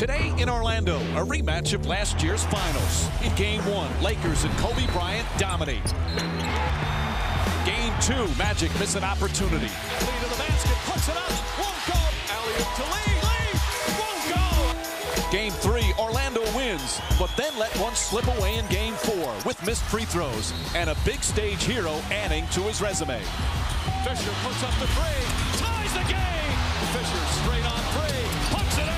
Today in Orlando, a rematch of last year's finals. In Game 1, Lakers and Kobe Bryant dominate. Game 2, Magic miss an opportunity. Lee to the basket, puts it up, won't go. Alley-oop to Lee, won't go. Game 3, Orlando wins, but then let one slip away in Game 4 with missed free throws and a big stage hero adding to his resume. Fisher puts up the three, ties the game. Fisher straight on three, puts it in.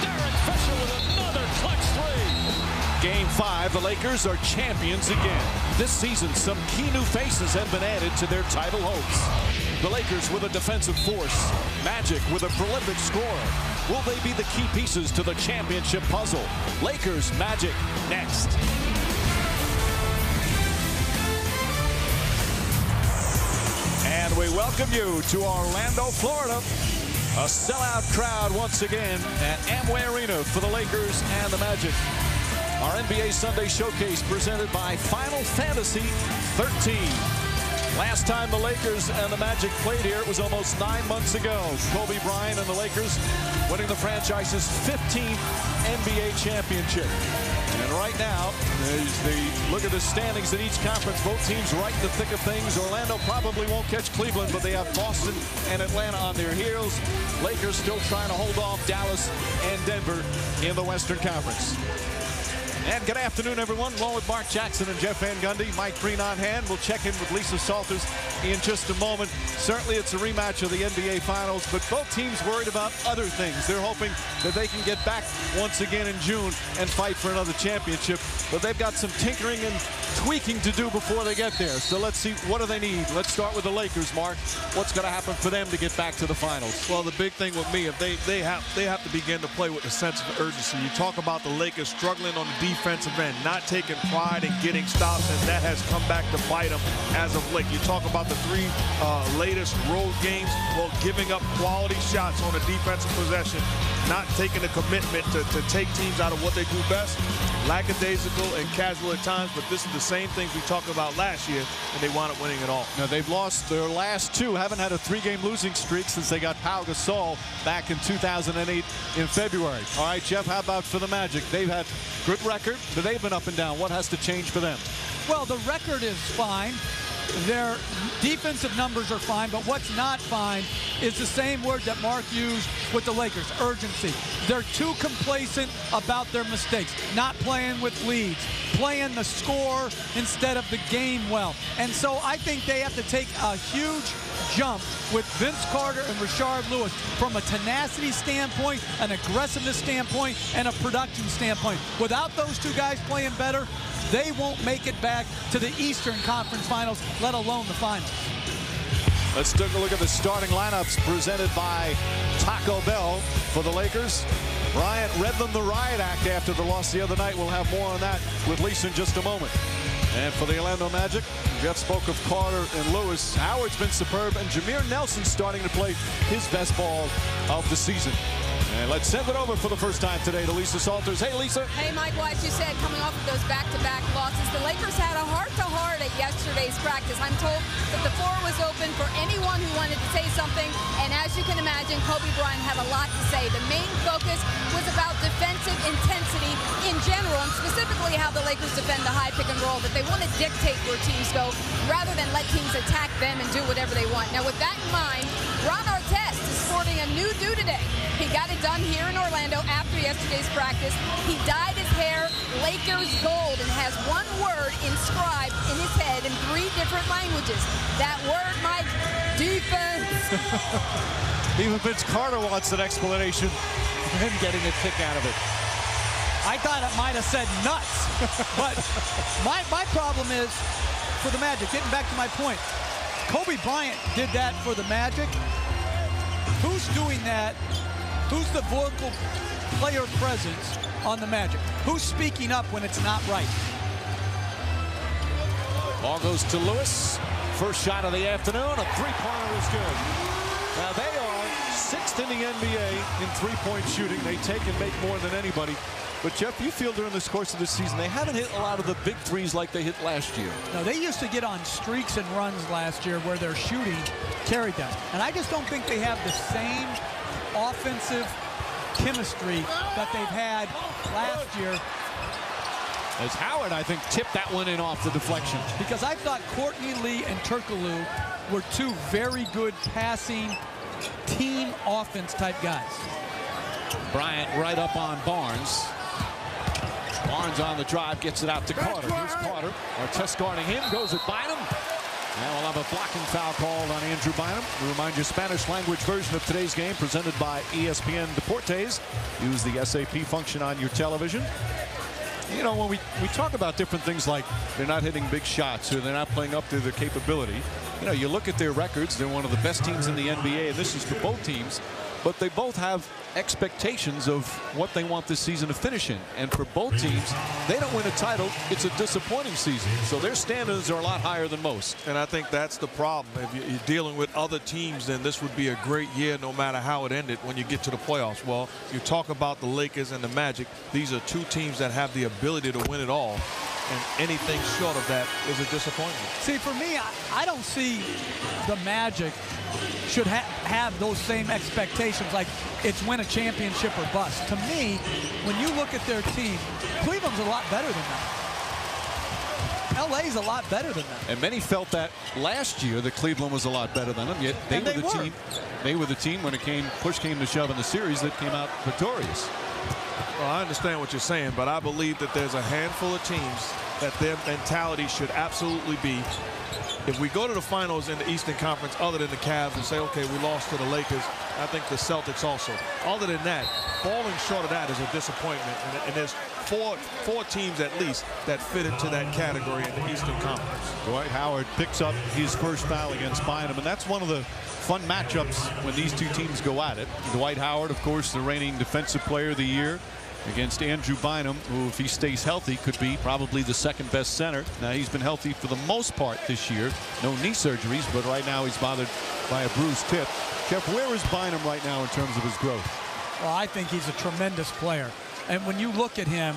Derek Fisher with another clutch three. Game 5, the Lakers are champions again. This season, some key new faces have been added to their title hopes. The Lakers with a defensive force. Magic with a prolific scorer. Will they be the key pieces to the championship puzzle? Lakers Magic next. And we welcome you to Orlando, Florida. A sellout crowd once again at Amway Arena for the Lakers and the Magic. Our NBA Sunday Showcase presented by Final Fantasy 13. Last time the Lakers and the Magic played here, it was almost 9 months ago. Kobe Bryant and the Lakers winning the franchise's 15th NBA championship. And right now, as they look at the standings in each conference, both teams right in the thick of things. Orlando probably won't catch Cleveland, but they have Boston and Atlanta on their heels. Lakers still trying to hold off Dallas and Denver in the Western Conference. And good afternoon, everyone. Along with Mark Jackson and Jeff Van Gundy, Mike Green on hand. We'll check in with Lisa Salters in just a moment. Certainly it's a rematch of the NBA Finals, but both teams worried about other things. They're hoping that they can get back once again in June and fight for another championship. But they've got some tinkering and tweaking to do before they get there. So let's see, what do they need? Let's start with the Lakers, Mark. What's going to happen for them to get back to the finals? Well, the big thing with me, if they have to begin to play with a sense of urgency. You talk about the Lakers struggling on the defensive end, not taking pride in getting stops, and that has come back to bite them as of late. You talk about the three latest road games, well, giving up quality shots on a defensive possession, not taking the commitment to take teams out of what they do best. Lackadaisical and casual at times, but this is the same things we talked about last year, and they wound up winning it all. Now, they've lost their last two, haven't had a 3-game losing streak since they got Pau Gasol back in 2008 in February. All right, Jeff, how about for the Magic? They've had good record, but they've been up and down. What has to change for them? Well, the record is fine. Their defensive numbers are fine, but what's not fine is the same word that Mark used with the Lakers, urgency. They're too complacent about their mistakes, not playing with leads, playing the score instead of the game well. And so I think they have to take a huge jump with Vince Carter and Rashard Lewis from a tenacity standpoint, an aggressiveness standpoint, and a production standpoint. Without those two guys playing better, they won't make it back to the Eastern Conference Finals, let alone the finals. Let's take a look at the starting lineups presented by Taco Bell for the Lakers. Bryant read them the riot act after the loss the other night. We'll have more on that with Lisa in just a moment. And for the Orlando Magic, Jeff spoke of Carter and Lewis. Howard's been superb, and Jameer Nelson starting to play his best ball of the season. And let's send it over for the first time today to Lisa Salters. Hey, Lisa. Hey, Mike. Well, as you said, coming off of those back-to-back losses, the Lakers had a heart-to-heart at yesterday's practice. I'm told that the floor was open for anyone who wanted to say something. And as you can imagine, Kobe Bryant had a lot to say. The main focus was about defensive intensity in general, and specifically how the Lakers defend the high pick and roll, that they want to dictate where teams go rather than let teams attack them and do whatever they want. Now, with that in mind, Ron Artest is sporting a new do today. He got it done here in Orlando after yesterday's practice. He dyed his hair Lakers gold and has one word inscribed in his head in 3 different languages. That word, Mike, defense. Even Vince Carter wants an explanation and getting a kick out of it. I thought it might have said nuts. But my problem is, for the Magic, getting back to my point, Kobe Bryant did that for the Magic. Who's doing that? Who's the vocal player presence on the Magic? Who's speaking up when it's not right? Ball goes to Lewis. First shot of the afternoon. A three-pointer is good. Now they are 6th in the NBA in three-point shooting. They take and make more than anybody. But Jeff, you feel during this course of the season they haven't hit a lot of the big threes like they hit last year. No, they used to get on streaks and runs last year where their shooting carried them. And I just don't think they have the same offensive chemistry that they've had last year. As Howard, I think, tipped that one in off the deflection. Because I thought Courtney Lee and Turkoglu were two very good passing team offense type guys. Bryant right up on Barnes. Barnes on the drive, gets it out to Carter. Here's Carter. Artest guarding him, goes at Bynum. And we'll have a blocking foul called on Andrew Bynum. We remind you, Spanish language version of today's game presented by ESPN Deportes. Use the SAP function on your television. You know, when we talk about different things like they're not hitting big shots or they're not playing up to their capability, you know, you look at their records, they're one of the best teams in the NBA, and this is for both teams, but they both have expectations of what they want this season to finish in. And for both teams, they don't win a title, it's a disappointing season. So their standards are a lot higher than most. And I think that's the problem. If you're dealing with other teams, then this would be a great year no matter how it ended when you get to the playoffs. Well, you talk about the Lakers and the Magic. These are two teams that have the ability to win it all. And anything short of that is a disappointment. See, for me, I don't see the Magic should have those same expectations, like it's win a championship or bust. To me, when you look at their team, Cleveland's a lot better than that. LA's a lot better than that. And many felt that last year that Cleveland was a lot better than them, yet they were the team when push came to shove in the series that came out victorious. Well, I understand what you're saying, but I believe that there's a handful of teams that their mentality should absolutely be, if we go to the finals in the Eastern Conference other than the Cavs and say, okay, we lost to the Lakers, I think the Celtics also. Other than that, falling short of that is a disappointment. And there's four teams at least that fit into that category in the Eastern Conference. Dwight Howard picks up his first foul against Bynum, and that's one of the fun matchups when these two teams go at it. Dwight Howard, of course, the reigning Defensive Player of the Year, against Andrew Bynum, who, if he stays healthy, could be probably the second best center. Now, he's been healthy for the most part this year. No knee surgeries, but right now he's bothered by a bruised tip. Jeff, where is Bynum right now in terms of his growth? Well, I think he's a tremendous player. And when you look at him,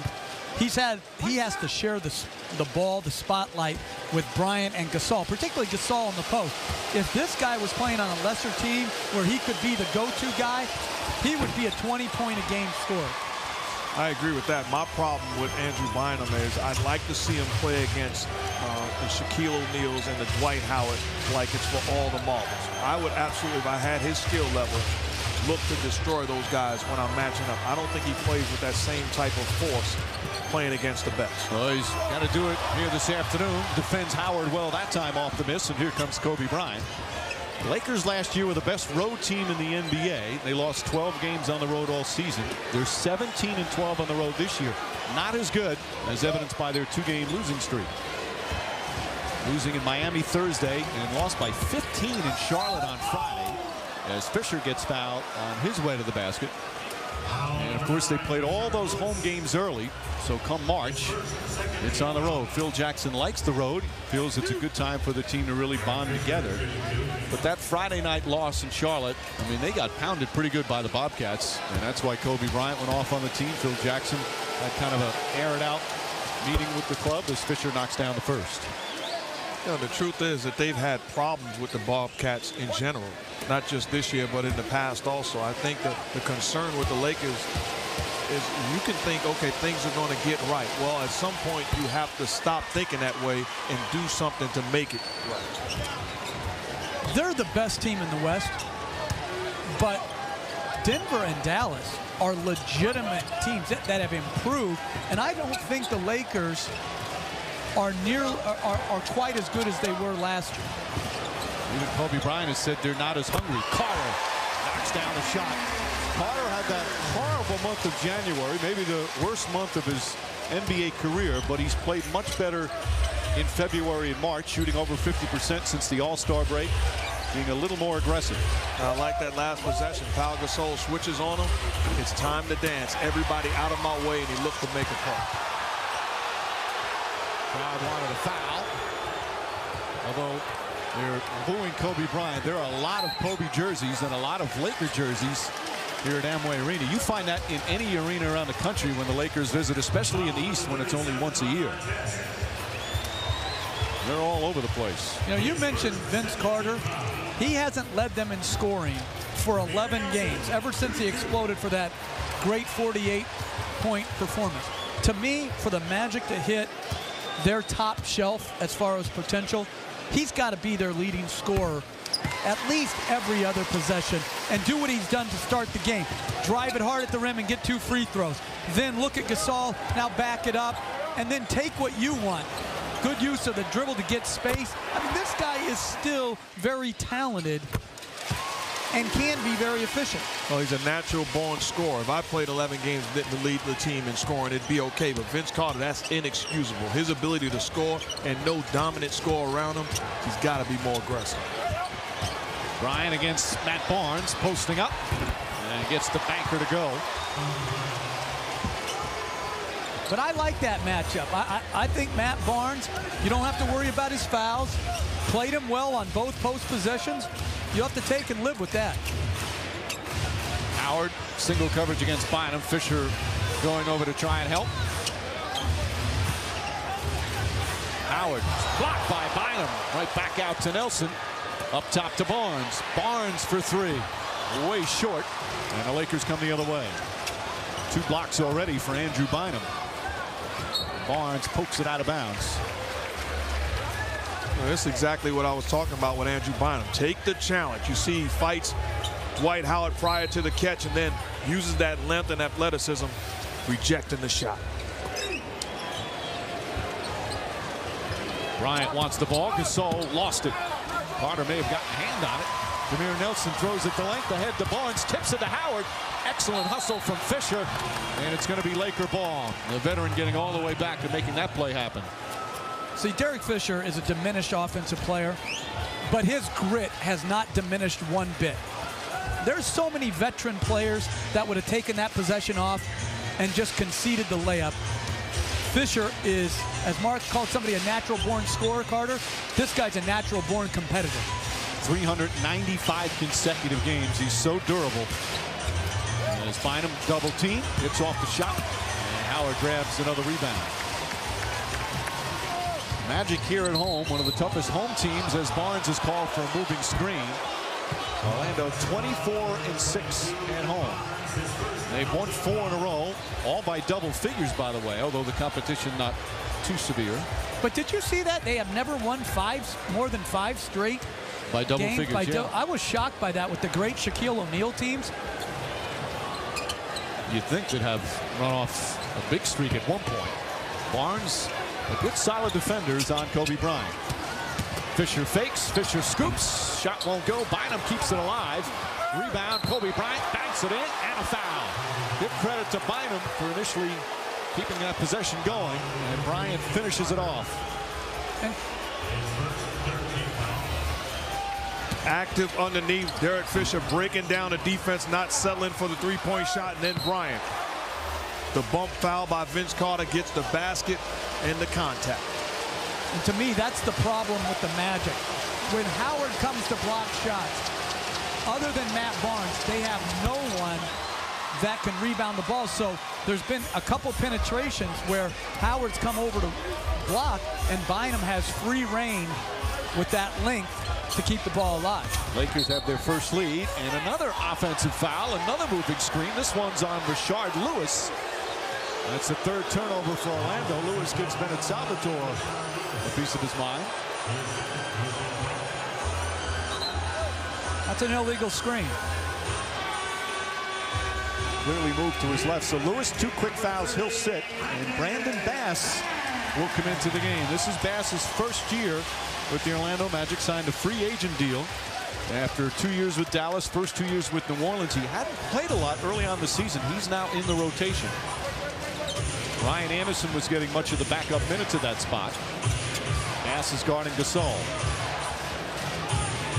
he has to share the ball, the spotlight with Bryant and Gasol, particularly Gasol in the post. If this guy was playing on a lesser team where he could be the go-to guy, he would be a 20-point-a-game scorer. I agree with that. My problem with Andrew Bynum is I'd like to see him play against the Shaquille O'Neals and the Dwight Howard like it's for all the marbles. I would absolutely, if I had his skill level, look to destroy those guys when I'm matching up. I don't think he plays with that same type of force playing against the best. Well, he's got to do it here this afternoon. Defends Howard well that time off the miss, and here comes Kobe Bryant. The Lakers last year were the best road team in the NBA. They lost 12 games on the road all season. They're 17-12 on the road this year. Not as good, as evidenced by their two-game losing streak. Losing in Miami Thursday and lost by 15 in Charlotte on Friday, as Fisher gets fouled on his way to the basket. And of course, they played all those home games early, so come March, it's on the road. Phil Jackson likes the road, feels it's a good time for the team to really bond together. But that Friday night loss in Charlotte, I mean, they got pounded pretty good by the Bobcats, and that's why Kobe Bryant went off on the team. Phil Jackson had kind of a air-it-out meeting with the club as Fisher knocks down the first. You know, the truth is that they've had problems with the Bobcats in general, not just this year, but in the past also. I think that the concern with the Lakers is you can think, okay, things are going to get right. Well, at some point, you have to stop thinking that way and do something to make it right. They're the best team in the West, but Denver and Dallas are legitimate teams that have improved, and I don't think the Lakers are quite as good as they were last year. Even Kobe Bryant has said they're not as hungry. Carter knocks down the shot. Carter had that horrible month of January, maybe the worst month of his NBA career, but he's played much better in February and March, shooting over 50% since the All-Star break, being a little more aggressive. I like that last possession. Pau Gasol switches on him. It's time to dance. Everybody out of my way, and he looked to make a play. Crowd wanted a foul. Although they're booing Kobe Bryant, there are a lot of Kobe jerseys and a lot of Laker jerseys here at Amway Arena. You find that in any arena around the country when the Lakers visit, especially in the East when it's only once a year. They're all over the place. You know, you mentioned Vince Carter. He hasn't led them in scoring for 11 games ever since he exploded for that great 48-point performance. To me, for the Magic to hit their top shelf as far as potential, he's got to be their leading scorer at least every other possession and do what he's done to start the game. Drive it hard at the rim and get 2 free throws. Then look at Gasol, now back it up, and then take what you want. Good use of the dribble to get space. I mean, this guy is still very talented and can be very efficient. Well, he's a natural-born scorer. If I played 11 games and didn't lead the team in scoring, it'd be okay. But Vince Carter, that's inexcusable. His ability to score and no dominant score around him, he's got to be more aggressive. Bryant against Matt Barnes, posting up, and gets the banker to go. But I like that matchup. I think Matt Barnes, you don't have to worry about his fouls. Played him well on both post possessions. You have to take and live with that. Howard, single coverage against Bynum. Fisher going over to try and help. Howard blocked by Bynum. Right back out to Nelson. Up top to Barnes. Barnes for 3. Way short. And the Lakers come the other way. 2 blocks already for Andrew Bynum. Barnes pokes it out of bounds. Well, that's exactly what I was talking about with Andrew Bynum. Take the challenge. You see he fights Dwight Howard prior to the catch and then uses that length and athleticism, rejecting the shot. Bryant wants the ball. Gasol lost it. Carter may have gotten a hand on it. Jameer Nelson throws it the length ahead to Barnes. Tips it to Howard. Excellent hustle from Fisher. And it's going to be Laker ball. The veteran getting all the way back and making that play happen. See, Derek Fisher is a diminished offensive player, but his grit has not diminished one bit. There's so many veteran players that would have taken that possession off and just conceded the layup. Fisher is, as Mark called somebody, a natural-born scorer, Carter. This guy's a natural-born competitor. 395 consecutive games. He's so durable. And as Bynum double team, hits off the shot, and Howard grabs another rebound. Magic here at home, one of the toughest home teams, as Barnes is called for a moving screen. Orlando 24-6 at home. They've won 4 in a row, all by double figures, by the way, although the competition not too severe. But did you see that? They have never won more than 5 straight by double games. Figures, yeah. I was shocked by that with the great Shaquille O'Neal teams. You'd think they'd have run off a big streak at one point. Barnes, a good solid defenders on Kobe Bryant. Fisher fakes, Fisher scoops, shot won't go, Bynum keeps it alive. Rebound, Kobe Bryant banks it in, and a foul. Give credit to Bynum for initially keeping that possession going, and Bryant finishes it off. Active underneath, Derek Fisher breaking down the defense, not settling for the 3-point shot, and then Bryant. The bump foul by Vince Carter gets the basket and the contact. And to me, that's the problem with the Magic. When Howard comes to block shots, other than Matt Barnes, they have no one that can rebound the ball. So there's been a couple penetrations where Howard's come over to block, and Bynum has free reign with that length to keep the ball alive. Lakers have their first lead, and another offensive foul, another moving screen. This one's on Rashard Lewis. That's the 3rd turnover for Orlando. Lewis gives Bennett Salvatore a piece of his mind. That's an illegal screen. Clearly moved to his left. So Lewis, 2 quick fouls, he'll sit. And Brandon Bass will come into the game. This is Bass's first year with the Orlando Magic. Signed a free agent deal after 2 years with Dallas, first 2 years with New Orleans. He hadn't played a lot early on the season. He's now in the rotation. Ryan Anderson was getting much of the backup minutes at that spot. Bass is guarding Gasol.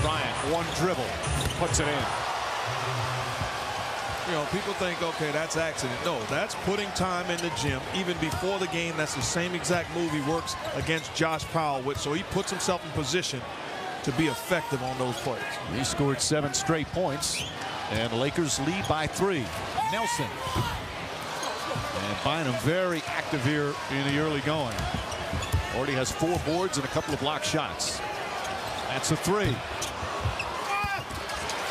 Bryant, one dribble, puts it in. You know, people think, okay, that's accident. No, that's putting time in the gym. Even before the game, that's the same exact move he works against Josh Powell with. So he puts himself in position to be effective on those plays. He scored 7 straight points, and the Lakers lead by 3. Nelson. And Bynum very active here in the early going. Already has 4 boards and a couple of block shots. That's a 3.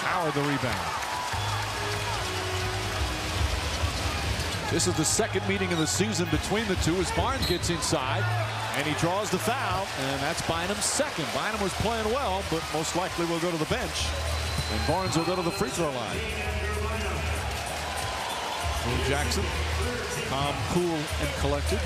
Howard the rebound. This is the second meeting of the season between the two as Barnes gets inside and he draws the foul, and that's Bynum's second. Bynum was playing well, but most likely will go to the bench, and Barnes will go to the free throw line. Boone Jackson, calm, cool, and collected.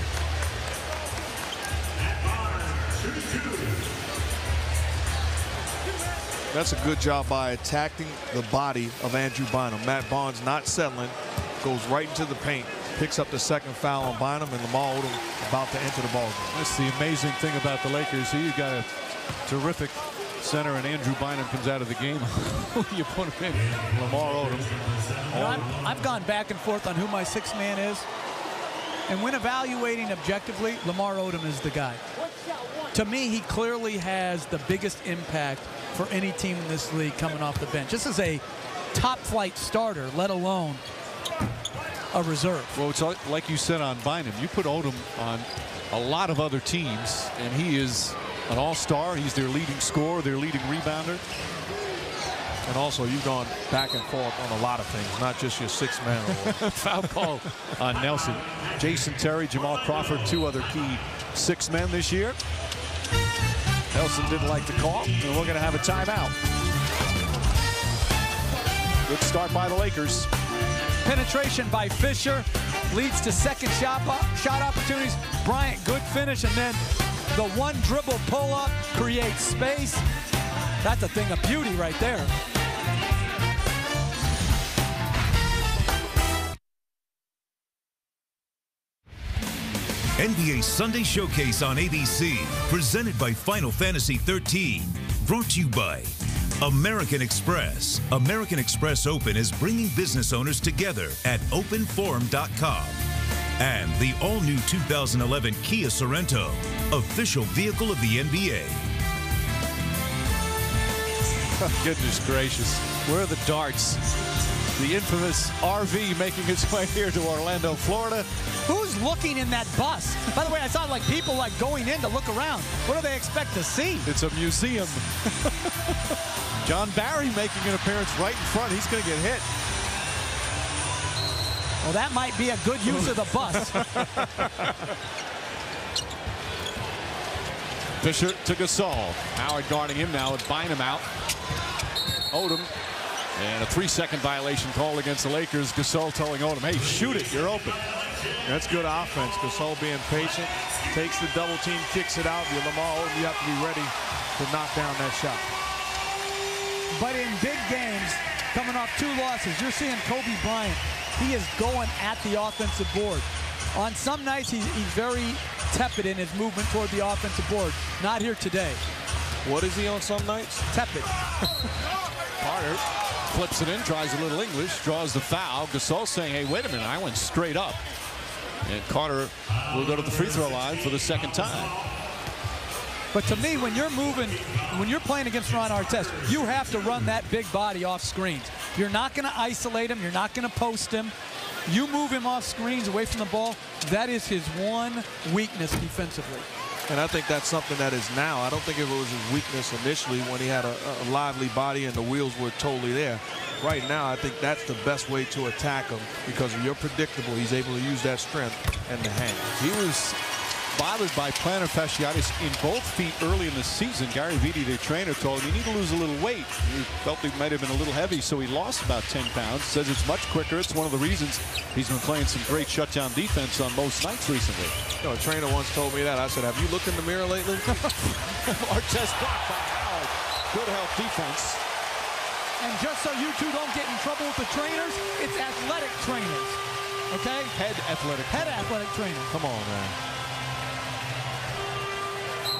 That's a good job by attacking the body of Andrew Bynum. Matt Barnes not settling, goes right into the paint, picks up the second foul on Bynum, and Lamar Odom about to enter the ball game. That's the amazing thing about the Lakers. Here you got a terrific center, and Andrew Bynum comes out of the game. You put him in. Lamar Odom. You know, I've gone back and forth on who my sixth man is. And when evaluating objectively, Lamar Odom is the guy. To me, he clearly has the biggest impact for any team in this league coming off the bench. This is a top-flight starter, let alone a reserve. Well, it's like you said on Bynum. You put Odom on a lot of other teams, and he is an all-star. He's their leading scorer, their leading rebounder. And also, you've gone back and forth on a lot of things, not just your six-man award. Foul call on Nelson. Jason Terry, Jamal Crawford, two other key six men this year. Nelson didn't like the call, and we're going to have a timeout. Good start by the Lakers. Penetration by Fisher leads to second shot opportunities. Bryant, good finish, and then the one dribble pull-up creates space. That's a thing of beauty right there. NBA Sunday Showcase on ABC, presented by Final Fantasy 13. Brought to you by American Express. American Express Open is bringing business owners together at openforum.com. And the all-new 2011 Kia Sorento, official vehicle of the NBA. Oh, goodness gracious. Where are the darts? The infamous RV making its way here to Orlando, Florida. Who's looking in that bus? By the way, I saw like people like going in to look around. What do they expect to see? It's a museum. John Barry making an appearance right in front. He's going to get hit. Well, that might be a good use of the bus. Fisher to Gasol. Howard guarding him now with Bynum out. Odom. And a 3-second violation called against the Lakers. Gasol telling Odom, hey, shoot it, you're open. That's good offense. Gasol being patient, takes the double team, kicks it out. You're Lamar Odom, you have to be ready to knock down that shot. But in big games, coming off 2 losses, you're seeing Kobe Bryant. He is going at the offensive board. On some nights, he's very tepid in his movement toward the offensive board. Not here today. What is he on some nights? Tepid. Carter flips it in, tries a little English, draws the foul. Gasol saying, hey, wait a minute, I went straight up. And Carter will go to the free throw line for the second time. But to me, when you're moving, when you're playing against Ron Artest, you have to run that big body off screens. You're not going to isolate him. You're not going to post him. You move him off screens away from the ball. That is his one weakness defensively. And I think that's something that is now. I don't think it was his weakness initially when he had a lively body and the wheels were totally there. Right now, I think that's the best way to attack him because if you're predictable, he's able to use that strength and the hand. He was bothered by plantar fasciitis in both feet early in the season. Gary Vitti, the trainer, told him, you need to lose a little weight. He felt he might have been a little heavy, so he lost about 10 pounds. Says it's much quicker. It's one of the reasons he's been playing some great shutdown defense on most nights recently. You know, a trainer once told me that. I said, have you looked in the mirror lately? Artest blocked by Howard. Good help defense. And just so you two don't get in trouble with the trainers, it's athletic trainers. Okay? Head athletic trainer. Come on, man.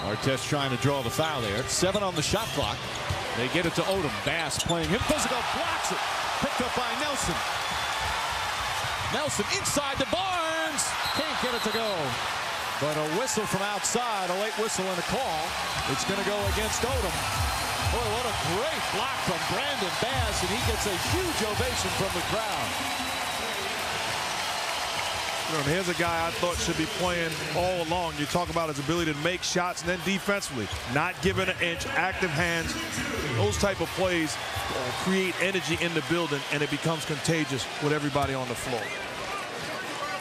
Artest trying to draw the foul there. 7 on the shot clock. They get it to Odom. Bass playing him. Physical blocks it. Picked up by Nelson. Nelson inside to Barnes. Can't get it to go. But a whistle from outside, a late whistle and a call. It's going to go against Odom. Boy, what a great block from Brandon Bass, and he gets a huge ovation from the crowd. You know, and here's a guy I thought should be playing all along. You talk about his ability to make shots and then defensively, not giving an inch, active hands. Those type of plays create energy in the building, and it becomes contagious with everybody on the floor.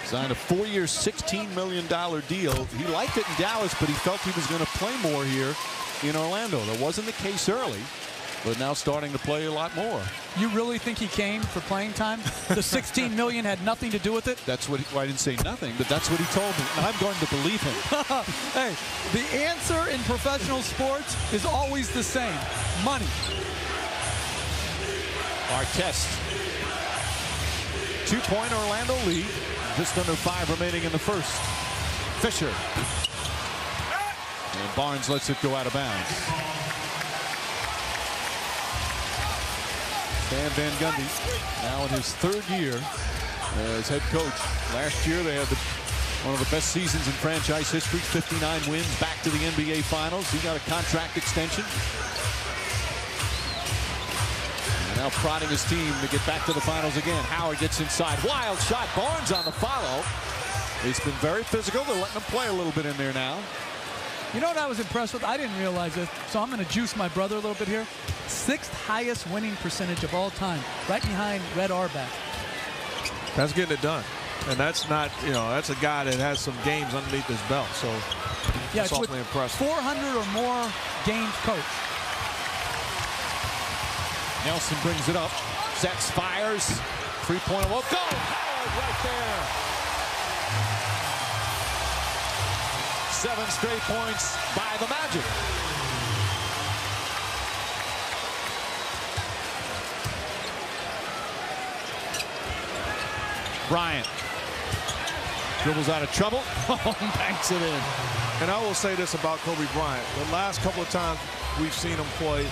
Signed a 4-year, $16 million deal. He liked it in Dallas, but he felt he was going to play more here in Orlando. That wasn't the case early, but now starting to play a lot more. You really think he came for playing time? The $16 million had nothing to do with it? That's what well, I didn't say nothing, but that's what he told me. And I'm going to believe him. Hey, the answer in professional sports is always the same. Money. Artest. 2-point Orlando lead. Just under 5 remaining in the first. Fisher. And Barnes lets it go out of bounds. Stan Van Gundy now in his 3rd year as head coach. Last year they had one of the best seasons in franchise history, 59 wins, back to the NBA Finals. He got a contract extension. And now prodding his team to get back to the finals again. Howard gets inside. Wild shot. Barnes on the follow. He's been very physical. They're letting him play a little bit in there now. You know what I was impressed with? I didn't realize this, so I'm going to juice my brother a little bit here. 6th highest winning percentage of all time, right behind Red Auerbach. That's getting it done. And that's not, you know, that's a guy that has some games underneath his belt. So yeah, that's awfully impressive. 400 or more games coached. Nelson brings it up, sets, fires, 3-pointer will go. Howard right there. 7 straight points by the Magic. Bryant dribbles out of trouble. Banks it in. And I will say this about Kobe Bryant. The last couple of times we've seen him play,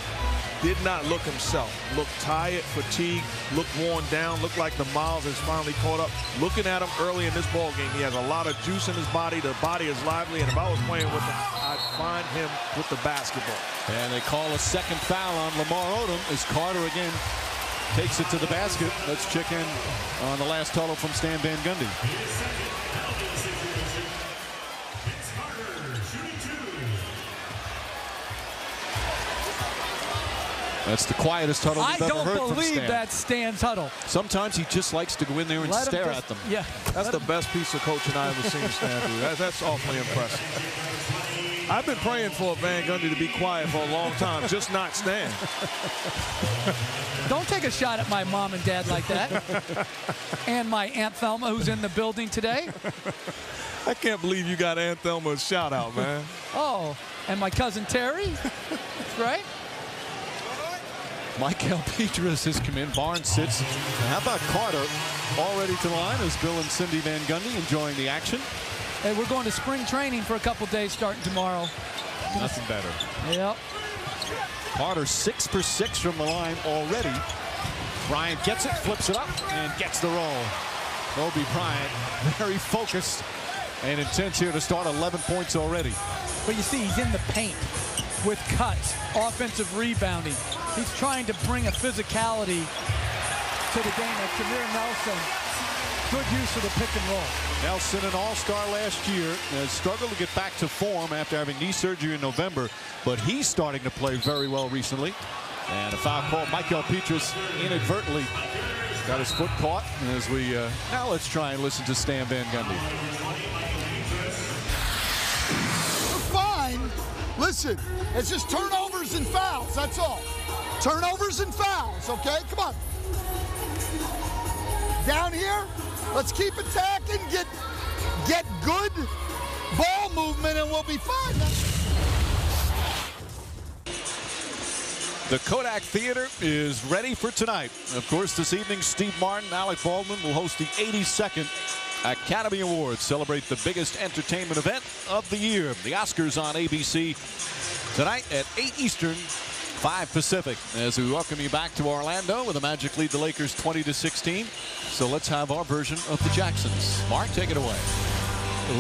did not look himself. Looked tired, fatigued, looked worn down, looked like the miles has finally caught up. Looking at him early in this ball game, he has a lot of juice in his body. The body is lively, and if I was playing with him, I'd find him with the basketball. And they call a second foul on Lamar Odom as Carter again takes it to the basket. Let's check in on the last total from Stan Van Gundy. That's the quietest huddle we've ever heard from Stan. I don't believe that's Stan's huddle. Sometimes he just likes to go in there and stare at them. Yeah, that's the best piece of coaching I've ever seen Stan do. That's awfully impressive. I've been praying for Van Gundy to be quiet for a long time, just not Stan. Don't take a shot at my mom and dad like that. And my Aunt Thelma, who's in the building today. I can't believe you got Aunt Thelma's shout out, man. Oh, and my cousin Terry. That's right. Michael Petras has come in. Barnes sits. And how about Carter already to the line as Bill and Cindy Van Gundy enjoying the action? Hey, we're going to spring training for a couple days starting tomorrow. Nothing better. Yep. Carter 6 for 6 from the line already. Bryant gets it, flips it up, and gets the roll. Kobe Bryant very focused and intense here to start. 11 points already. But you see, he's in the paint with cuts, offensive rebounding. He's trying to bring a physicality to the game. And Jameer Nelson, good use of the pick and roll. Nelson, an all-star last year, has struggled to get back to form after having knee surgery in November, but he's starting to play very well recently. And a foul call. Michael Petras inadvertently got his foot caught. As we now let's try and listen to Stan Van Gundy. We're fine. Listen, it's just turnovers and fouls. That's all. Turnovers and fouls. Okay, come on. Down here, let's keep attacking. Get good ball movement, and we'll be fine. The Kodak Theater is ready for tonight. Of course, this evening, Steve Martin and Alec Baldwin will host the 82nd Academy Awards, celebrate the biggest entertainment event of the year. The Oscars on ABC tonight at 8 Eastern, 5 Pacific, as we welcome you back to Orlando where the Magic lead the Lakers 20-16. So let's have our version of the Jacksons. Mark, take it away.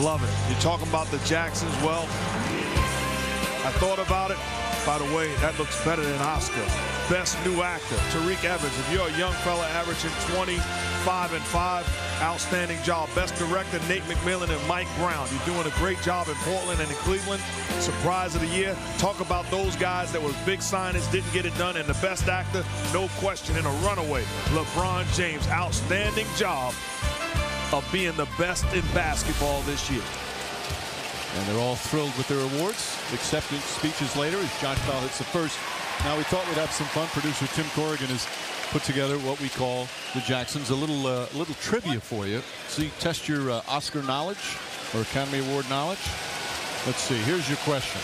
Love it. You're talking about the Jacksons. Well, I thought about it. By the way, that looks better than Oscar. Best new actor, Tariq Evans. If you're a young fella averaging 25 and 5, outstanding job. Best director, Nate McMillan and Mike Brown. You're doing a great job in Portland and in Cleveland. Surprise of the year. Talk about those guys that was big signings, didn't get it done. And the best actor, no question, in a runaway, LeBron James. Outstanding job of being the best in basketball this year. And they're all thrilled with their awards. Acceptance speeches later as Josh Powell hits the first. Now we thought we'd have some fun. Producer Tim Corrigan has put together what we call the Jacksons. A little trivia for you. So you test your Oscar knowledge or Academy Award knowledge. Let's see. Here's your question.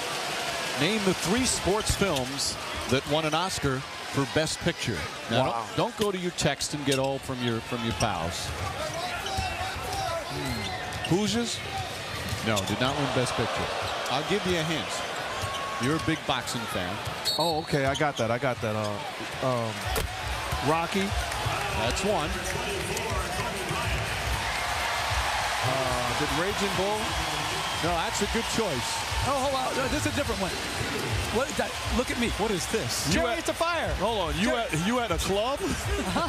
Name the 3 sports films that won an Oscar for Best Picture. Now, wow. don't go to your text and get all from your pals. Hoosiers? No, did not win Best Picture. I'll give you a hint. You're a big boxing fan. Oh, okay. I got that. Rocky. That's one. Did Raging Bull? No, that's a good choice. Oh, hold on. No, this is a different one. What is that? Look at me. What is this? Chariots of Fire. Hold on. You at a club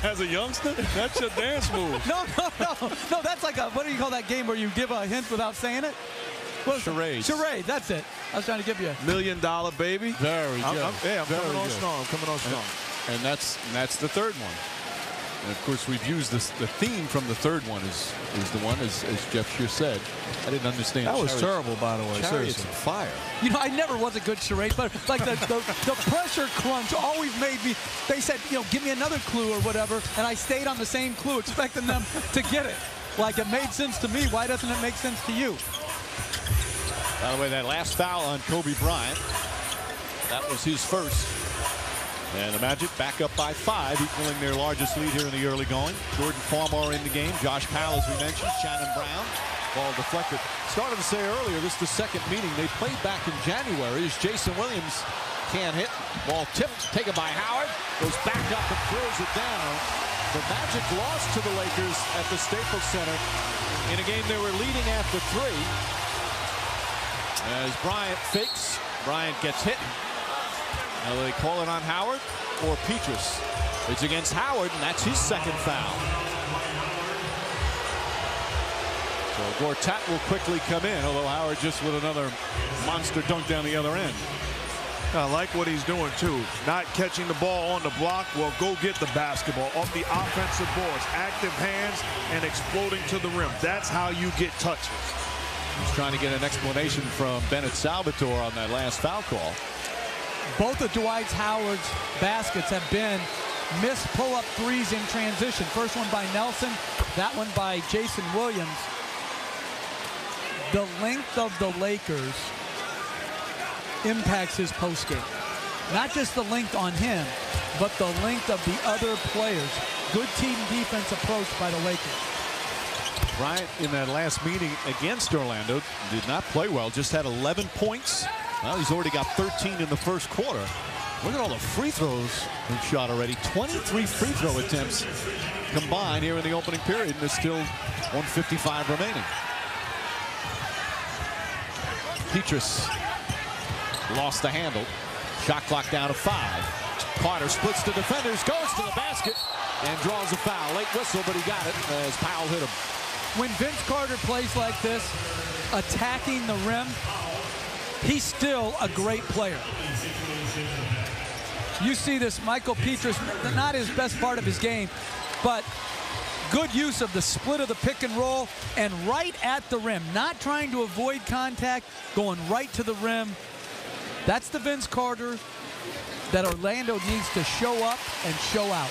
as a youngster? That's your dance move. No. That's like a, what do you call that game where you give a hint without saying it? Charades. Charade. That's it. I was trying to give you. $1 Million Baby. Very good. I'm coming on strong. And that's the third one. And of course, we've used this. The theme from the third one is the one as Jeff Shear said. I didn't understand. That was Chariots. terrible, by the way. Chariots Seriously. of Fire. You know, I never was a good charade, but like the pressure crunch always made me. They said, give me another clue or whatever, and I stayed on the same clue, expecting them to get it. Like it made sense to me. Why doesn't it make sense to you? By the way, that last foul on Kobe Bryant, that was his first. And the Magic back up by 5, equaling their largest lead here in the early going. Jordan Farmar in the game. Josh Powell, as we mentioned. Shannon Brown. Ball deflected. Started to say earlier, this is the second meeting. They played back in January as Jason Williams can't hit. Ball tipped, taken by Howard. Goes back up and throws it down. The Magic lost to the Lakers at the Staples Center in a game they were leading after 3. As Bryant fakes, Bryant gets hit. Now they call it on Howard or Petrus. It's against Howard, and that's his second foul. So Gortat will quickly come in, although Howard just with another monster dunk down the other end. I like what he's doing, too. Not catching the ball on the block. Well, go get the basketball off the offensive boards. Active hands and exploding to the rim. That's how you get touches. He's trying to get an explanation from Bennett Salvatore on that last foul call. Both of Dwight Howard's baskets have been missed pull-up threes in transition. First one by Nelson, that one by Jason Williams. The length of the Lakers impacts his postgame. Not just the length on him, but the length of the other players. Good team defense approach by the Lakers. Bryant in that last meeting against Orlando did not play well, just had 11 points. Well, he's already got 13 in the first quarter. Look at all the free throws he's shot already. 23 free throw attempts combined here in the opening period, and there's still 1:55 remaining. Petrus lost the handle. Shot clock down to 5. Carter splits the defenders, goes to the basket, and draws a foul. Late whistle, but he got it as Powell hit him. When Vince Carter plays like this, attacking the rim, he's still a great player. You see this Michael Petrus, not his best part of his game, but good use of the split of the pick and roll and right at the rim, not trying to avoid contact, going right to the rim. That's the Vince Carter that Orlando needs to show up and show out.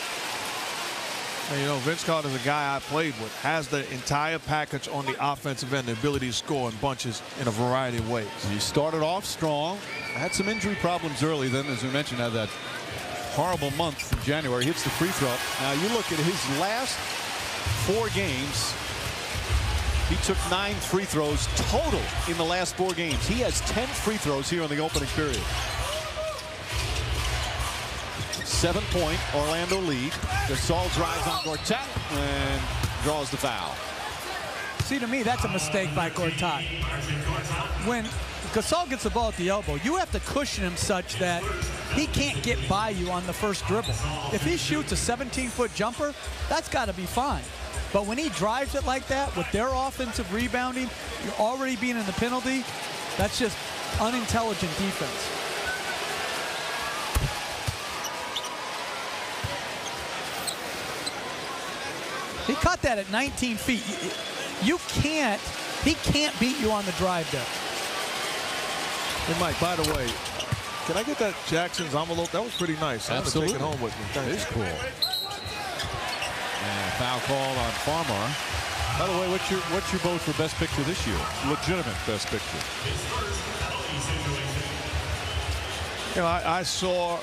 And, you know, Vince Carter's a guy I played with, has the entire package on the offensive end, the ability to score in bunches in a variety of ways. He started off strong, had some injury problems early, then, as we mentioned, had that horrible month in January. Hits the free throw. Now, you look at his last 4 games, he took 9 free throws total in the last 4 games. He has 10 free throws here in the opening period. 7-point Orlando lead. Gasol drives on Gortat and draws the foul. See, to me, that's a mistake by Gortat. When Gasol gets the ball at the elbow, you have to cushion him such that he can't get by you on the first dribble. If he shoots a 17-foot jumper, that's got to be fine. But when he drives it like that with their offensive rebounding, you're already being in the penalty, that's just unintelligent defense. He caught that at 19 feet. he can't beat you on the drive there. Hey, Mike, by the way, can I get that Jackson's envelope? That was pretty nice. I'm going to take it home with me. Thank you. It is cool. And a foul call on Farmar. By the way, what's your vote for best picture this year? Legitimate best picture. You know, I saw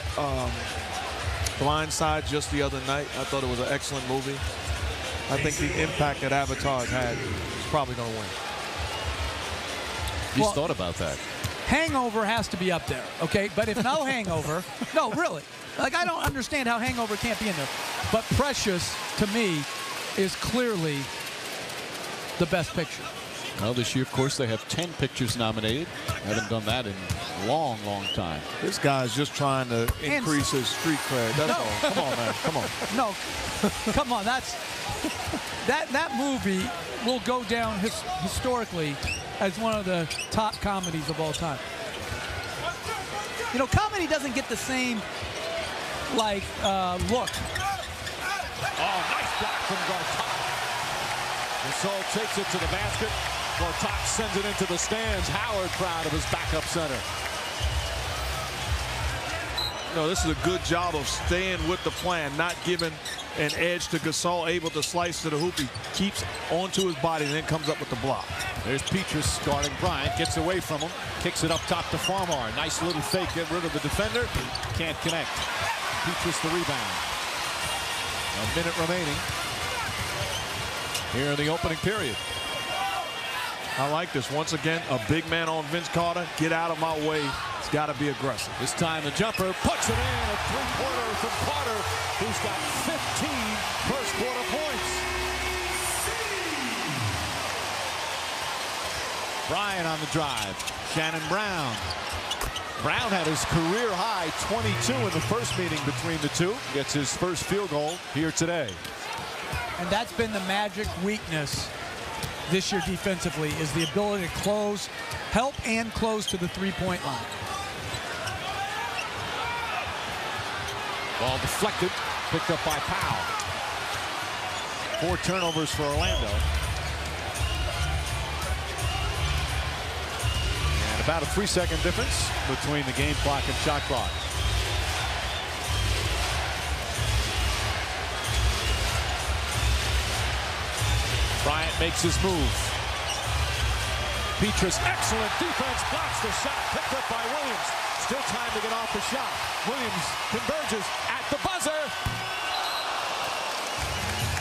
Blind Side just the other night. I thought it was an excellent movie. I think the impact that Avatar has had is probably going to win. He's thought about that. Hangover has to be up there, okay? But if no Hangover, no, really. Like, I don't understand how Hangover can't be in there. But Precious, to me, is clearly the best picture. Well, this year, of course, they have 10 pictures nominated. Haven't done that in a long, long time. This guy's just trying to increase his street cred. That's all. Come on, man. Come on. No, come on. That movie will go down historically as one of the top comedies of all time. You know, comedy doesn't get the same look. Oh, nice block from Gortat. Gasol takes it to the basket. Gortat sends it into the stands. Howard proud of his backup center. No, this is a good job of staying with the plan, not giving an edge to Gasol, able to slice to the hoop. He keeps onto his body and then comes up with the block. There's Petrus guarding Bryant, gets away from him, kicks it up top to Farmar. Nice little fake, get rid of the defender. Can't connect. Petrus the rebound. A minute remaining here in the opening period. I like this. Once again, a big man on Vince Carter. Get out of my way. It's got to be aggressive. This time the jumper puts it in. A three-pointer from Carter, who's got 15 first-quarter points. Bryant on the drive. Shannon Brown. Brown had his career high 22 in the first meeting between the two. Gets his first field goal here today. And that's been the Magic weakness this year defensively, is the ability to close, help and close to the three-point line. Ball deflected, picked up by Powell. 4 turnovers for Orlando. And about a 3-second difference between the game clock and shot clock. Bryant makes his move. Petrus, excellent defense, blocks the shot, picked up by Williams. Still time to get off the shot. Williams converges at the buzzer.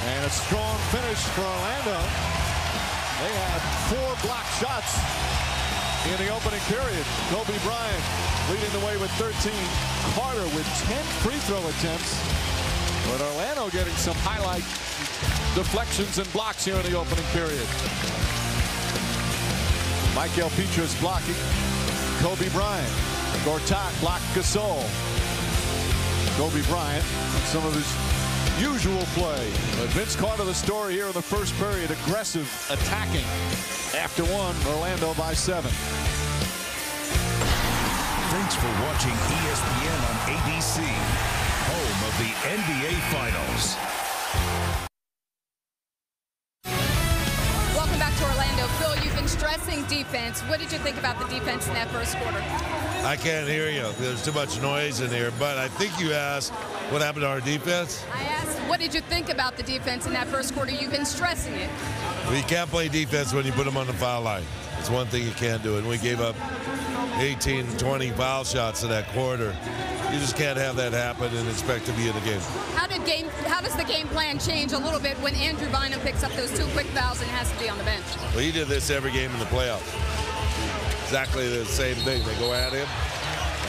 And a strong finish for Orlando. They had 4 blocked shots in the opening period. Kobe Bryant leading the way with 13. Carter with 10 free throw attempts. But Orlando getting some highlight deflections and blocks here in the opening period. Michael Petrus blocking Kobe Bryant. Gortat blocked Gasol. Kobe Bryant on some of his usual play. But Vince Carter, the story here in the first period, aggressive, attacking. After 1, Orlando by 7. Thanks for watching ESPN on ABC, home of the NBA Finals. Welcome back to Orlando. Phil, you've been stressing defense. What did you think about the defense in that first quarter? I can't hear you. There's too much noise in here. But I think you asked what happened to our defense. I asked, what did you think about the defense in that first quarter? You've been stressing it. Well, you can't play defense when you put them on the foul line. It's one thing you can't do. And we gave up 18, 20 foul shots in that quarter. You just can't have that happen and expect to be in the game. How does the game plan change a little bit when Andrew Bynum picks up those 2 quick fouls and has to be on the bench? Well, he did this every game in the playoffs. Exactly the same thing. They go at him,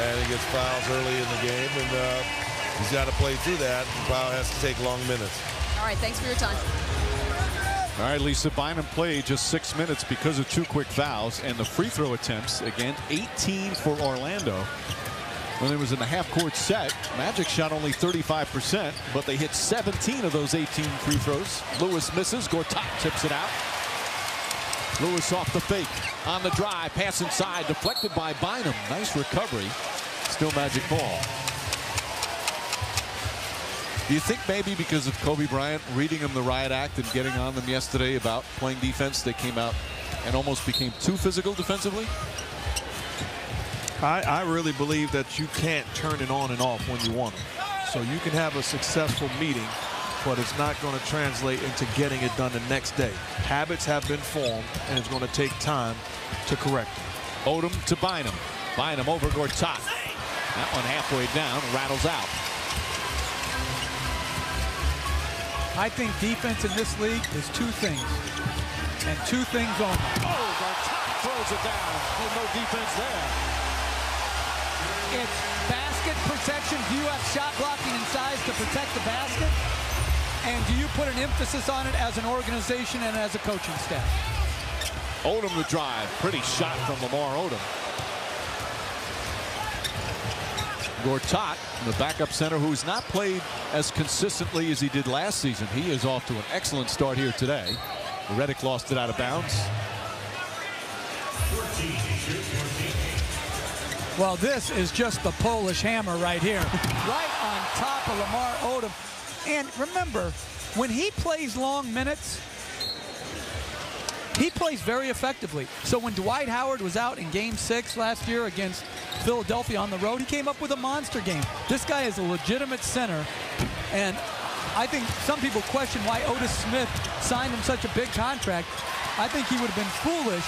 and he gets fouls early in the game, and he's got to play through that. And foul has to take long minutes. All right, thanks for your time. All right, Lisa, Bynum played just 6 minutes because of 2 quick fouls, and the free throw attempts, again, 18 for Orlando. When it was in the half-court set, Magic shot only 35%, but they hit 17 of those 18 free throws. Lewis misses. Gortat tips it out. Lewis off the fake. On the drive, pass inside, deflected by Bynum. Nice recovery. Still Magic ball. Do you think maybe because of Kobe Bryant reading them the riot act and getting on them yesterday about playing defense, they came out and almost became too physical defensively? I really believe that you can't turn it on and off when you want them. So you can have a successful meeting, but it's not going to translate into getting it done the next day. Habits have been formed, and it's going to take time to correct them. Odom to Bynum. Bynum over Gortat. That one halfway down, rattles out. I think defense in this league is two things, and two things only. Oh, Gortat throws it down. No defense there. It's basket protection. Do you have shot blocking and size to protect the basket? And do you put an emphasis on it as an organization and as a coaching staff? Odom the drive. Pretty shot from Lamar Odom. Gortat, the backup center, who's not played as consistently as he did last season. He is off to an excellent start here today. Redick lost it out of bounds. Well, this is just the Polish hammer right here. Right on top of Lamar Odom. And remember, when he plays long minutes, he plays very effectively. So when Dwight Howard was out in Game 6 last year against Philadelphia on the road, he came up with a monster game. This guy is a legitimate center, and I think some people question why Otis Smith signed him such a big contract. I think he would have been foolish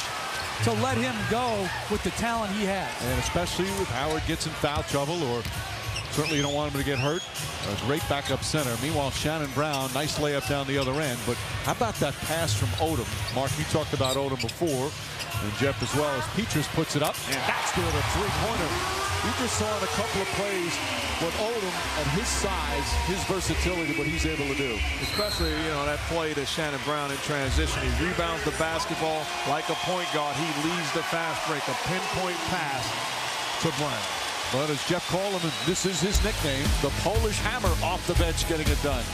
to let him go with the talent he has. And especially if Howard gets in foul trouble, or certainly you don't want him to get hurt. A great backup center. Meanwhile, Shannon Brown, nice layup down the other end. But how about that pass from Odom? Mark, you talked about Odom before, and Jeff as well, as Petrus puts it up, and that's good, a three-pointer. You just saw in a couple of plays what Odom, at his size, his versatility, what he's able to do. Especially, you know, that play to Shannon Brown in transition. He rebounds the basketball like a point guard. He leads the fast break, a pinpoint pass to Brown. But as Jeff called him, this is his nickname, the Polish Hammer, off the bench getting it done.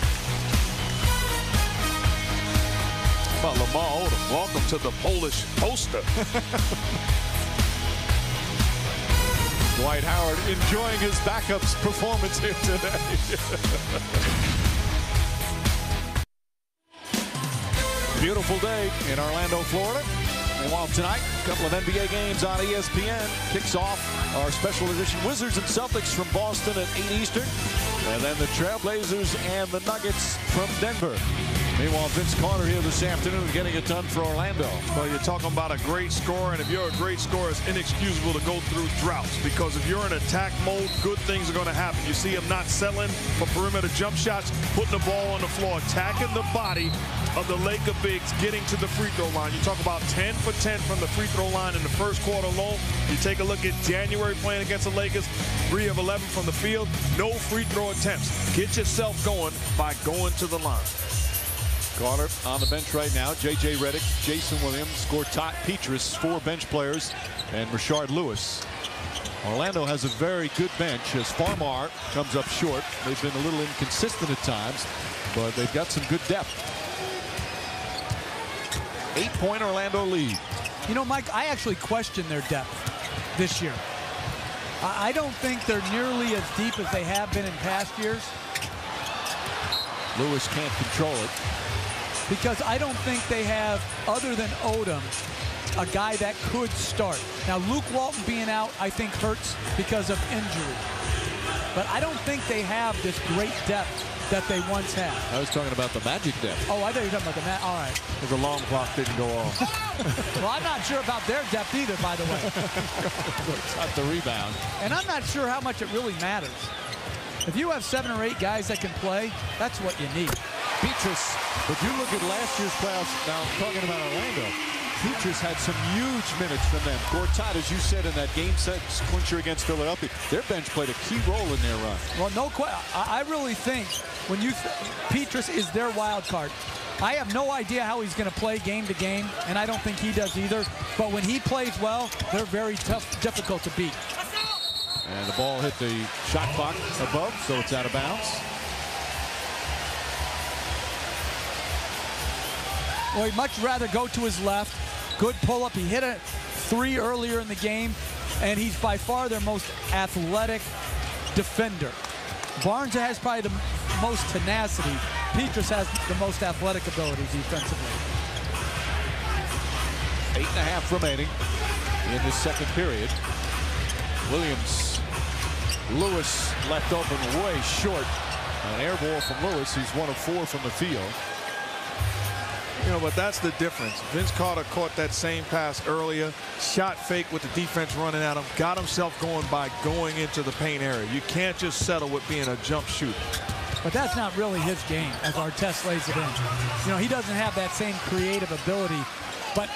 Well, Lamar Odom, welcome to the Polish poster. Dwight Howard enjoying his backup's performance here today. Beautiful day in Orlando, Florida. Meanwhile, tonight, a couple of NBA games on ESPN. Kicks off our special edition Wizards and Celtics from Boston at 8 Eastern. And then the Trailblazers and the Nuggets from Denver. Meanwhile, Vince Carter here this afternoon getting it done for Orlando. Well, you're talking about a great scorer, and if you're a great scorer, it's inexcusable to go through droughts, because if you're in attack mode, good things are going to happen. You see him not settling for perimeter jump shots, putting the ball on the floor, attacking the body of the Laker bigs, getting to the free throw line. You talk about 10 for 10 from the free throw line in the first quarter alone. You take a look at January playing against the Lakers, 3 of 11 from the field, no free throw attempts. Get yourself going by going to the line. Carter on the bench right now. J.J. Redick, Jason Williams, Gortat, Petrus, 4 bench players, and Rashard Lewis. Orlando has a very good bench as Farmar comes up short. They've been a little inconsistent at times, but they've got some good depth. 8-point Orlando lead. You know, Mike, I actually question their depth this year. I don't think they're nearly as deep as they have been in past years. Lewis can't control it. Because I don't think they have, other than Odom, a guy that could start. Now, Luke Walton being out, I think, hurts because of injury. But I don't think they have this great depth that they once had. I was talking about the Magic depth. Oh, I thought you were talking about the Magic. All right. Because the long clock didn't go off. Well, I'm not sure about their depth either, by the way. Got the rebound. And I'm not sure how much it really matters. If you have 7 or 8 guys that can play, that's what you need. Petrus, but you look at last year's playoffs, now talking about Orlando, Petrus had some huge minutes from them. Gortat, as you said, in that game set clincher against Philadelphia, their bench played a key role in their run. Well, no question. I really think when Petrus is their wild card. I have no idea how he's going to play game to game, and I don't think he does either. But when he plays well, they're very tough, difficult to beat. And the ball hit the shot clock above, so it's out of bounds. Well, he'd much rather go to his left. Good pull-up. He hit a 3 earlier in the game, and he's by far their most athletic defender. Barnes has probably the most tenacity. Petrus has the most athletic ability defensively. 8.5 remaining in the second period. Williams. Lewis left open way short. An air ball from Lewis. He's 1 of 4 from the field. You know, but that's the difference. Vince Carter caught that same pass earlier, shot fake with the defense running at him, got himself going by going into the paint area. You can't just settle with being a jump shooter. But that's not really his game, as Artest lays it in. You know, he doesn't have that same creative ability, but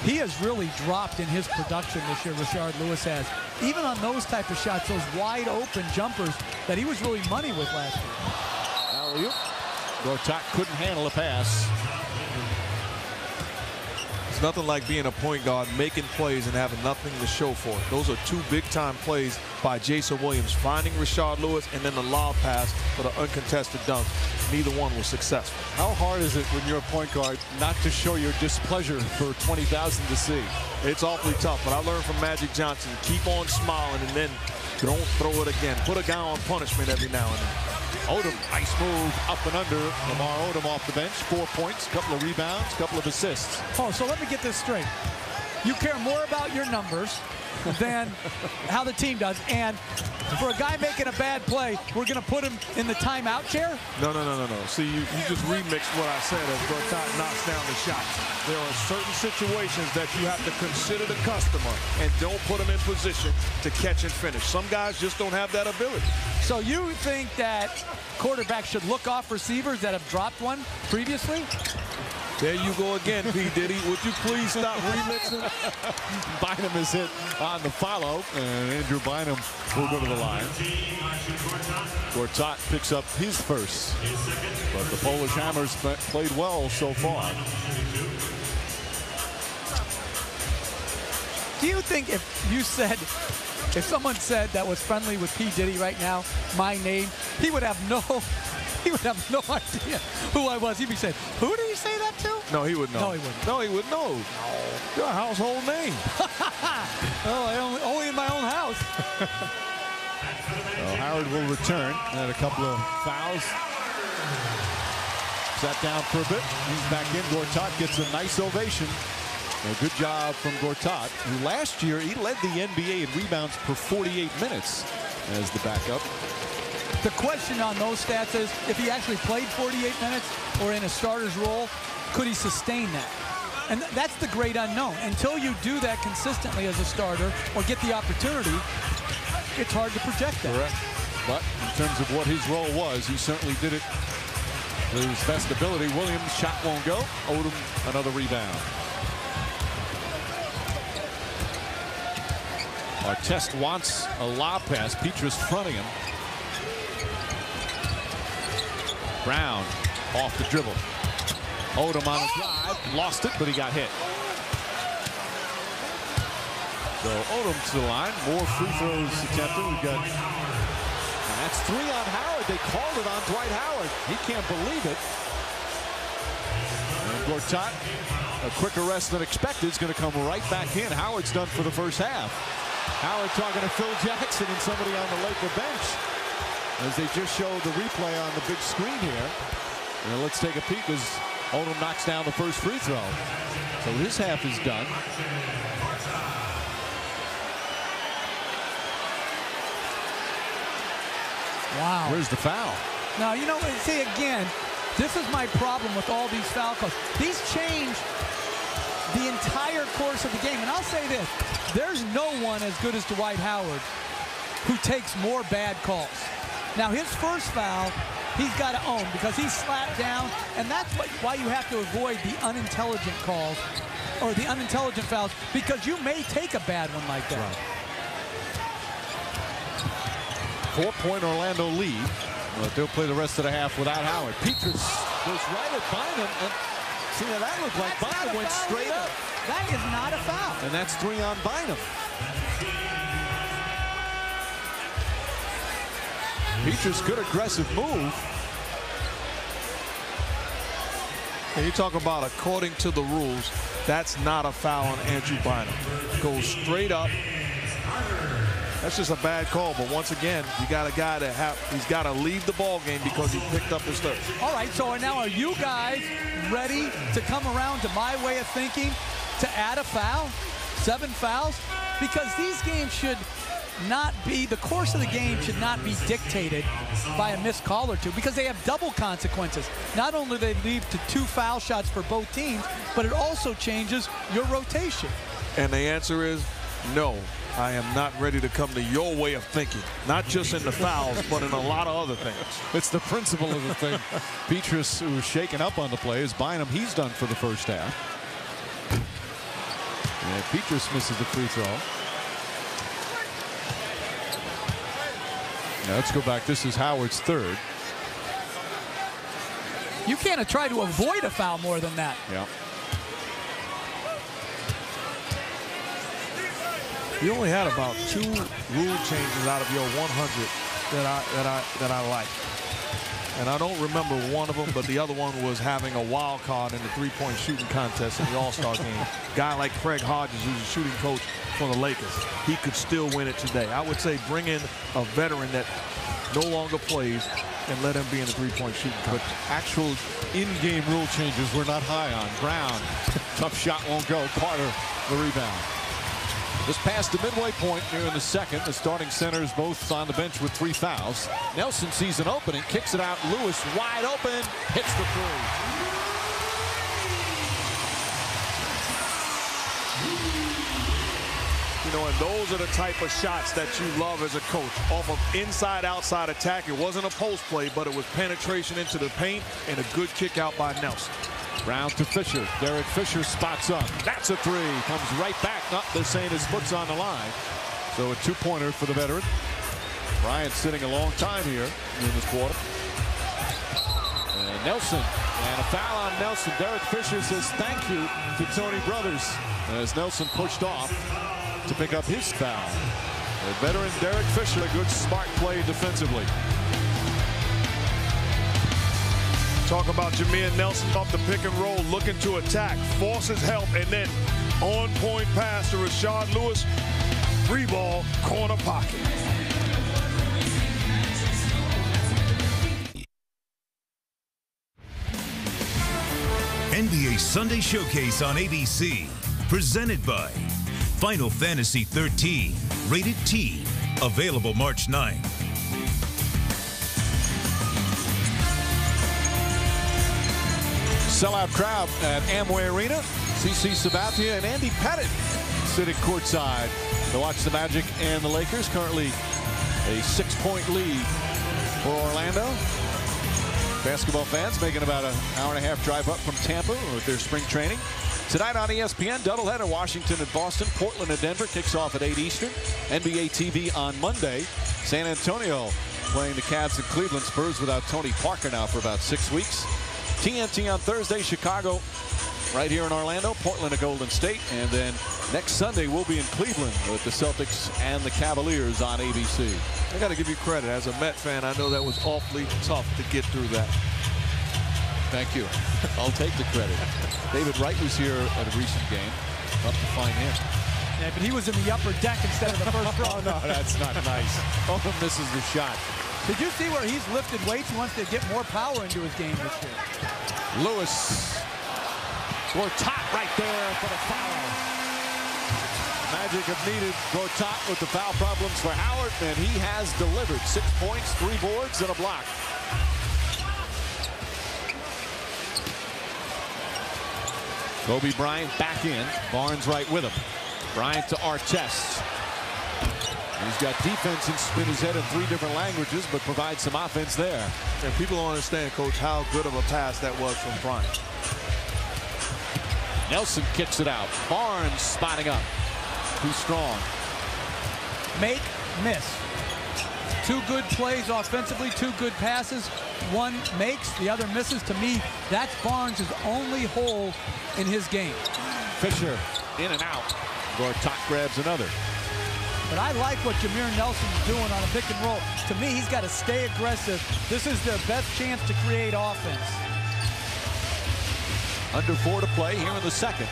he has really dropped in his production this year, Rashard Lewis has. Even on those type of shots, those wide open jumpers that he was really money with last year. Alley-oop. Gortat couldn't handle a pass. It's nothing like being a point guard, making plays and having nothing to show for it. Those are 2 big-time plays by Jason Williams, finding Rashard Lewis and then the lob pass for the uncontested dunk. Neither one was successful. How hard is it when you're a point guard not to show your displeasure for 20,000 to see? It's awfully tough, but I learned from Magic Johnson, keep on smiling and then don't throw it again. Put a guy on punishment every now and then. Odom, nice move up and under. Lamar Odom off the bench, 4 points, couple of rebounds, couple of assists. Oh, so let me get this straight. You care more about your numbers than how the team does. And for a guy making a bad play, we're going to put him in the timeout chair? No. See, you just remixed what I said as Gortat knocks down the shot. There are certain situations that you have to consider the customer and don't put them in position to catch and finish. Some guys just don't have that ability. So you think that quarterbacks should look off receivers that have dropped one previously? There you go again, P. Diddy. Would you please stop remixing? Bynum is hit on the follow, and Andrew Bynum will go to the line. Gortat picks up his first, but the Polish Hammers played well so far. Do you think if someone said that was friendly with P. Diddy right now, my name, he would have no idea who I was. He'd be saying, who did he say that to? No, he would know. No, he wouldn't. No, he would know. Your household name. Oh, only in my own house. Well, Howard will return. Had a couple of fouls. Sat down for a bit. He's back in. Gortat gets a nice ovation. A good job from Gortat, who last year he led the NBA in rebounds per 48 minutes as the backup. The question on those stats is if he actually played 48 minutes or in a starter's role, could he sustain that? And that's the great unknown. Until you do that consistently as a starter or get the opportunity, it's hard to project that. Correct. But in terms of what his role was, he certainly did it to his best ability. Williams' shot won't go. Odom, another rebound. Artest wants a lob pass. Petrus fronting him. Brown off the dribble. Odom on a drive. Lost it, but he got hit. So Odom to the line. More free throws attempted. We've got, and that's 3 on Howard. They called it on Dwight Howard. He can't believe it. And Gortat, a quicker rest than expected, is going to come right back in. Howard's done for the first half. Howard talking to Phil Jackson and somebody on the Laker bench as they just showed the replay on the big screen here. And let's take a peek as Odom knocks down the first free throw. So his half is done. Wow. Where's the foul? Now, you know, see, again, this is my problem with all these foul calls. These change the entire course of the game. And I'll say this, there's no one as good as Dwight Howard who takes more bad calls. Now, his first foul, he's got to own because he slapped down, and that's why you have to avoid the unintelligent calls or the unintelligent fouls, because you may take a bad one like that. Right. 4-point Orlando lead, but they'll play the rest of the half without Howard. Petrus goes right at Bynum, and see, now that looked like Bynum went straight up. That is not a foul. And that's 3 on Bynum. Petrus, good aggressive move. And you talk about according to the rules, that's not a foul on Andrew Bynum. Goes straight up. That's just a bad call. But once again, you got a guy that he's got to leave the ball game because he picked up his third. All right, so now are you guys ready to come around to my way of thinking to add a foul? 7 fouls? Because these games should not be, the course of the game should not be dictated by a missed call or two, because they have double consequences. Not only do they lead to 2 foul shots for both teams, but it also changes your rotation. And the answer is no. I am not ready to come to your way of thinking, not just in the fouls, but in a lot of other things. It's the principle of the thing. Petrus, who was shaken up on the play, is Bynum. He's done for the first half. And Petrus misses the free throw. Now let's go back. This is Howard's third. You can't try to avoid a foul more than that. Yeah. You only had about 2 rule changes out of your 100 that I like. And I don't remember one of them, but the other one was having a wild card in the 3-point shooting contest in the All-Star game. A guy like Craig Hodges, who's a shooting coach for the Lakers, he could still win it today. I would say bring in a veteran that no longer plays and let him be in the 3-point shooting contest. But actual in-game rule changes we're not high on. Brown, tough shot won't go. Carter, the rebound. This past the midway point here in the second. The starting centers both on the bench with 3 fouls. Nelson sees an opening, kicks it out. Lewis wide open, hits the 3. You know, and those are the type of shots that you love as a coach. Off of inside-outside attack. It wasn't a post play, but it was penetration into the paint and a good kick out by Nelson. Brown to Fisher. Derek Fisher spots up. That's a 3. Comes right back. They're saying his foot's on the line. So a 2-pointer for the veteran. Bryant sitting a long time here in this quarter. And Nelson. And a foul on Nelson. Derek Fisher says thank you to Tony Brothers as Nelson pushed off to pick up his foul. The veteran Derek Fisher, a good smart play defensively. Talk about Jameer Nelson off the pick and roll, looking to attack, forces help, and then on-point pass to Rashard Lewis. 3-ball, corner pocket. NBA Sunday Showcase on ABC. Presented by Final Fantasy 13. Rated T. Available March 9th. Sellout crowd at Amway Arena. CC Sabathia and Andy Pettit sitting courtside to watch the Magic and the Lakers. Currently a 6-point lead for Orlando. Basketball fans making about an hour-and-a-half drive up from Tampa with their spring training. Tonight on ESPN, doubleheader, Washington and Boston, Portland and Denver kicks off at 8 Eastern. NBA TV on Monday. San Antonio playing the Cavs in Cleveland. Spurs without Tony Parker now for about 6 weeks. TNT on Thursday, Chicago right here in Orlando, Portland to Golden State, and then next Sunday we'll be in Cleveland with the Celtics and the Cavaliers on ABC. I got to give you credit. As a Met fan, I know that was awfully tough to get through that. Thank you. I'll take the credit. David Wright was here at a recent game. Tough to find him. Yeah, but he was in the upper deck instead of the first row. Oh, no, that's not nice. Owen misses the shot. Did you see where he's lifted weights? He wants to get more power into his game this year. Lewis. Gortat right there for the foul. Magic have needed Gortat with the foul problems for Howard, and he has delivered. 6 points, 3 boards, and a block. Kobe Bryant back in. Barnes right with him. Bryant to Artest. He's got defense and spin his head in 3 different languages, but provides some offense there. And people don't understand, Coach, how good of a pass that was from Bryant. Nelson kicks it out. Barnes spotting up. Too strong. Make, miss. 2 good plays offensively, 2 good passes. One makes, the other misses. To me, that's Barnes' only hole in his game. Fisher in and out. Gortat grabs another. But I like what Jameer Nelson's doing on a pick and roll. To me, he's got to stay aggressive. This is their best chance to create offense. Under 4 to play here in the second.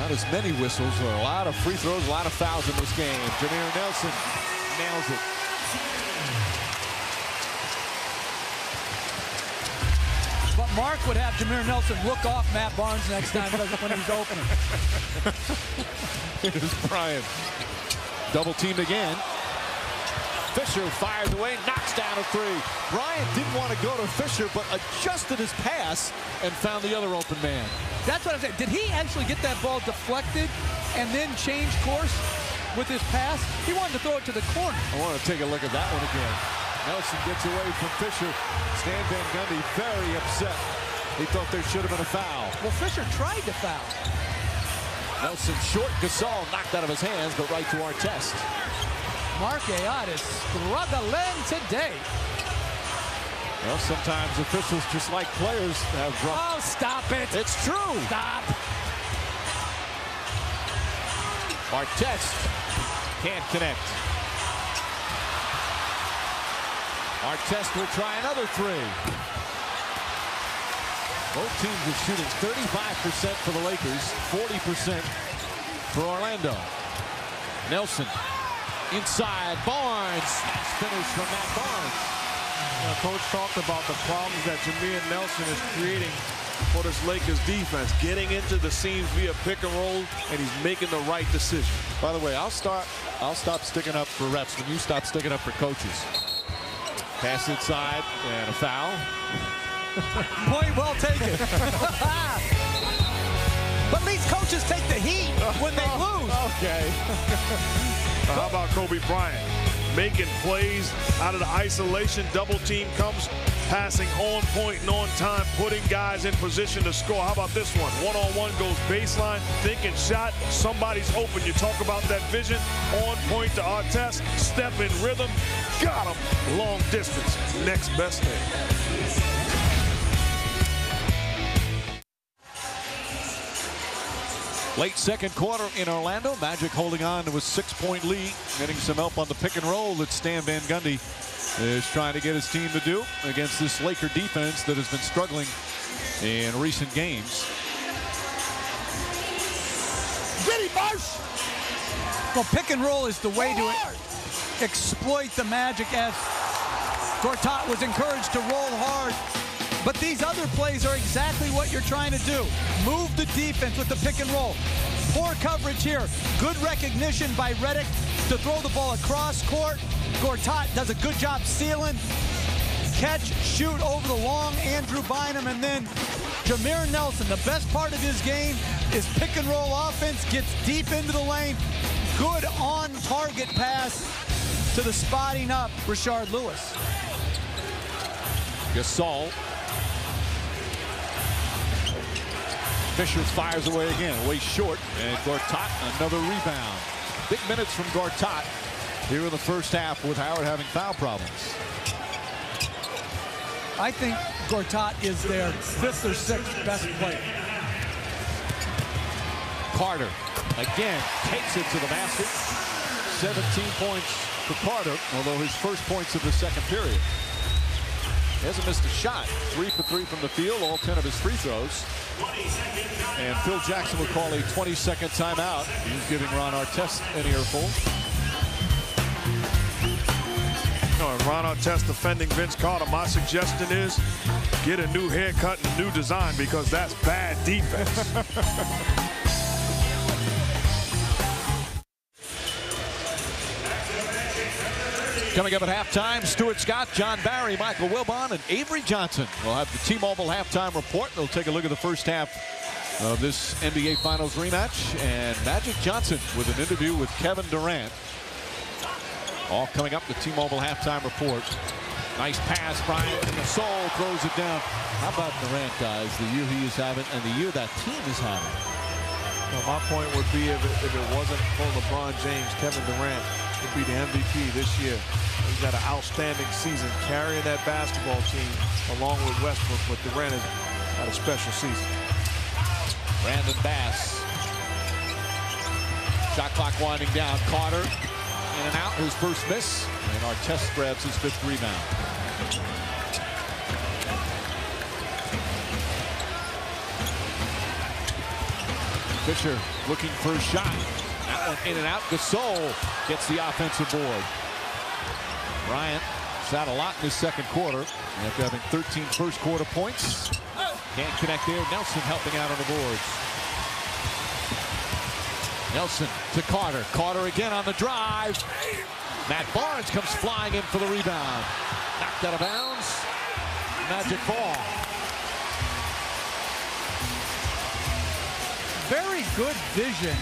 Not as many whistles, or a lot of free throws, a lot of fouls in this game. Jameer Nelson nails it. But Mark would have Jameer Nelson look off Matt Barnes next time when he's opening. Here's Bryant. Double teamed again. Fisher fires away, knocks down a three. Bryant didn't want to go to Fisher, but adjusted his pass and found the other open man. That's what I'm saying. Did he actually get that ball deflected and then change course with his pass? He wanted to throw it to the corner. I want to take a look at that one again. Nelson gets away from Fisher. Stan Van Gundy very upset. He thought there should have been a foul. Well, Fisher tried to foul. Nelson short. Gasol knocked out of his hands, but right to Artest. Marquette is struggling today. Well, sometimes officials, just like players, have rough. Oh, stop it. It's true. Stop. Artest can't connect. Artest will try another three. Both teams are shooting 35% for the Lakers, 40% for Orlando. Nelson inside. Barnes. Nice finish from Matt Barnes. Coach talked about the problems that Jameer Nelson is creating for this Lakers defense, getting into the seams via pick and roll, and he's making the right decision. By the way, I'll stop sticking up for refs when you stop sticking up for coaches. Pass inside and a foul. Point well taken. But at least coaches take the heat when they lose. Okay. How about Kobe Bryant making plays out of the isolation? Double team comes, passing on point and on time, putting guys in position to score. How about this one? One-on-one goes baseline, thinking shot, somebody's open. You talk about that vision, on point to Artest, step in rhythm, got him, long distance, next best thing. Late second quarter in Orlando. Magic holding on to a 6-point lead, getting some help on the pick and roll that Stan Van Gundy is trying to get his team to do against this Laker defense that has been struggling in recent games. Get him, Marsh! Well, pick and roll is the way to exploit the Magic, as Gortat was encouraged to roll hard. But these other plays are exactly what you're trying to do. Move the defense with the pick and roll. Poor coverage here. Good recognition by Redick to throw the ball across court. Gortat does a good job sealing. Catch, shoot over the long Andrew Bynum, and then Jameer Nelson. The best part of his game is pick and roll offense, gets deep into the lane. Good on-target pass to the spotting up Rashard Lewis. Gasol. Fisher fires away again, away short, and Gortat another rebound. Big minutes from Gortat here in the first half with Howard having foul problems. I think Gortat is their 5th or 6th best player. Carter again takes it to the basket. 17 points for Carter, although his first points of the second period. He hasn't missed a shot. 3 for 3 from the field, all 10 of his free throws. And Phil Jackson will call a 20-second timeout. He's giving Ron Artest an earful. Ron Artest defending Vince Carter. My suggestion is get a new haircut and a new design, because that's bad defense. Coming up at halftime, Stuart Scott, John Barry, Michael Wilbon, and Avery Johnson will have the T-Mobile halftime report. They'll take a look at the first half of this NBA Finals rematch. And Magic Johnson with an interview with Kevin Durant. All coming up, the T-Mobile halftime report. Nice pass, Bryant, and Gasol throws it down. How about Durant, guys? The year he is having and the year that team is having. Well, my point would be if it wasn't for LeBron James, Kevin Durant would be the MVP this year. He's got an outstanding season carrying that basketball team along with Westbrook, but Durant has had a special season. Brandon Bass. Shot clock winding down. Carter in and out. His first miss. And Artest grabs his 5th rebound. Fisher looking for a shot. That one in and out. Gasol gets the offensive board. Bryant sat a lot in his second quarter after having 13 first quarter points. Can't connect there. Nelson helping out on the boards. Nelson to Carter. Carter again on the drive. Matt Barnes comes flying in for the rebound. Knocked out of bounds. Magic ball. Very good vision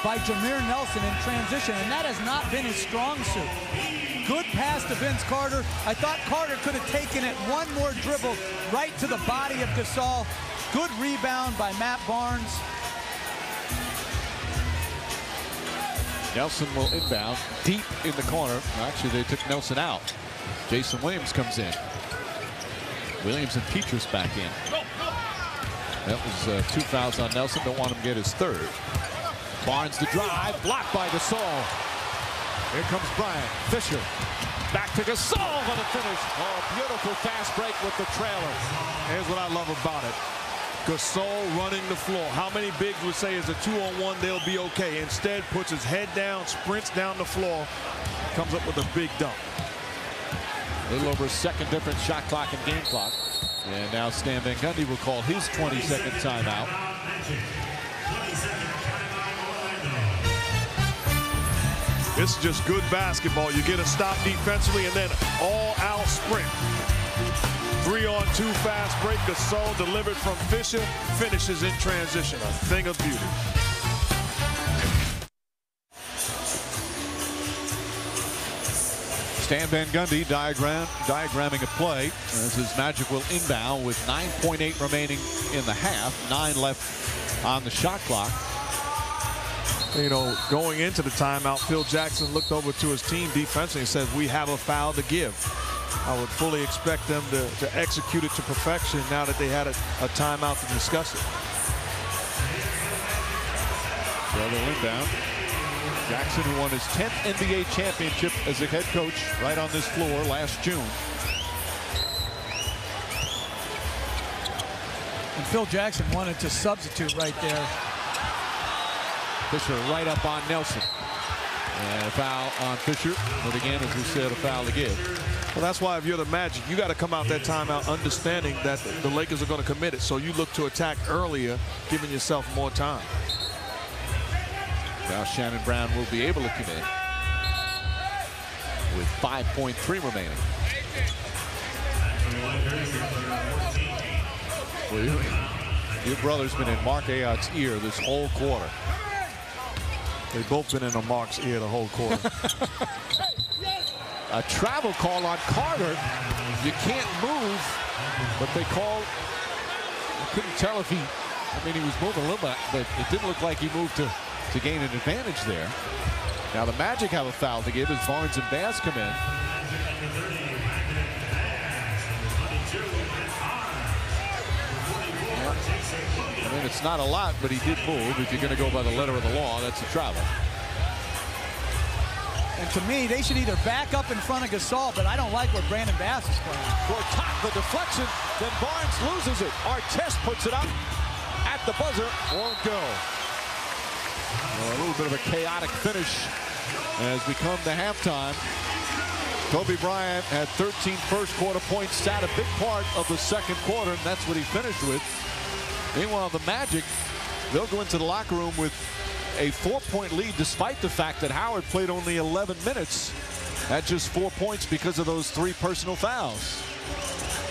by Jameer Nelson in transition, and that has not been his strong suit. Good pass to Vince Carter. I thought Carter could have taken it one more dribble right to the body of Gasol. Good rebound by Matt Barnes. Nelson will inbound deep in the corner. Actually, they took Nelson out. Jason Williams comes in. Williams and Petrus back in. That was 2 fouls on Nelson. Don't want him to get his third. Barnes the drive, blocked by Gasol. Here comes Bryant. Fisher back to Gasol for the finish. Oh, beautiful fast break with the trailer. Here's what I love about it. Gasol running the floor. How many bigs would say is a 2-on-1, they'll be okay. Instead, puts his head down, sprints down the floor, comes up with a big dunk. A little over a second difference shot clock and game clock. And now Stan Van Gundy will call his 22nd timeout. This is just good basketball. You get a stop defensively and then all-out sprint. 3-on-2 fast break. Gasol delivered from Fisher. Finishes in transition. A thing of beauty. Stan Van Gundy diagramming a play as his Magic will inbound with 9.8 remaining in the half. 9 left on the shot clock. You know, going into the timeout, Phil Jackson looked over to his team defensively and said, we have a foul to give. I would fully expect them to execute it to perfection now that they had a timeout to discuss it. So they'll inbound. Jackson, who won his 10th NBA championship as a head coach right on this floor last June. And Phil Jackson wanted to substitute right there. Fisher right up on Nelson. And a foul on Fisher. But again, as we said, a foul to give. Well, that's why if you're the Magic, you got to come out that timeout understanding that the Lakers are going to commit it. So you look to attack earlier, giving yourself more time. Now Shannon Brown will be able to commit with 5.3 remaining. Well, your brother's been in Mark Ayot's ear this whole quarter. They've both been in Mark's ear the whole quarter. A travel call on Carter. You can't move, but they called. I couldn't tell if he he was moving a little bit, but it didn't look like he moved to gain an advantage there. Now the Magic have a foul to give as Barnes and Bass come in. I mean, it's not a lot, but he did move. If you're going to go by the letter of the law, that's a travel. And to me, they should either back up in front of Gasol, but I don't like where Brandon Bass is playing. For top the deflection, then Barnes loses it. Artest puts it up at the buzzer. Won't go. Well, a little bit of a chaotic finish as we come to halftime. Kobe Bryant had 13 first quarter points, sat a big part of the second quarter, and that's what he finished with. Meanwhile, the Magic, they'll go into the locker room with a 4-point lead, despite the fact that Howard played only 11 minutes at just 4 points because of those 3 personal fouls.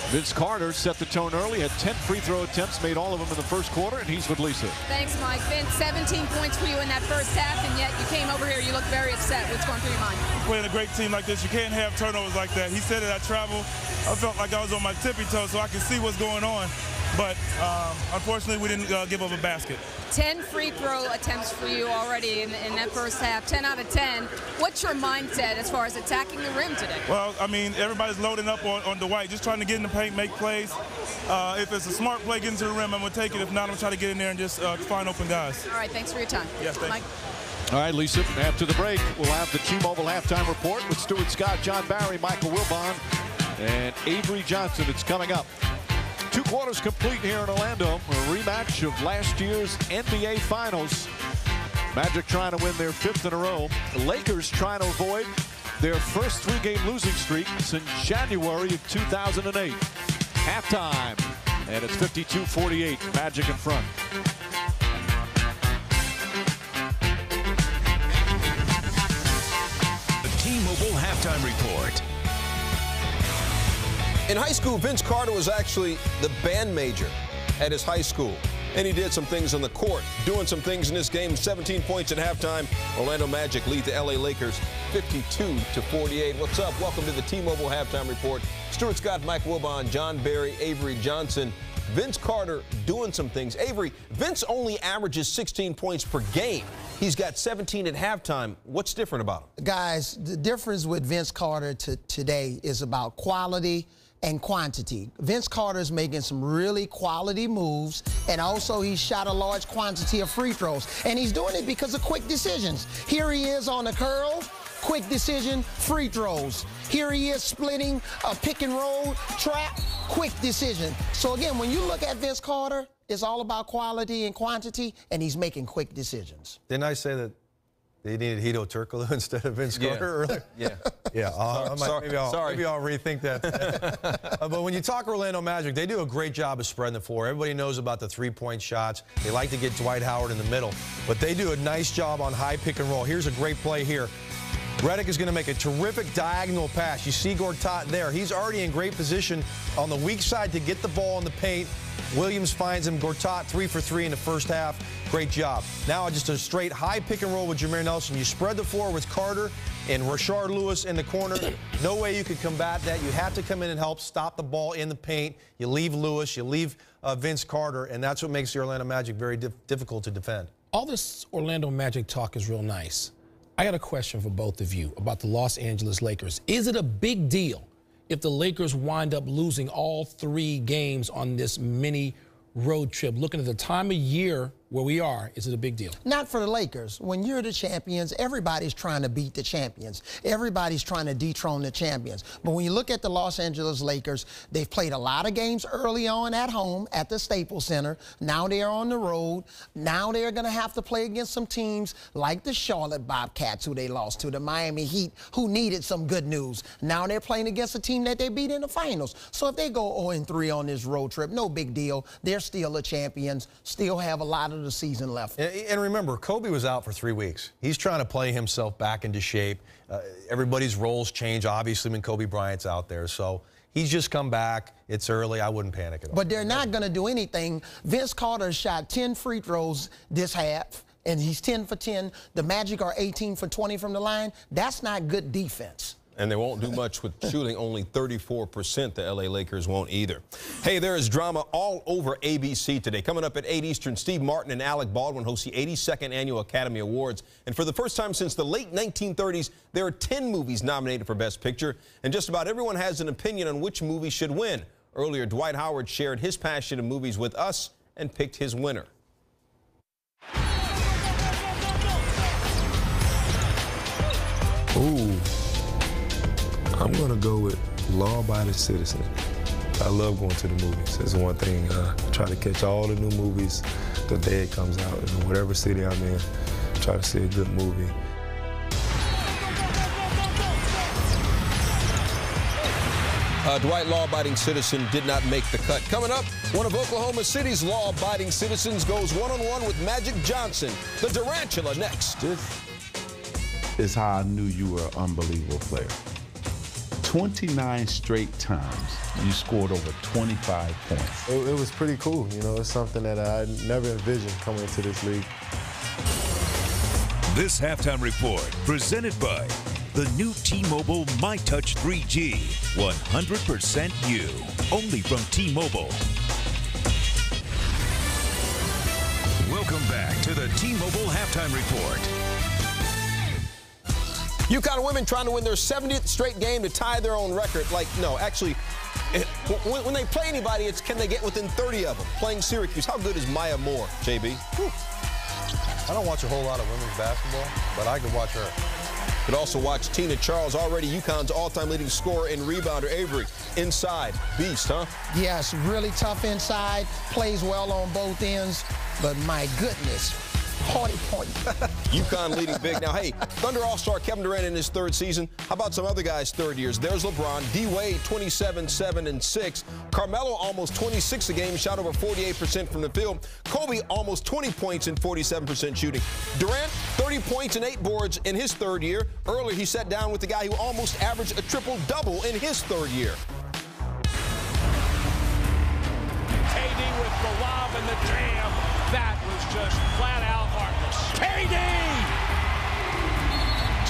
Vince Carter set the tone early, had 10 free throw attempts, made all of them in the first quarter, and he's with Lisa. Thanks, Mike. Vince, 17 points for you in that first half, and yet you came over here, you look very upset. What's going through your mind? Playing a great team like this, you can't have turnovers like that. He said it, I travel. I felt like I was on my tippy toe so I could see what's going on. But unfortunately, we didn't give up a basket. 10 free throw attempts for you already in that first half, 10 out of 10. What's your mindset as far as attacking the rim today? Well, I mean, everybody's loading up on Dwight, just trying to get in the paint, make plays. If it's a smart play, get into the rim, I'm going to take it. If not, I'm going to try to get in there and just find open guys. All right, thanks for your time. Yes, thank you. All right, Lisa, after the break, we'll have the T-Mobile halftime report with Stuart Scott, John Barry, Michael Wilbon, and Avery Johnson. It's coming up. 2 quarters complete here in Orlando. A rematch of last year's NBA Finals. Magic trying to win their 5th in a row. The Lakers trying to avoid their first 3-game losing streak since January of 2008. Halftime, and it's 52-48. Magic in front. The T-Mobile Halftime Report. In high school, Vince Carter was actually the band major at his high school. And he did some things on the court, doing some things in this game. 17 points at halftime. Orlando Magic lead the LA Lakers 52-48. What's up? Welcome to the T-Mobile Halftime Report. Stuart Scott, Mike Wilbon, John Barry, Avery Johnson. Vince Carter doing some things. Avery, Vince only averages 16 points per game. He's got 17 at halftime. What's different about him? Guys, the difference with Vince Carter today is about quality and quantity. Vince Carter is making some really quality moves, and also he shot a large quantity of free throws. And he's doing it because of quick decisions. Here he is on the curl, quick decision, free throws. Here he is splitting a pick and roll trap, quick decision. So again, when you look at Vince Carter, it's all about quality and quantity, and he's making quick decisions. Didn't I say that they needed Hedo Turkoglu instead of Vince Carter earlier? Yeah. Yeah, maybe I'll rethink that. But when you talk Orlando Magic, they do a great job of spreading the floor. Everybody knows about the three-point shots. They like to get Dwight Howard in the middle. But they do a nice job on high pick and roll. Here's a great play here. Redick is going to make a terrific diagonal pass. You see Gortat there. He's already in great position on the weak side to get the ball in the paint. Williams finds him. Gortat 3 for 3 in the first half. Great job. Now just a straight high pick and roll with Jameer Nelson. You spread the floor with Carter and Rashard Lewis in the corner. No way you could combat that. You have to come in and help stop the ball in the paint. You leave Lewis, you leave Vince Carter, and that's what makes the Orlando Magic very difficult to defend. All this Orlando Magic talk is real nice. I got a question for both of you about the Los Angeles Lakers. Is it a big deal if the Lakers wind up losing all 3 games on this mini road trip? Looking at the time of year where we are, is it a big deal? Not for the Lakers. When you're the champions, everybody's trying to beat the champions. Everybody's trying to dethrone the champions. But when you look at the Los Angeles Lakers, they've played a lot of games early on at home at the Staples Center. Now they're on the road. Now they're going to have to play against some teams like the Charlotte Bobcats, who they lost to, the Miami Heat, who needed some good news. Now they're playing against a team that they beat in the finals. So if they go 0-3 on this road trip, no big deal. They're still the champions, still have a lot of the season left. And remember, Kobe was out for 3 weeks. He's trying to play himself back into shape. Everybody's roles change, obviously, when Kobe Bryant's out there. So he's just come back. It's early. I wouldn't panic at all. But they're not going to do anything. Vince Carter shot 10 free throws this half, and he's 10 for 10. The Magic are 18 for 20 from the line. That's not good defense. And they won't do much with shooting, only 34%. The LA Lakers won't either. Hey, there is drama all over ABC today. Coming up at 8 Eastern, Steve Martin and Alec Baldwin host the 82nd Annual Academy Awards. And for the first time since the late 1930s, there are 10 movies nominated for Best Picture. And just about everyone has an opinion on which movie should win. Earlier, Dwight Howard shared his passion in movies with us and picked his winner. Ooh. I'm going to go with Law-Abiding Citizen. I love going to the movies. That's one thing. I try to catch all the new movies the day it comes out. In whatever city I'm in, try to see a good movie. Dwight, Law-Abiding Citizen, did not make the cut. Coming up, one of Oklahoma City's law-abiding citizens goes one-on-one with Magic Johnson, the Durantula, next. This is how I knew you were an unbelievable player. 29 straight times you scored over 25 points. It was pretty cool. You know, it's something that I never envisioned coming into this league. This halftime report presented by the new T-Mobile MyTouch 3G. 100% you. Only from T-Mobile. Welcome back to the T-Mobile halftime report. UConn women trying to win their 70th straight game to tie their own record. Actually, when they play anybody, it's can they get within 30 of them. Playing Syracuse, how good is Maya Moore, JB? I don't watch a whole lot of women's basketball, but I can watch her. You can also watch Tina Charles, already UConn's all-time leading scorer and rebounder. Avery, inside, beast, huh? Yes, really tough inside, plays well on both ends, but my goodness, party point. UConn leading big. Now, hey, Thunder All-Star Kevin Durant in his 3rd season. How about some other guys' 3rd years? There's LeBron. D-Wade, 27, 7, and 6. Carmelo, almost 26 a game, shot over 48% from the field. Kobe, almost 20 points and 47% shooting. Durant, 30 points and 8 boards in his 3rd year. Earlier, he sat down with the guy who almost averaged a triple-double in his 3rd year. KD with the lob and the jam. That was just flat out heartless. KD!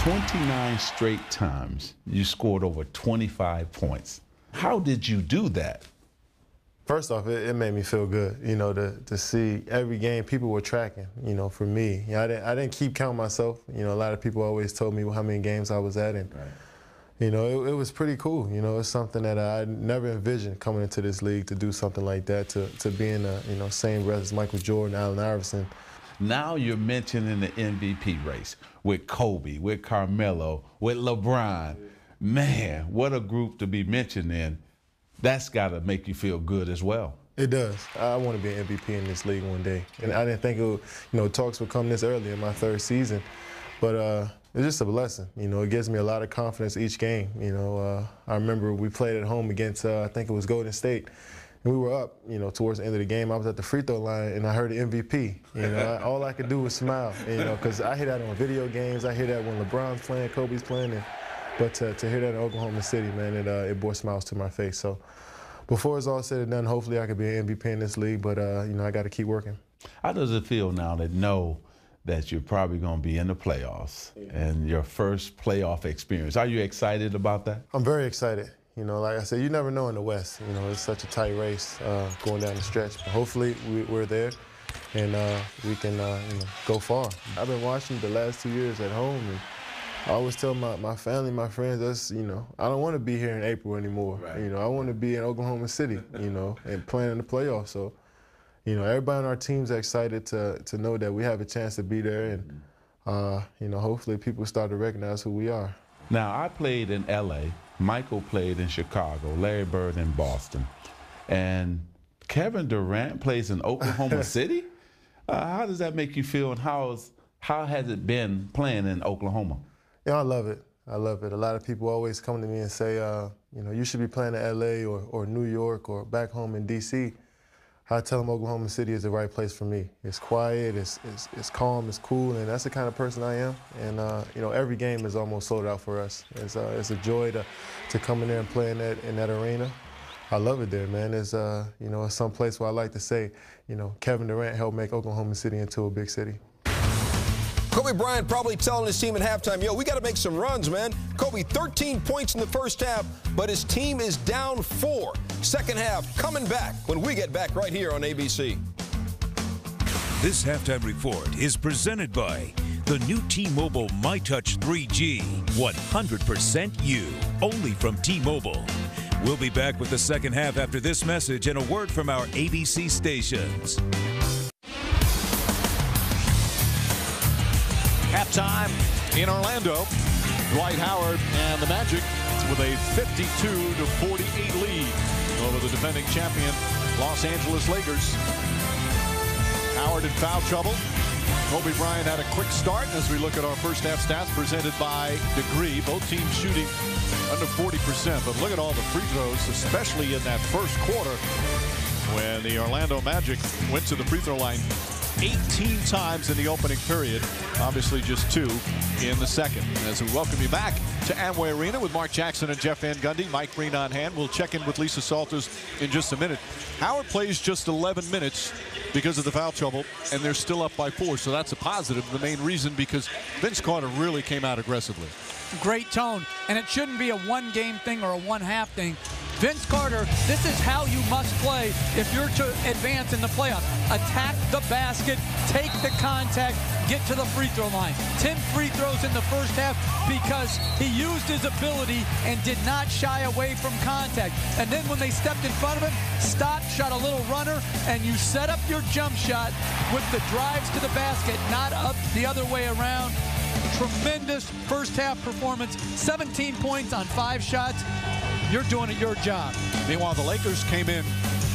29 straight times you scored over 25 points. How did you do that? First off, it made me feel good, you know, to see every game people were tracking, you know, for me. You know, I didn't keep count myself. You know, a lot of people always told me how many games I was at, and you know, it was pretty cool. You know, it's something that I never envisioned coming into this league, to do something like that, to be in the, you know, same breath as Michael Jordan, Allen Iverson. Now you're mentioning the MVP race with Kobe, with Carmelo, with LeBron. Man, what a group to be mentioning. That's got to make you feel good as well. It does. I want to be an MVP in this league one day. And I didn't think it would, you know, talks would come this early in my 3rd season. But it's just a blessing. You know, it gives me a lot of confidence each game. You know, I remember we played at home against, I think it was Golden State. And we were up, you know, towards the end of the game. I was at the free throw line, and I heard the MVP. You know, all I could do was smile, you know, because I hear that on video games. I hear that when LeBron's playing, Kobe's playing. But to hear that in Oklahoma City, man, it brought smiles to my face. So before it's all said and done, hopefully I could be an MVP in this league. But, you know, I got to keep working. How does it feel now to know that you're probably going to be in the playoffs and your first playoff experience? Are you excited about that? I'm very excited. You know, like I said, you never know in the West. You know, it's such a tight race going down the stretch. But hopefully we're there, and we can you know, go far. I've been watching the last 2 years at home, and I always tell my family, my friends, that's, you know, I don't want to be here in April anymore. Right. You know, I want to be in Oklahoma City, you know, and playing in the playoffs. So, you know, everybody on our team's excited to know that we have a chance to be there, and you know, hopefully people start to recognize who we are. Now, I played in L.A. Michael played in Chicago, Larry Bird in Boston, and Kevin Durant plays in Oklahoma City? How does that make you feel, and how has it been playing in Oklahoma? Yeah, I love it. I love it. A lot of people always come to me and say, you know, you should be playing in L.A. or New York or back home in D.C. I tell them Oklahoma City is the right place for me. It's quiet, it's calm, it's cool, and that's the kind of person I am. And you know, every game is almost sold out for us. It's a joy to come in there and play in that arena. I love it there, man. It's you know, it's some place where I like to say, you know, Kevin Durant helped make Oklahoma City into a big city. Kobe Bryant probably telling his team at halftime, yo, we got to make some runs, man. Kobe, 13 points in the first half, but his team is down 4. Second half coming back when we get back right here on ABC. This halftime report is presented by the new T-Mobile MyTouch 3G. 100% you, only from T-Mobile. We'll be back with the second half after this message and a word from our ABC stations. Halftime in Orlando. Dwight Howard and the Magic with a 52-48 lead over the defending champion Los Angeles Lakers. Howard in foul trouble. Kobe Bryant had a quick start as we look at our first half stats presented by Degree. Both teams shooting under 40%, but look at all the free throws, especially in that first quarter when the Orlando Magic went to the free throw line 18 times in the opening period, obviously just 2 in the second. As we welcome you back to Amway Arena with Mark Jackson and Jeff Van Gundy, Mike Green on hand. We'll check in with Lisa Salters in just a minute. Howard plays just 11 minutes because of the foul trouble, and they're still up by 4, so that's a positive. The main reason because Vince Carter really came out aggressively. Great tone, and it shouldn't be a one-game thing or a one-half thing. Vince Carter, this is how you must play if you're to advance in the playoffs. Attack the basket, take the contact, get to the free throw line. 10 free throws in the first half because he used his ability and did not shy away from contact. And then when they stepped in front of him, stopped, shot a little runner, and you set up your jump shot with the drives to the basket, not up the other way around. Tremendous first half performance, 17 points on 5 shots. You're doing it your job. Meanwhile, the Lakers came in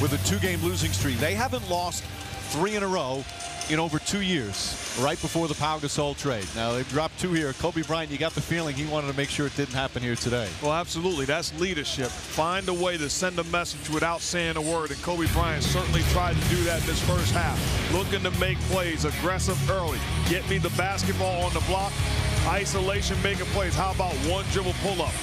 with a 2-game losing streak. They haven't lost 3 in a row in over 2 years, right before the Pau Gasol trade. Now, they've dropped 2 here. Kobe Bryant, you got the feeling he wanted to make sure it didn't happen here today. Well, absolutely. That's leadership. Find a way to send a message without saying a word, and Kobe Bryant certainly tried to do that in this first half. Looking to make plays, aggressive early. Get me the basketball on the block, isolation, making plays. How about one dribble pull-up?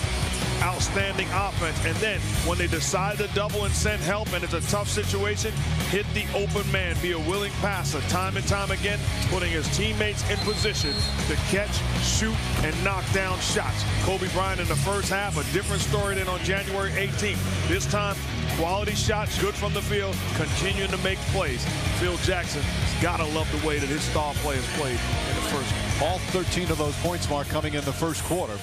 Outstanding offense. And then when they decide to double and send help and it's a tough situation, hit the open man, be a willing passer time and time again, putting his teammates in position to catch, shoot, and knock down shots. Kobe Bryant in the first half, a different story than on January 18th. This time, quality shots, good from the field, continuing to make plays. Phil Jackson's got to love the way that his star players played in the first half. All 13 of those points, Mark, coming in the first quarter.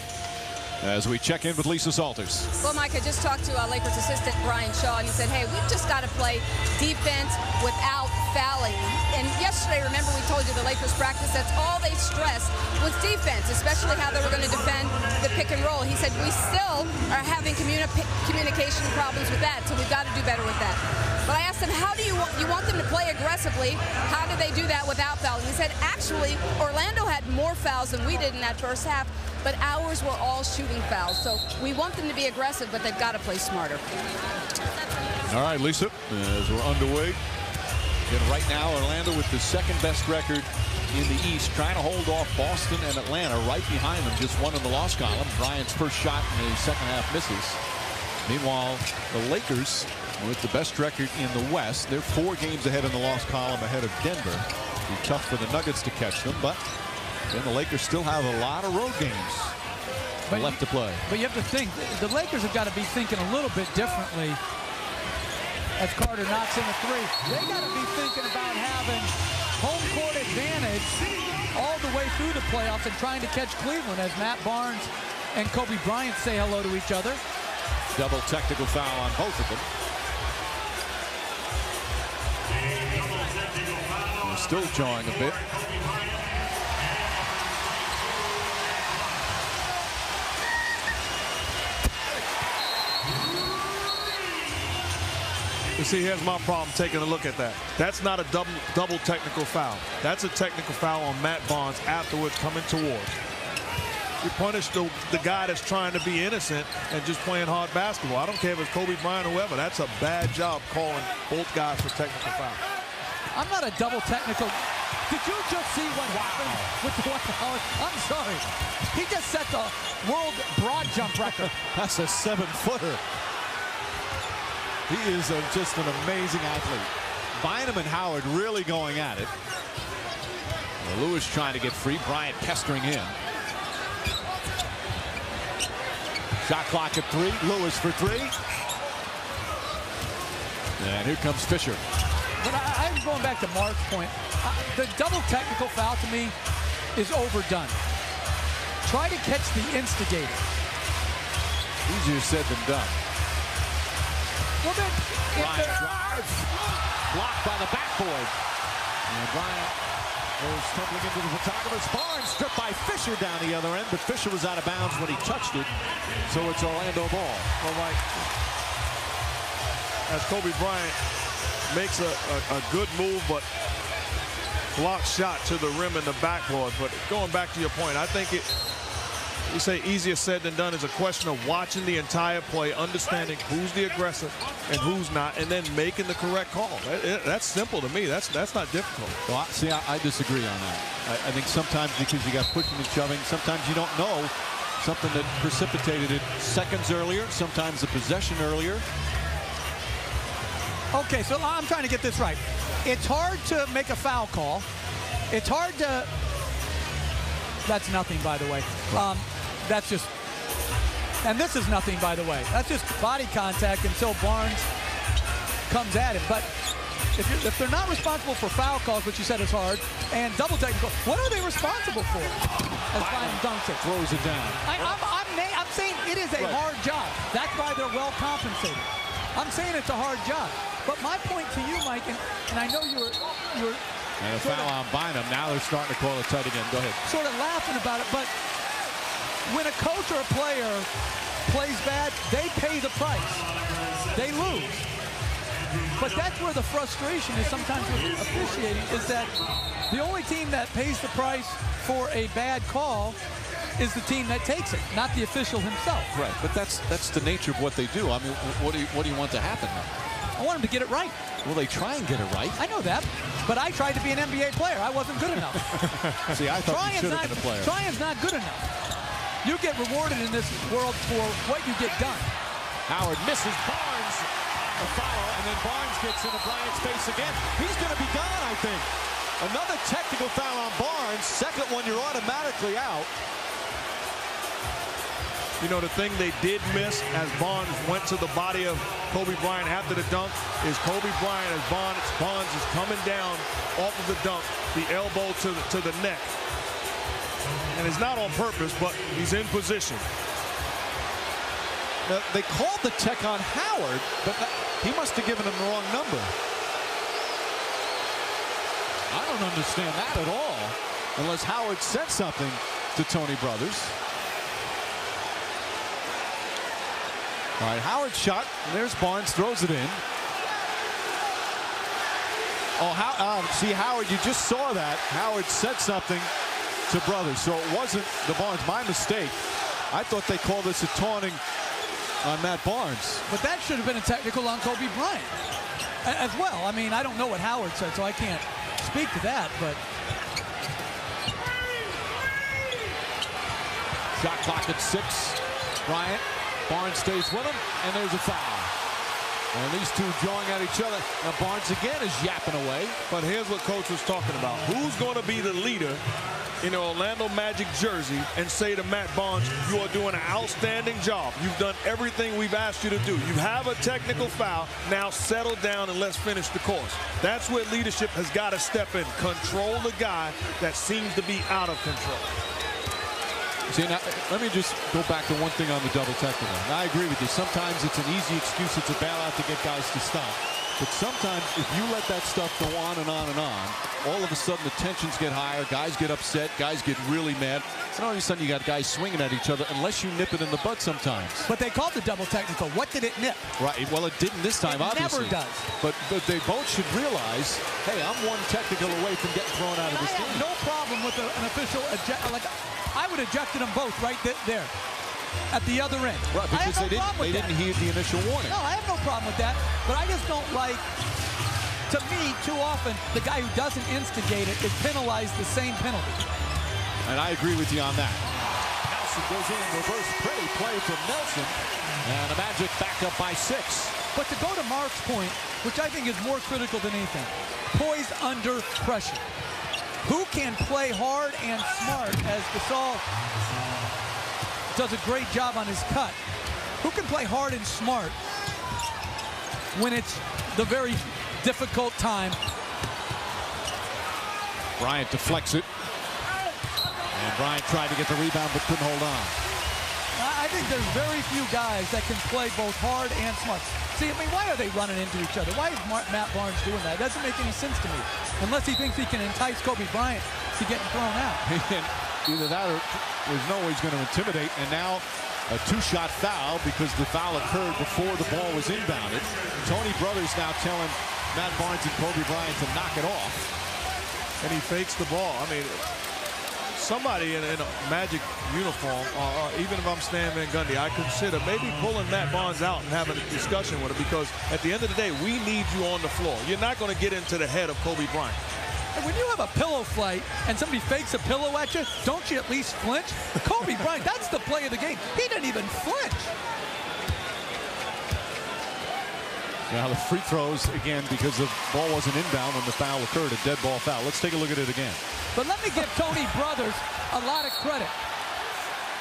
As we check in with Lisa Salters. Well, Mike, I just talked to Lakers assistant Brian Shaw, and he said, hey, we've just got to play defense without fouling. And yesterday, remember, we told you the Lakers practice, that's all they stressed was defense, especially how they were going to defend the pick and roll. He said, we still are having communication problems with that, so we've got to do better with that. But I asked him, how do you want them to play aggressively? How do they do that without fouling? He said, actually, Orlando had more fouls than we did in that first half, but ours were all shooting fouls. So we want them to be aggressive, but they've got to play smarter. All right, Lisa, as we're underway. And right now, Orlando with the second best record in the East, trying to hold off Boston and Atlanta right behind them, just one in the loss column. Bryant's first shot in the second half misses. Meanwhile, the Lakers with the best record in the West, they're 4 games ahead in the loss column ahead of Denver. It'll be tough for the Nuggets to catch them, but then the Lakers still have a lot of road games left to play. But you have to think, the Lakers have got to be thinking a little bit differently as Carter knocks in a 3. They got to be thinking about having home court advantage all the way through the playoffs and trying to catch Cleveland as Matt Barnes and Kobe Bryant say hello to each other. Double technical foul on both of them. They're still jawing a bit. You see, here's my problem taking a look at that. That's not a double technical foul. That's a technical foul on Matt Barnes afterwards coming towards. You punish the guy that's trying to be innocent and just playing hard basketball. I don't care if it's Kobe Bryant or whoever. That's a bad job calling both guys for technical foul. I'm not a double technical. Did you just see what happened with the I'm sorry. He just set the world broad jump record. That's a 7-footer. He is just an amazing athlete. Bynum and Howard really going at it. Well, Lewis trying to get free. Bryant pestering him. Shot clock at 3. Lewis for 3. And here comes Fisher. But I'm going back to Mark's point. The double technical foul to me is overdone. Try to catch the instigator. Easier said than done. Well, then, Bryant drives. Blocked by the backboard. And Bryant goes tumbling into the photographer's Barnes, stripped by Fisher down the other end, but Fisher was out of bounds when he touched it. So it's Orlando ball. Well, Mike, as Kobe Bryant makes a good move, but block shot to the rim in the backboard. But going back to your point, I think you say easier said than done is a question of watching the entire play, understanding who's the aggressor and who's not, and then making the correct call. That's simple to me. That's not difficult. Well, see, I disagree on that. I think sometimes because you got pushing and shoving, sometimes you don't know something that precipitated it seconds earlier, sometimes the possession earlier. Okay, so I'm trying to get this right. It's hard to make a foul call. It's hard to... That's nothing, by the way. That's just... And this is nothing, by the way. That's just body contact until Barnes comes at him. But if they're not responsible for foul calls, which you said is hard, and double technical, what are they responsible for? As Bynum dunks it. Throws it down. I'm saying it is a hard job. That's why they're well compensated. I'm saying it's a hard job. But my point to you, Mike, and I know you were And a foul on Bynum. Now they're starting to call it tight again. Go ahead. Sort of laughing about it, but when a coach or a player plays bad, they pay the price. They lose. But that's where the frustration is sometimes with officiating, is that the only team that pays the price for a bad call is the team that takes it, not the official himself. Right, but that's the nature of what they do. I mean, what do you want to happen now? I want them to get it right. Well, they try and get it right. I know that, but I tried to be an NBA player. I wasn't good enough. See, I thought you should have been a player. Trying's not good enough. You get rewarded in this world for what you get done. Howard misses Barnes. A foul, and then Barnes gets into Bryant's face again. He's going to be gone, I think. Another technical foul on Barnes. Second one, you're automatically out. You know, the thing they did miss as Barnes went to the body of Kobe Bryant after the dunk is Kobe Bryant, as Barnes is coming down off of the dunk, the elbow to the neck. And it's not on purpose, but he's in position. Now, they called the tech on Howard, but he must have given him the wrong number. I don't understand that at all, unless Howard said something to Tony Brothers. All right, Howard shot. There's Barnes, throws it in. Oh, see, Howard, you just saw that. Howard said something to Brothers, so it wasn't the Barnes. My mistake. I thought they called this a taunting on Matt Barnes. But that should have been a technical on Kobe Bryant as well. I mean, I don't know what Howard said, so I can't speak to that, but. Shot clock at 6. Bryant. Barnes stays with him, and there's a foul. And these two jawing at each other. Now Barnes again is yapping away. But here's what Coach was talking about. Who's going to be the leader in the Orlando Magic jersey and say to Matt Barnes, you are doing an outstanding job. You've done everything we've asked you to do. You have a technical foul. Now settle down and let's finish the course. That's where leadership has got to step in. Control the guy that seems to be out of control. See, now, let me just go back to one thing on the double technical. Now, I agree with you. Sometimes it's an easy excuse. It's a bailout to get guys to stop. But sometimes if you let that stuff go on and on and on, all of a sudden the tensions get higher, guys get upset, guys get really mad. And all of a sudden you got guys swinging at each other unless you nip it in the bud sometimes. But they called the double technical. What did it nip? Right. Well, it didn't this time, obviously. It never does. But they both should realize, hey, I'm one technical away from getting thrown out of this game. No problem with an official eject. Like, I would have ejected them both right there. At the other end. Right, because they didn't heed the initial warning. No, I have no problem with that. But I just don't like, to me, too often, the guy who doesn't instigate it is penalized the same penalty. And I agree with you on that. Nelson goes in, reverse pretty play from Nelson. And the Magic back up by 6. But to go to Mark's point, which I think is more critical than anything, poise under pressure. Who can play hard and smart, as Gasol does a great job on his cut. Who can play hard and smart when it's the very difficult time? Bryant deflects it. And Bryant tried to get the rebound but couldn't hold on. I think there's very few guys that can play both hard and smart. See, I mean, why are they running into each other? Why is Matt Barnes doing that? It doesn't make any sense to me. Unless he thinks he can entice Kobe Bryant to getting thrown out. Either that or there's no way he's going to intimidate. And now a 2-shot foul because the foul occurred before the ball was inbounded. Tony Brothers now telling Matt Barnes and Kobe Bryant to knock it off. And he fakes the ball. I mean, somebody in a Magic uniform, or even if I'm Stan Van Gundy, I consider maybe pulling Matt Barnes out and having a discussion with him, because at the end of the day, we need you on the floor. You're not going to get into the head of Kobe Bryant. And when you have a pillow fight and somebody fakes a pillow at you, don't you at least flinch? Kobe Bryant, that's the play of the game. He didn't even flinch. Now the free throws, again, because the ball wasn't inbound when the foul occurred, a dead ball foul. Let's take a look at it again. But let me give Tony Brothers a lot of credit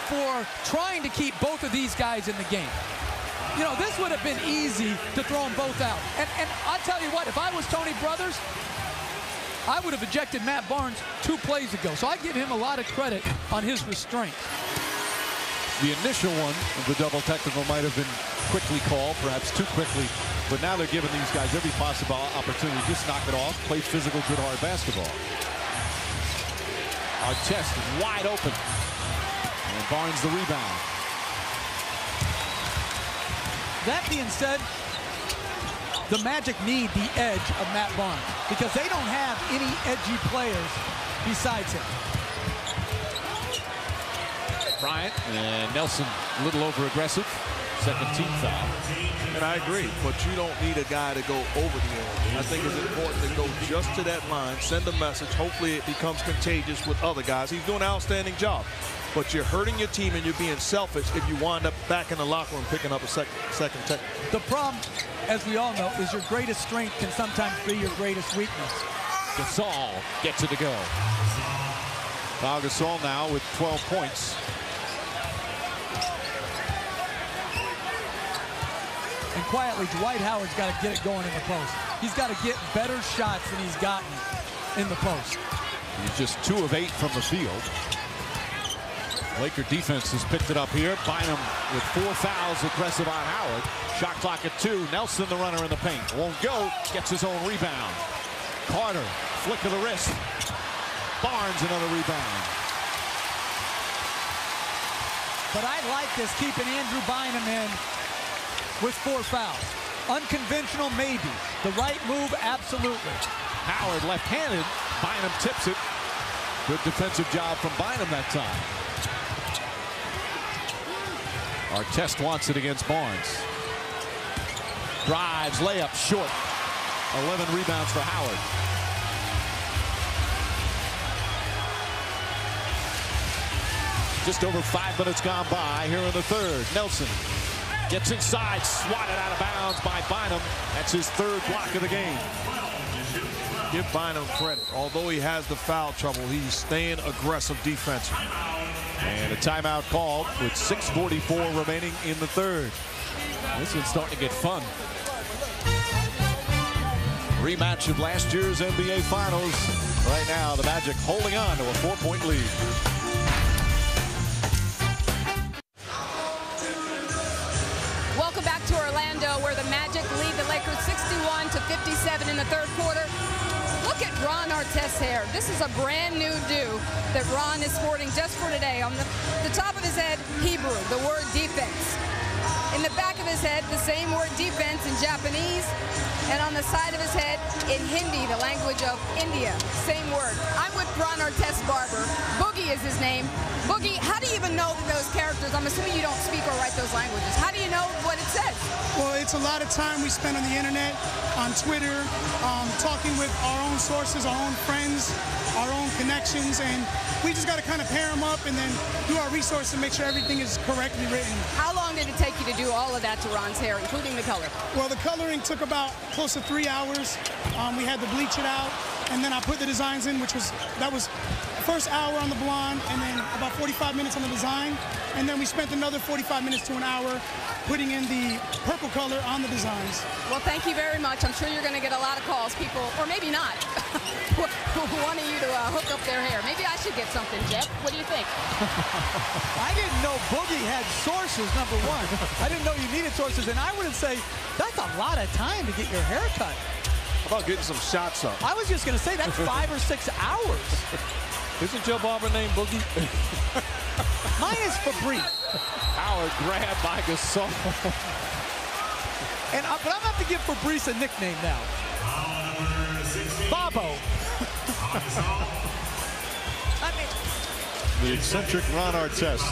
for trying to keep both of these guys in the game. You know, this would have been easy to throw them both out. And I'll tell you what, if I was Tony Brothers, I would have ejected Matt Barnes 2 plays ago. So I give him a lot of credit on his restraint. The initial one of the double technical might have been quickly called, perhaps too quickly But now they're giving these guys every possible opportunity to just knock it off, play physical, good, hard basketball. Artest wide open. And Barnes the rebound. That being said, the Magic need the edge of Matt Barnes because they don't have any edgy players besides him. Bryant and Nelson a little over aggressive. Second team foul. And I agree, but you don't need a guy to go over the edge. I think it's important to go just to that line, send a message. Hopefully it becomes contagious with other guys. He's doing an outstanding job. But you're hurting your team and you're being selfish if you wind up back in the locker room picking up a second technical. The problem, as we all know, is your greatest strength can sometimes be your greatest weakness. Gasol gets it to go. Pau Gasol now with 12 points. And quietly, Dwight Howard's got to get it going in the post. He's got to get better shots than he's gotten in the post. He's just 2 of 8 from the field. Laker defense has picked it up here. Bynum with 4 fouls, aggressive on Howard. Shot clock at 2. Nelson, the runner in the paint. Won't go. Gets his own rebound. Carter, flick of the wrist. Barnes, another rebound. But I like this, keeping Andrew Bynum in with 4 fouls. Unconventional, maybe. The right move, absolutely. Howard left-handed. Bynum tips it. Good defensive job from Bynum that time. Artest wants it against Barnes. Drives, layup, short. 11 rebounds for Howard. Just over 5 minutes gone by here in the third. Nelson gets inside, swatted out of bounds by Bynum. That's his 3rd block of the game. Give Bynum credit. Although he has the foul trouble, he's staying aggressive defensively. And a timeout called with 6:44 remaining in the third. This is starting to get fun. Rematch of last year's NBA Finals. Right now, the Magic holding on to a 4-point lead. Welcome back to Orlando, where the Magic lead the Lakers 61-57 in the third quarter. Look at Ron Artest's hair. This is a brand new do that Ron is sporting just for today. On the top of his head, Hebrew, the word defense. In the back of his head, the same word defense in Japanese. And on the side of his head, in Hindi, the language of India, same word. I'm with Ron Artest's barber. Boogie is his name. Boogie, how do you even know those characters? I'm assuming you don't speak or write those languages. How do you know what it says? Well, it's a lot of time we spend on the internet, on Twitter, talking with our own sources, our own friends, our own connections, and we just got to kind of pair them up and then do our research and make sure everything is correctly written. How long did it take you to do all of that to Ron's hair, including the color? Well, the coloring took about close to 3 hours. We had to bleach it out, and then I put the designs in, that was the first hour on the blonde, and then about 45 minutes on the design, and then we spent another 45 minutes to an hour putting in the purple color on the designs. Well, thank you very much. I'm sure you're going to get a lot of calls, people, or maybe not, wanting you to hook up their hair. Maybe I should get something, Jeff. What do you think? I didn't know Boogie had sources, number one. I didn't know you needed sources, and I would say that's a lot of time to get your hair cut. How about getting some shots up? I was just going to say that's 5 or 6 hours. Isn't your barber named Boogie? Mine is Fabrice. Howard grabbed by Gasol. But I'm going to have to give Fabrice a nickname now. Bobo. The eccentric Ron Artest.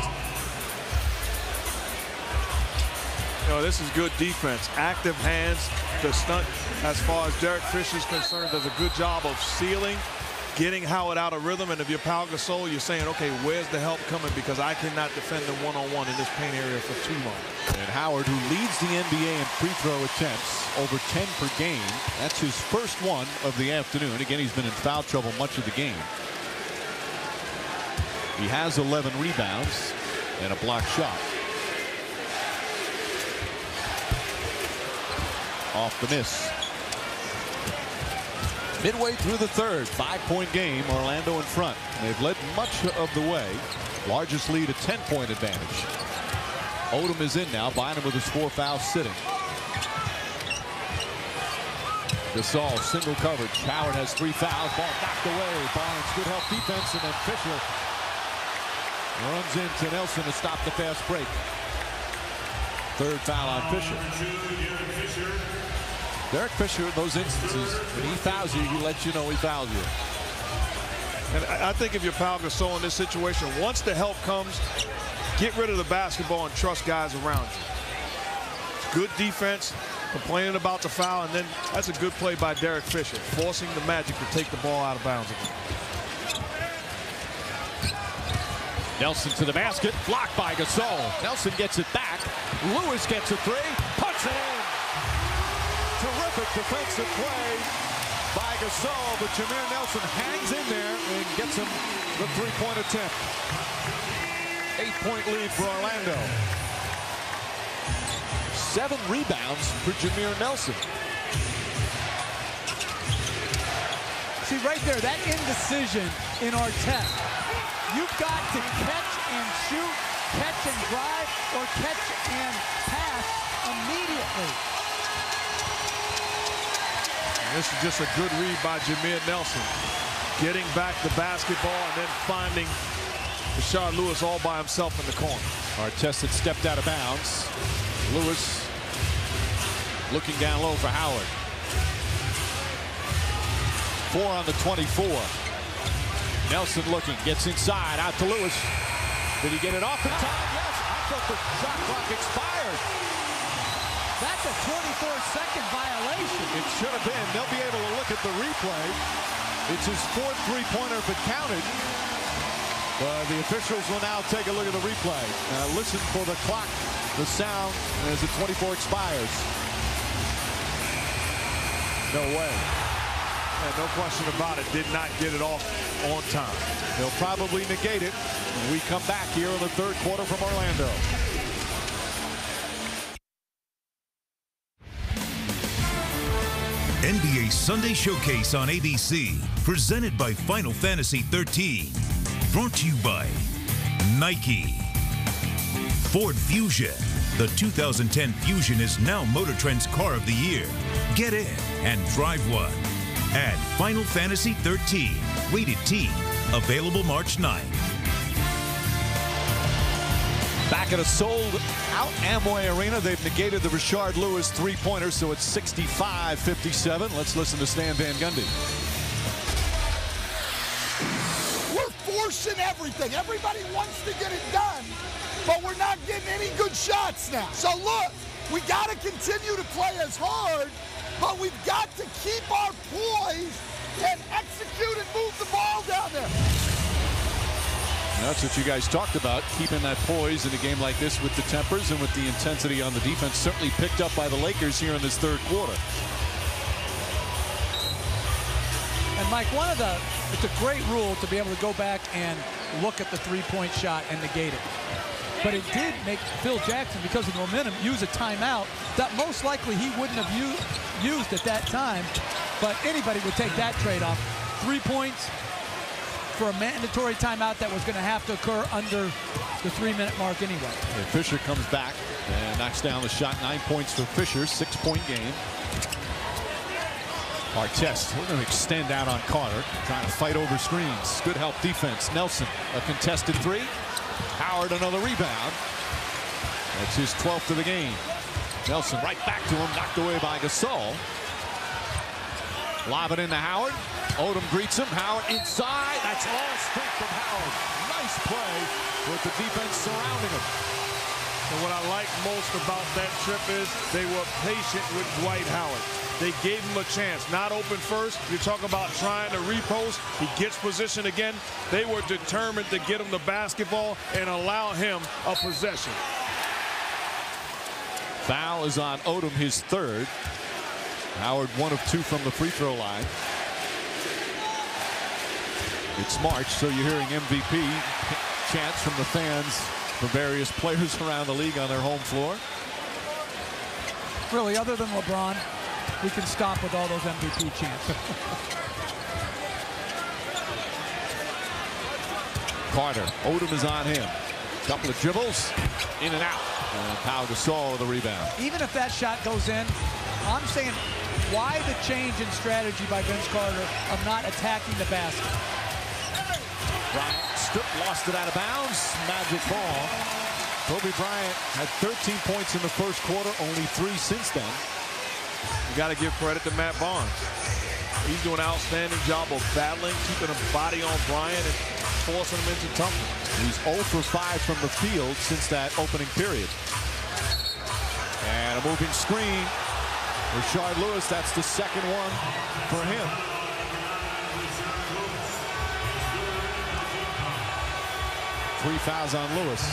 You know, this is good defense. Active hands. The stunt, as far as Derek Fisher's concerned, does a good job of sealing, getting Howard out of rhythm. And if you're Pau Gasol, you're saying, okay, where's the help coming? Because I cannot defend them one-on-one in this paint area for too long. And Howard, who leads the NBA in free throw attempts, over 10 per game. That's his first one of the afternoon. Again, he's been in foul trouble much of the game. He has 11 rebounds and a block shot. Off the miss. Midway through the third, 5-point game, Orlando in front. They've led much of the way. Largest lead, a 10-point advantage. Odom is in now. Bynum with his 4 fouls sitting. Gasol single coverage. Howard has 3 fouls. Ball knocked away. Barnes good help defense, and then Fisher runs into Nelson to stop the fast break. 3rd foul on Fisher. Derek Fisher, in those instances, when he fouls you, he lets you know he fouled you. And I think if you're Pau Gasol in this situation, once the help comes, get rid of the basketball and trust guys around you. Good defense, complaining about the foul, and then that's a good play by Derek Fisher, forcing the Magic to take the ball out of bounds again. Nelson to the basket, blocked by Gasol. Nelson gets it back. Lewis gets a 3, puts it in. Terrific defensive play by Gasol, but Jameer Nelson hangs in there and gets him the 3-point attempt. 8-point lead for Orlando. 7 rebounds for Jameer Nelson. See right there, that indecision in our test. You've got to catch and shoot, catch and drive, or catch and pass immediately. And this is just a good read by Jameer Nelson. Getting back the basketball and then finding Rashard Lewis all by himself in the corner. Artest had stepped out of bounds. Lewis looking down low for Howard. 4 on the 24. Nelson looking, gets inside, out to Lewis. Did he get it off in time? Yes, I thought the shot clock expired. That's a 24-second violation. It should have been. They'll be able to look at the replay. It's his 4th 3-pointer if it counted. But the officials will now take a look at the replay. Listen for the clock, the sound, as the 24 expires. No way. Yeah, no question about it. Did not get it off on time. They'll probably negate it when we come back here in the 3rd quarter from Orlando. NBA Sunday Showcase on ABC, presented by Final Fantasy 13. Brought to you by Nike. Ford Fusion. The 2010 Fusion is now Motor Trend's Car of the Year. Get in and drive one. And Final Fantasy 13, rated T, available March 9th. Back at a sold-out Amway Arena, they've negated the Rashard Lewis 3-pointer, so it's 65-57. Let's listen to Stan Van Gundy. We're forcing everything. Everybody wants to get it done, but we're not getting any good shots now. So look, we got to continue to play as hard, but we've got to keep our poise and execute and move the ball down there. That's what you guys talked about, keeping that poise in a game like this with the tempers and with the intensity on the defense, certainly picked up by the Lakers here in this 3rd quarter. And Mike, it's a great rule to be able to go back and look at the 3-point shot and negate it. But it did make Phil Jackson, because of the momentum, use a timeout that most likely he wouldn't have used at that time. But anybody would take that trade-off. 3 points for a mandatory timeout that was going to have to occur under the 3-minute mark anyway. And Fisher comes back and knocks down the shot. 9 points for Fisher, 6-point game. Artest, we're going to extend out on Carter, trying to fight over screens. Good help defense. Nelson, a contested 3. Howard, another rebound. That's his 12th of the game. Nelson right back to him, knocked away by Gasol. Lob it into Howard. Odom greets him. Howard inside. That's all strength from Howard. Nice play with the defense surrounding him. And what I like most about that trip is they were patient with Dwight Howard. They gave him a chance. Not open first. You talk about trying to repost. He gets position again. They were determined to get him the basketball and allow him a possession. Foul is on Odom, his 3rd. Howard 1 of 2 from the free throw line. It's March, so you're hearing MVP chants from the fans for various players around the league on their home floor. Really, other than LeBron, we can stop with all those MVP chants. Carter, Odom is on him. Couple of dribbles, in and out. And Pau Gasol with the rebound. Even if that shot goes in, I'm saying Why the change in strategy by Vince Carter of not attacking the basket? Bryant stripped, lost it out of bounds. Magic ball. Kobe Bryant had 13 points in the first quarter, only 3 since then. You got to give credit to Matt Barnes. He's doing an outstanding job of battling, keeping a body on Bryant and forcing him into toughness. He's 0 for 5 from the field since that opening period. And a moving screen. Rashard Lewis, that's the second one for him. Three fouls on Lewis.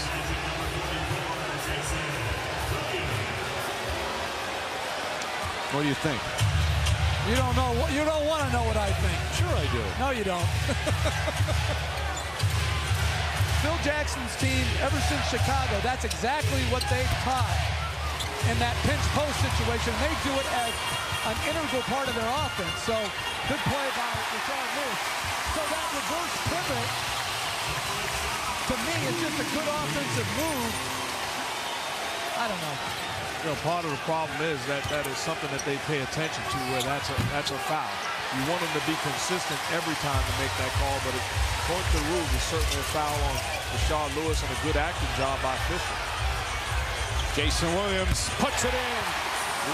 What do you think? You don't know. You don't want to know what I think. Sure I do. No, you don't. Phil Jackson's team, ever since Chicago, that's exactly what they've taught in that pinch post situation. They do it as an integral part of their offense. So good play by Rashard Lewis. So that reverse pivot, to me, is just a good offensive move. I don't know. You know, part of the problem is that is something that they pay attention to, where that's a foul. You want them to be consistent every time to make that call, but according to the rules, it's certainly a foul on Rashard Lewis and a good acting job by Fisher. Jason Williams puts it in.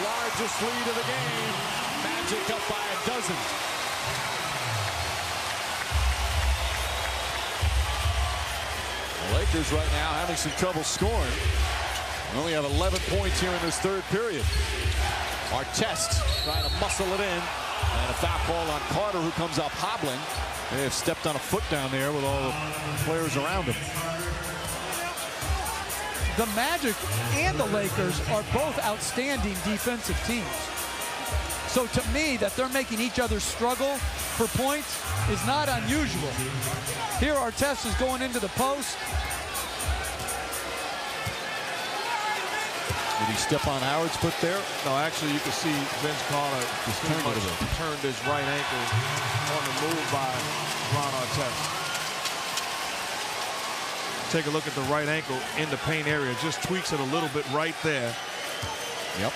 Largest lead of the game. Magic up by a dozen. The Lakers right now having some trouble scoring. We only have 11 points here in this third period. Artest trying to muscle it in. And a foul call on Carter, who comes up hobbling. They have stepped on a foot down there with all the players around him. The Magic and the Lakers are both outstanding defensive teams. So to me, that they're making each other struggle for points is not unusual. Here, Artest is going into the post. Did he step on Howard's foot there? No, actually, you can see Vince Carter just turned his right ankle on the move by Ron Artest. Take a look at the right ankle in the paint area. Just tweaks it a little bit right there. Yep.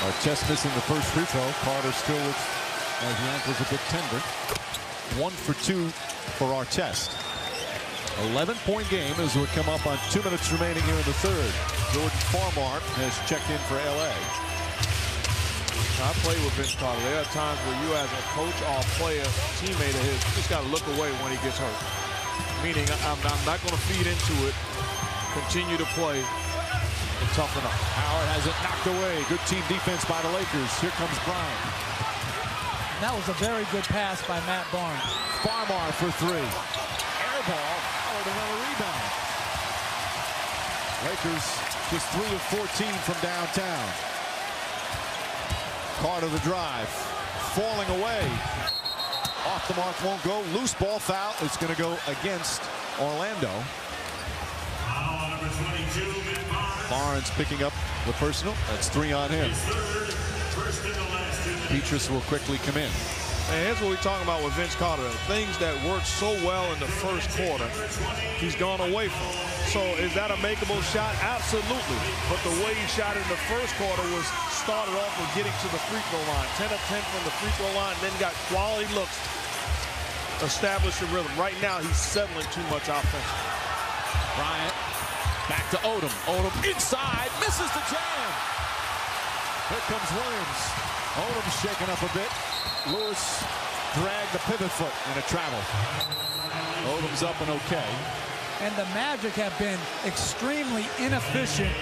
Artest missing the first free throw. Carter still looks as the ankle's a bit tender. 1 for 2 for Artest. 11-point game as we come up on 2 minutes remaining here in the third. Jordan Farmar has checked in for L.A. I played with Vince Carter. There are times where you as a coach or player, teammate of his, you just got to look away when he gets hurt. Meaning I'm not going to feed into it, continue to play, and toughen up. Howard has it knocked away. Good team defense by the Lakers. Here comes Bryant. That was a very good pass by Matt Barnes. Farmar for 3. Air ball. Howard another rebound. Lakers just 3 of 14 from downtown. Carter the drive. Falling away. Off the mark, won't go. Loose ball foul. It's going to go against Orlando. Barnes picking up the personal. That's 3 on him. Petrus will quickly come in. And here's what we're talking about with Vince Carter. Things that worked so well in the first quarter, he's gone away from. So is that a makeable shot? Absolutely. But the way he shot in the first quarter was started off with getting to the free throw line. 10 of 10 from the free throw line, then got quality looks. Establish a rhythm. Right now, he's settling too much offense. Bryant back to Odom. Odom inside, misses the jam. Here comes Williams. Odom shaking up a bit. Lewis dragged the pivot foot in a travel. Odom's up and okay. And the Magic have been extremely inefficient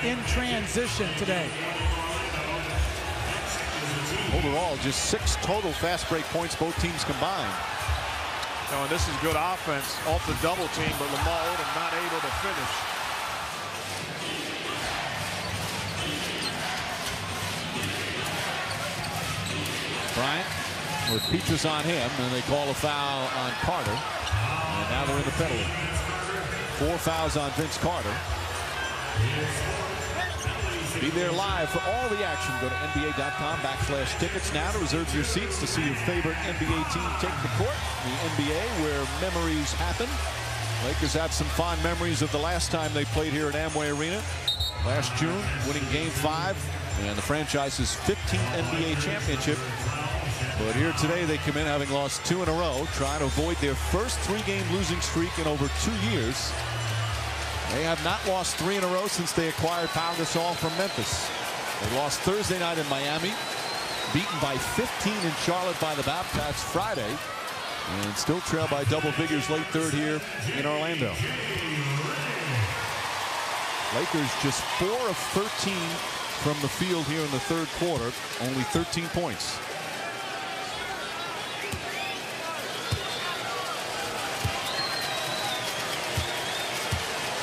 in transition today. Overall, just 6 total fast break points, both teams combined. And this is good offense off the double team, but Lamar Odom not able to finish. Bryant with Petrus on him, and they call a foul on Carter. And now they're in the penalty. 4 fouls on Vince Carter. Be there live for all the action. Go to NBA.com/tickets now to reserve your seats to see your favorite NBA team take the court. The NBA, where memories happen. Lakers have some fond memories of the last time they played here at Amway Arena. Last June, winning Game 5 and the franchise's 15th NBA championship. But here today, they come in having lost 2 in a row, trying to avoid their first 3-game losing streak in over 2 years. They have not lost 3 in a row since they acquired Pau Gasol from Memphis. They lost Thursday night in Miami, beaten by 15 in Charlotte by the Bobcats Friday, and still trail by double figures late third here in Orlando. Lakers just 4 of 13 from the field here in the third quarter, only 13 points.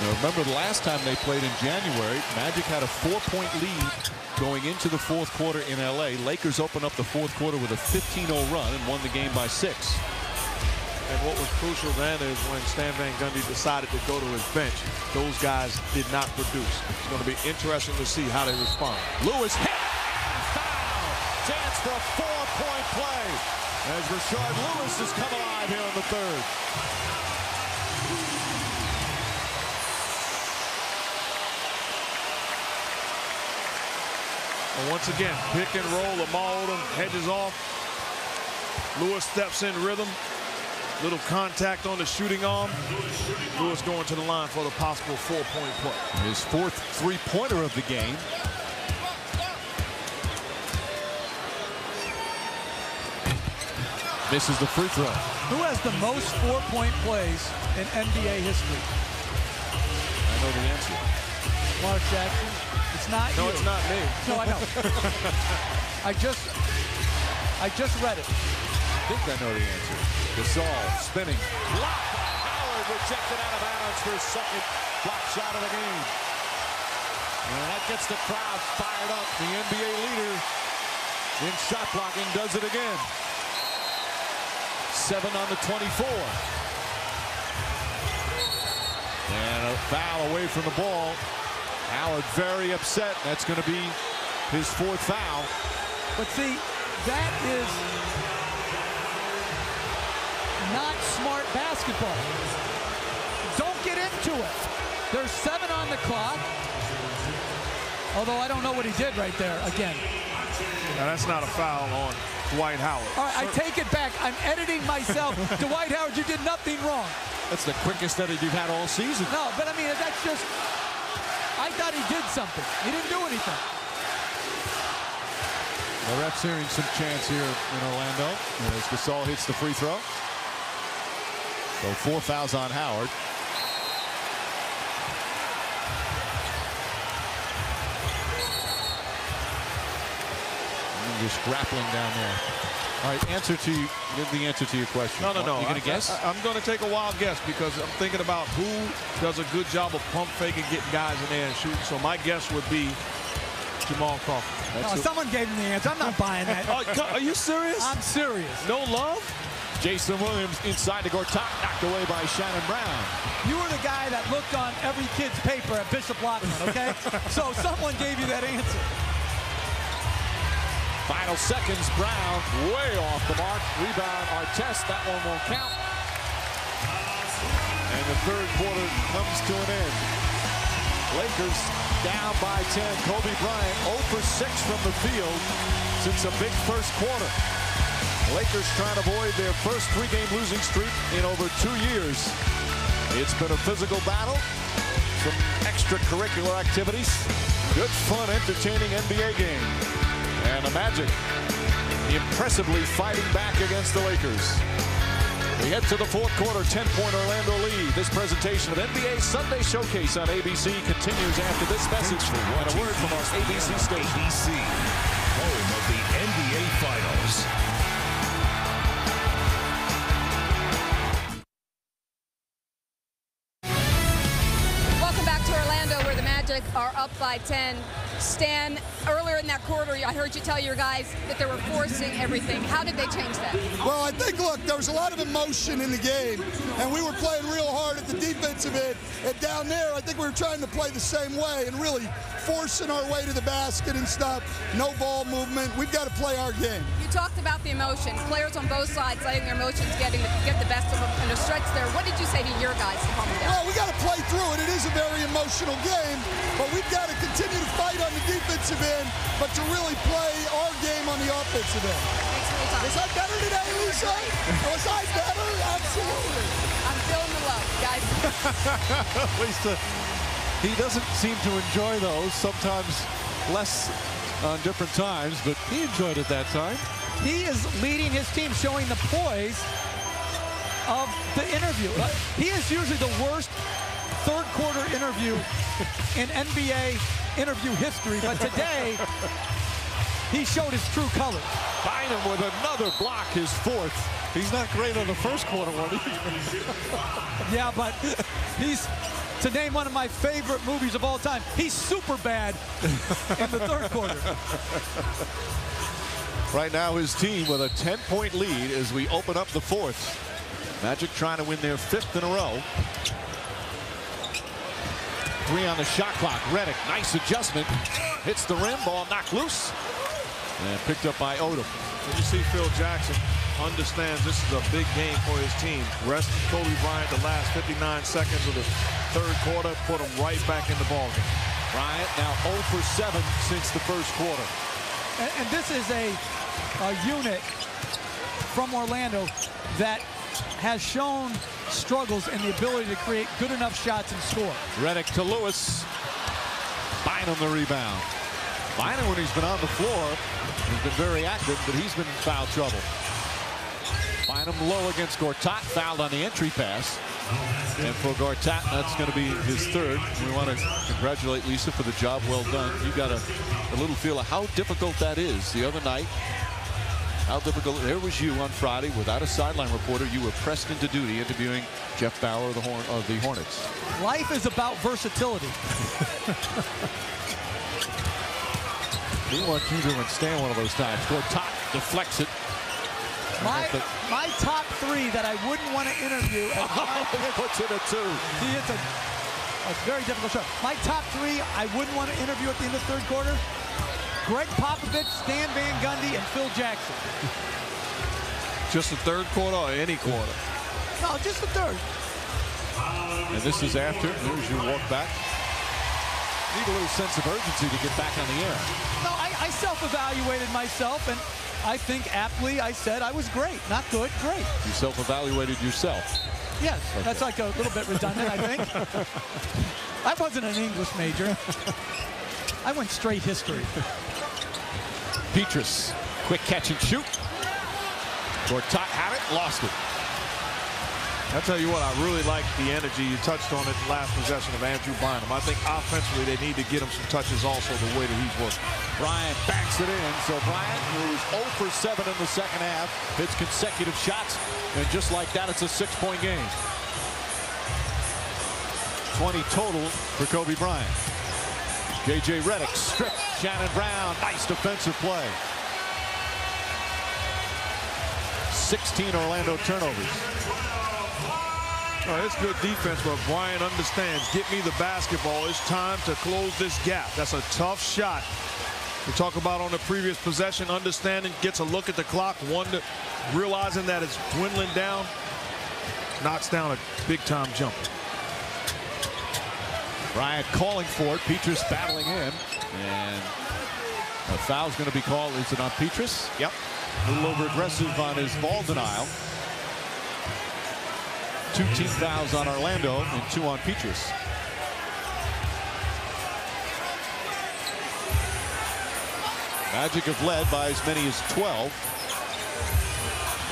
Now remember, the last time they played in January, Magic had a 4-point lead going into the fourth quarter in LA. Lakers opened up the fourth quarter with a 15-0 run and won the game by 6. And what was crucial then is when Stan Van Gundy decided to go to his bench, those guys did not produce. It's going to be interesting to see how they respond. Lewis hit and foul. Chance for a 4-point play as Rashard Lewis has come alive here in the third. And once again, pick and roll. Lamar Odom hedges off. Lewis steps in rhythm. Little contact on the shooting arm. Lewis going to the line for the possible 4-point play. His 4th 3-pointer of the game. Misses the free throw. Who has the most 4-point plays in NBA history? I know the answer. Mark Jackson. It's not you. No, it's not me. No, I know. I just read it. I think I know the answer. Gasol spinning. Blocked by Howard, rejected out of bounds for his second block shot of the game. And that gets the crowd fired up. The NBA leader in shot blocking does it again. 7 on the 24. And a foul away from the ball. Howard very upset. That's going to be his 4th foul. But see, that is not smart basketball. Don't get into it. There's 7 on the clock. Although I don't know what he did right there again. Now that's not a foul on Dwight Howard. All right, I take it back. I'm editing myself. Dwight Howard, you did nothing wrong. That's the quickest edit you've had all season. No, but I mean, that's just, I thought he did something. He didn't do anything. The ref's hearing some chants here in Orlando as Gasol hits the free throw. So 4 fouls on Howard. And just grappling down there. All right, give the answer to your question. No. You going to guess? I'm going to take a wild guess because I'm thinking about who does a good job of pump faking, getting guys in there and shooting. So my guess would be Jamal Crawford. Someone gave him the answer. I'm not buying that. Are you serious? I'm serious. No love? Jason Williams inside to Gortat, knocked away by Shannon Brown. You were the guy that looked on every kid's paper at Bishop Lockman, okay? So someone gave you that answer. Final seconds, Brown way off the mark. Rebound, Artest, that one won't count. And the third quarter comes to an end. Lakers down by 10. Kobe Bryant 0 for 6 from the field since a big first quarter. Lakers trying to avoid their first 3-game losing streak in over 2 years. It's been a physical battle, some extracurricular activities, good fun, entertaining NBA game. And the Magic impressively fighting back against the Lakers. We head to the fourth quarter, 10-point Orlando lead. This presentation of NBA Sunday Showcase on ABC continues after this message and a word from our ABC station. ABC, home of the NBA Finals. Welcome back to Orlando, where the Magic are up by 10. Stan, earlier in that quarter, I heard you tell your guys that they were forcing everything. How did they change that? Well, I think, look, there was a lot of emotion in the game, and we were playing real hard at the defensive end. And down there, I think we were trying to play the same way and really forcing our way to the basket and stuff. No ball movement. We've got to play our game. You talked about the emotion. Players on both sides letting their emotions get the best of them in a stretch there. What did you say to your guys to calm them down? Well, we got to play through it. It is a very emotional game, but we've got to continue to fight our on the defensive end, but to really play our game on the offensive end. Was I better today, Lisa? Was I better? Absolutely. I'm feeling the love, guys. Lisa, he doesn't seem to enjoy those, sometimes less on different times, but he enjoyed it that time. He is leading his team, showing the poise of the interview. He is usually the worst third quarter interview in NBA interview history, but today he showed his true colors. Bynum with another block, his fourth. He's not great on the first quarter one either. Yeah, but he's, to name one of my favorite movies of all time, he's super bad in the third quarter. Right now his team with a 10-point lead as we open up the fourth. Magic trying to win their 5th in a row. 3 on the shot clock. Redick, nice adjustment. Hits the rim, ball knocked loose. And picked up by Odom. You see Phil Jackson understands this is a big game for his team. Rest Kobe Bryant the last 59 seconds of the third quarter, put him right back in the ballgame. Bryant now 0 for 7 since the first quarter. And this is a unit from Orlando that has shown struggles in the ability to create good enough shots and score. Redick to Lewis. Bynum the rebound. Bynum, when he's been on the floor, has been very active, but he's been in foul trouble. Bynum low against Gortat, fouled on the entry pass. And for Gortat, that's going to be his 3rd. We want to congratulate Lisa for the job well done. You got a little feel of how difficult that is. The other night, how difficult. There was you on Friday without a sideline reporter. You were pressed into duty interviewing Jeff Bower of the Hornets. Life is about versatility. We want you to withstand one of those times. Gortat deflects it. My top 3 that I wouldn't want to interview. He puts it at 2. See, it's a very difficult shot. My top 3 I wouldn't want to interview at the end of the third quarter. Greg Popovich, Stan Van Gundy, and Phil Jackson. Just the third quarter or any quarter? No, just the third. And this is after. There's your walk back. Need a little sense of urgency to get back on the air. No, I self-evaluated myself, and I think aptly I said I was great. Not good, great. You self-evaluated yourself. Yes, okay. That's like a little bit redundant, I think. I wasn't an English major. I went straight history. Petrus, quick catch and shoot. Gortat had it, lost it. I'll tell you what, I really like the energy. You touched on it in the last possession of Andrew Bynum. I think offensively they need to get him some touches also the way that he's working. Bryant backs it in. So Bryant, who's 0 for 7 in the second half, hits consecutive shots. And just like that, it's a 6-point game. 20 total for Kobe Bryant. J.J. Redick stripped Shannon Brown. Nice defensive play. 16 Orlando turnovers. It's good defense, but Bryant understands. Get me the basketball. It's time to close this gap. That's a tough shot. We talk about on the previous possession, understanding, gets a look at the clock, realizing that it's dwindling down, knocks down a big-time jumper. Bryant calling for it. Petrus battling in. And a foul's going to be called. Is it on Petrus? Yep. A little over-aggressive on his ball denial. 2 team fouls on Orlando and 2 on Petrus. Magic have led by as many as 12.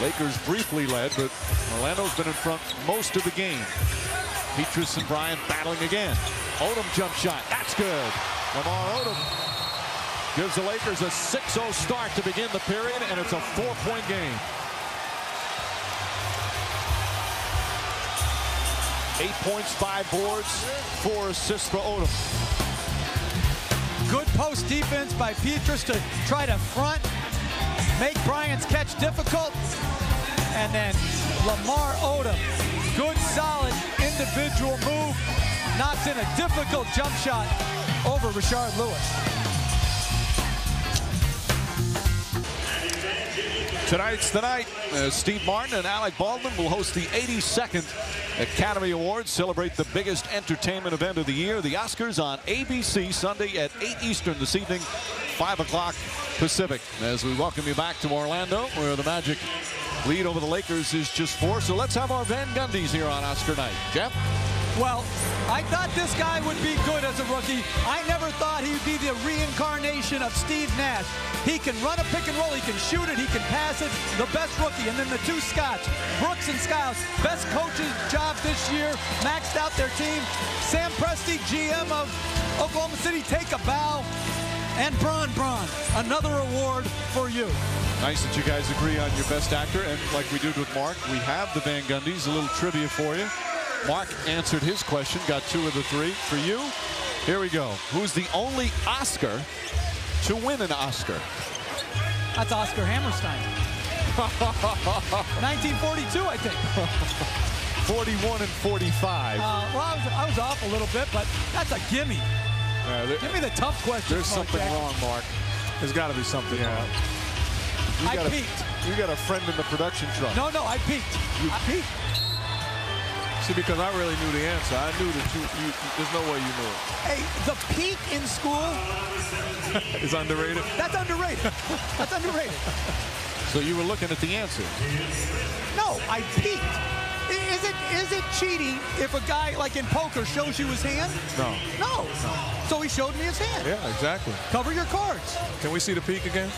Lakers briefly led, but Orlando's been in front most of the game. Petrus and Bryant battling again. Odom jump shot. That's good. Lamar Odom gives the Lakers a 6-0 start to begin the period, and it's a 4-point game. 8 points, 5 boards, 4 assists for Odom. Good post defense by Petrus to try to front, make Bryant's catch difficult. And then Lamar Odom, good solid individual move, knocks in a difficult jump shot over Rashard Lewis. Tonight's the night. Steve Martin and Alec Baldwin will host the 82nd Academy Awards, celebrate the biggest entertainment event of the year, the Oscars, on ABC Sunday at 8 Eastern this evening, 5 o'clock Pacific. As we welcome you back to Orlando, where the Magic lead over the Lakers is just 4. So let's have our Van Gundys here on Oscar night. Jeff? Well, I thought this guy would be good as a rookie. I never thought he'd be the reincarnation of Steve Nash. He can run a pick and roll, he can shoot it, he can pass it. The best rookie. And then the two Scotts, Brooks and Skiles, best coaches job this year, maxed out their team. Sam Presti, GM of Oklahoma City, take a bow. And Bron, another award for you. Nice that you guys agree on your best actor. And like we did with Mark, we have the Van Gundys. A little trivia for you. Mark answered his question, got 2 of the 3. For you, here we go. Who's the only Oscar to win an Oscar? That's Oscar Hammerstein. 1942, I think. 41 and 45. Well, I was off a little bit, but that's a gimme. Give me the tough question. There's something wrong, Mark. There's got to be something wrong. I peeked. You got a friend in the production truck. No, I peeked. I peeked. See, because I really knew the answer. I knew that there's no way you knew it. Hey, the peak in school is underrated. That's underrated. That's underrated. So you were looking at the answer. No, I peeked. Is it cheating if a guy, like in poker, shows you his hand? No. So he showed me his hand. Yeah, exactly. Cover your cards. Can we see the peek again?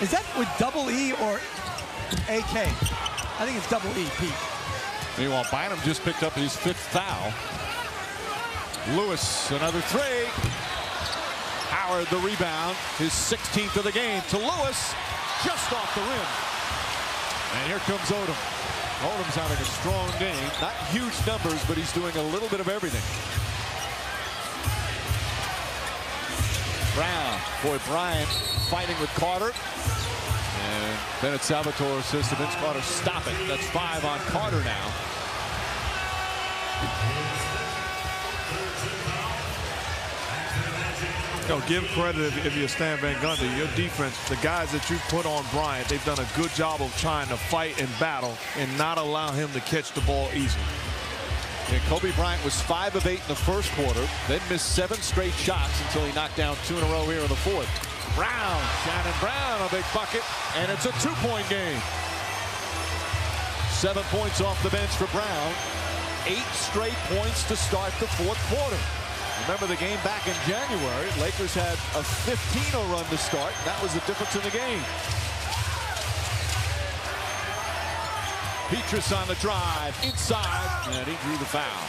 Is that with double E or AK? I think it's double E, Pete. Meanwhile, Bynum just picked up his 5th foul. Lewis, another 3. Howard, the rebound, his 16th of the game to Lewis, just off the rim. And here comes Odom. Odom's having a strong game. Not huge numbers, but he's doing a little bit of everything. Brown, boy, Bryant fighting with Carter. And Bennett Salvatore says to Vince Carter, stop it. That's 5 on Carter now. Give credit if you're Stan Van Gundy. Your defense, the guys that you put on Bryant, they've done a good job of trying to fight and battle and not allow him to catch the ball easily. And Kobe Bryant was 5 of 8 in the first quarter, then missed 7 straight shots until he knocked down 2 in a row here in the 4th. Brown, Shannon Brown, a big bucket, and it's a 2-point game. 7 points off the bench for Brown. 8 straight points to start the 4th quarter. Remember the game back in January, Lakers had a 15-0 run to start. That was the difference in the game. Petrus on the drive, inside, and he drew the foul.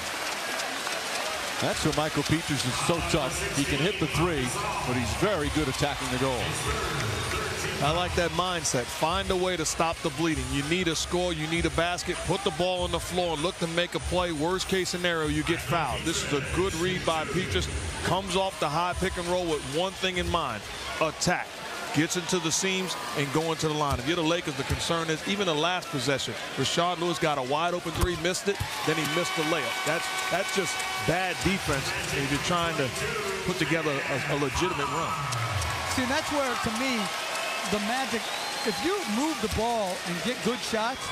That's where Michael Petrus is so tough. He can hit the 3, but he's very good attacking the goal. I like that mindset. Find a way to stop the bleeding. You need a score, you need a basket, put the ball on the floor, look to make a play. Worst case scenario, you get fouled. This is a good read by Petrus. Comes off the high pick and roll with one thing in mind, attack. Gets into the seams and go into the line. If you're the Lakers, the concern is even the last possession. Rashard Lewis got a wide open 3, missed it, then he missed the layup. That's just bad defense if you're trying to put together a legitimate run. See, that's where, to me, the Magic, if you move the ball and get good shots,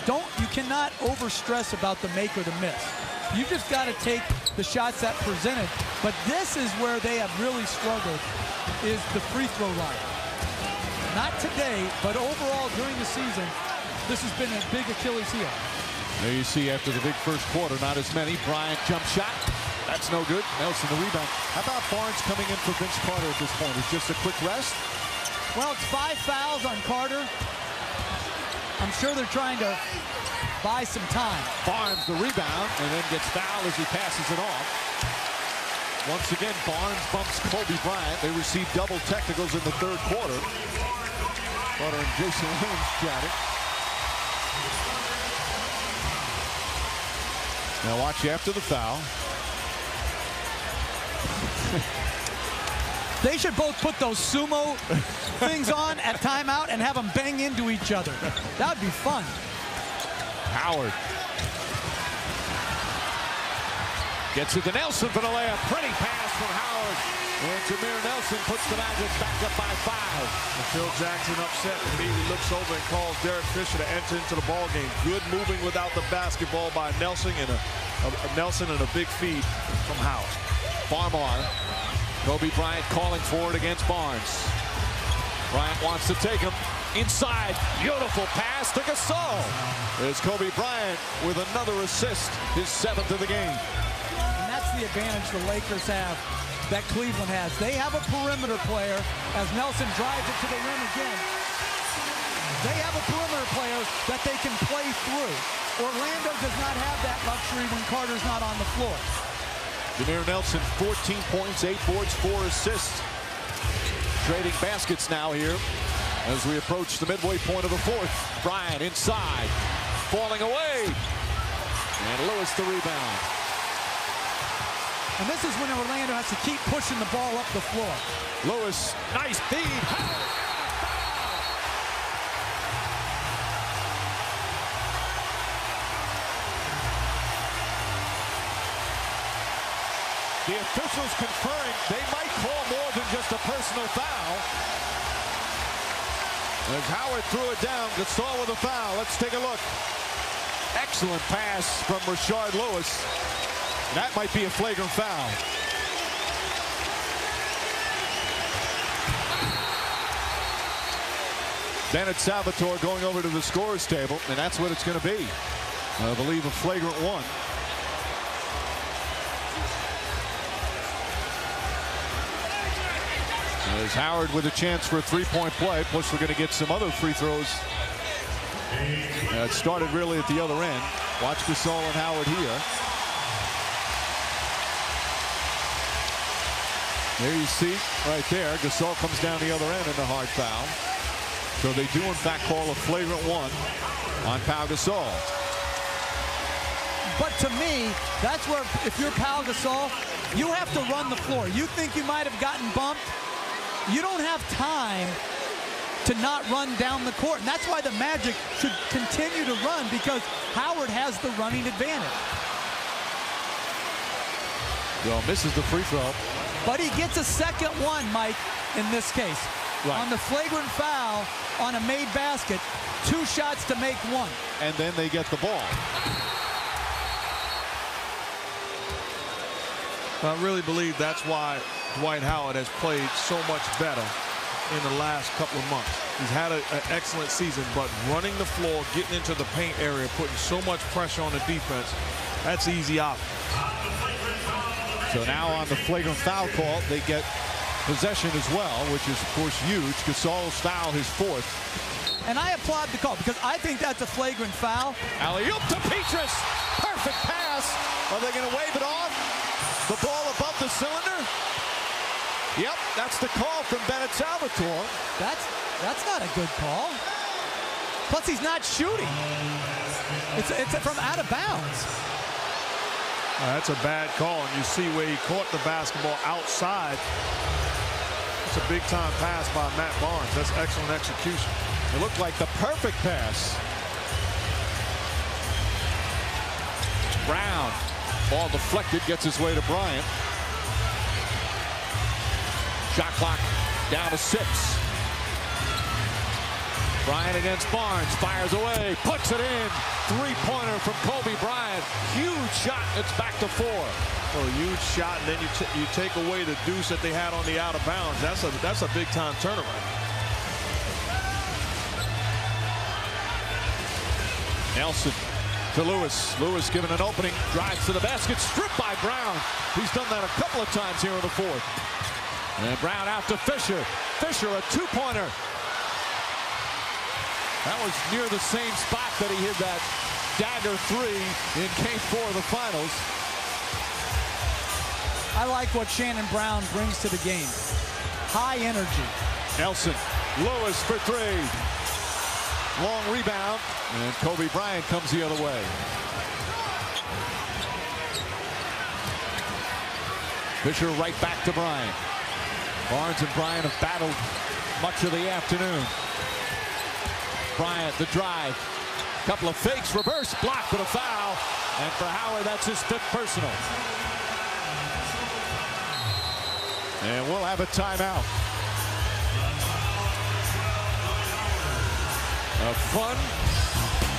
you cannot overstress about the make or the miss. You just got to take the shots that presented. But this is where they have really struggled, is the free throw line. Not today, but overall during the season, this has been a big Achilles heel. There you see after the big first quarter, not as many. Bryant jump shot. That's no good. Nelson the rebound. How about Barnes coming in for Vince Carter at this point? It's just a quick rest? Well, it's 5 fouls on Carter. I'm sure they're trying to buy some time. Barnes the rebound and then gets fouled as he passes it off. Once again, Barnes bumps Kobe Bryant. They receive double technicals in the 3rd quarter. Carter and Jason Williams chatting. Now watch after the foul. They should both put those sumo things on at timeout and have them bang into each other. That would be fun. Howard. Gets it to Nelson for the layup. Pretty pass from Howard. And Jameer Nelson puts the Magic back up by 5. And Phil Jackson upset and immediately looks over and calls Derek Fisher to enter into the ball game. Good moving without the basketball by Nelson and a big feed from Howard. Farmar. Kobe Bryant calling for it against Barnes. Bryant wants to take him inside. Beautiful pass to Gasol. There's Kobe Bryant with another assist, his 7th of the game. And that's the advantage the Lakers have that Cleveland has. They have a perimeter player as Nelson drives it to the rim again. They have a perimeter player that they can play through. Orlando does not have that luxury when Carter's not on the floor. Jameer Nelson, 14 points, 8 boards, 4 assists. Trading baskets now here as we approach the midway point of the 4th. Bryant inside, falling away. And Lewis the rebound. And this is when Orlando has to keep pushing the ball up the floor. Lewis, nice feed. The officials conferring they might call more than just a personal foul. As Howard threw it down, Gasol with a foul. Let's take a look. Excellent pass from Rashard Lewis. That might be a flagrant foul. Bennett Salvatore going over to the scorer's table, and that's what it's going to be. I believe a flagrant one. There's Howard with a chance for a three-point play. Plus, we're going to get some other free throws. It started really at the other end. Watch Gasol and Howard here. There you see, right there, Gasol comes down the other end in the hard foul. So they do, in fact, call a flagrant one on Pau Gasol. But to me, that's where, if you're Pau Gasol, you have to run the floor. You think you might have gotten bumped? You don't have time to not run down the court. And that's why the Magic should continue to run, because Howard has the running advantage. Well, misses the free throw. But he gets a second one, Mike, in this case. Right. On the flagrant foul on a made basket, 2 shots to make 1. And then they get the ball. I really believe that's why Dwight Howard has played so much better in the last couple of months. He's had an excellent season, but running the floor, getting into the paint area, putting so much pressure on the defense, that's easy offense. So now on the flagrant foul call, they get possession as well, which is, of course, huge. Gasol's foul, his 4th. And I applaud the call, because I think that's a flagrant foul. Alley-oop to Petrus. Perfect pass. Are they going to wave it off? The ball above the cylinder? Yep, that's the call from Bennett Salvatore. That's not a good call. Plus, he's not shooting. It's from out of bounds. That's a bad call, and you see where he caught the basketball outside. It's a big-time pass by Matt Barnes. That's excellent execution. It looked like the perfect pass. Brown, ball deflected, gets his way to Bryant. Shot clock down to 6. Bryant against Barnes, fires away, puts it in. 3-pointer from Kobe Bryant. Huge shot, it's back to 4. Well, a huge shot, and then you take away the deuce that they had on the out of bounds. That's a big-time turnaround. Nelson to Lewis. Lewis given an opening, drives to the basket, stripped by Brown. He's done that a couple of times here in the 4th. And Brown out to Fisher. Fisher, a 2-pointer. That was near the same spot that he hit that dagger 3 in Game 4 of the finals. I like what Shannon Brown brings to the game. High energy. Nelson, Lewis for 3. Long rebound, and Kobe Bryant comes the other way. Fisher right back to Bryant. Barnes and Bryant have battled much of the afternoon. Bryant, the drive. Couple of fakes, reverse, blocked with a foul. And for Howard, that's his 5th personal. And we'll have a timeout. A fun,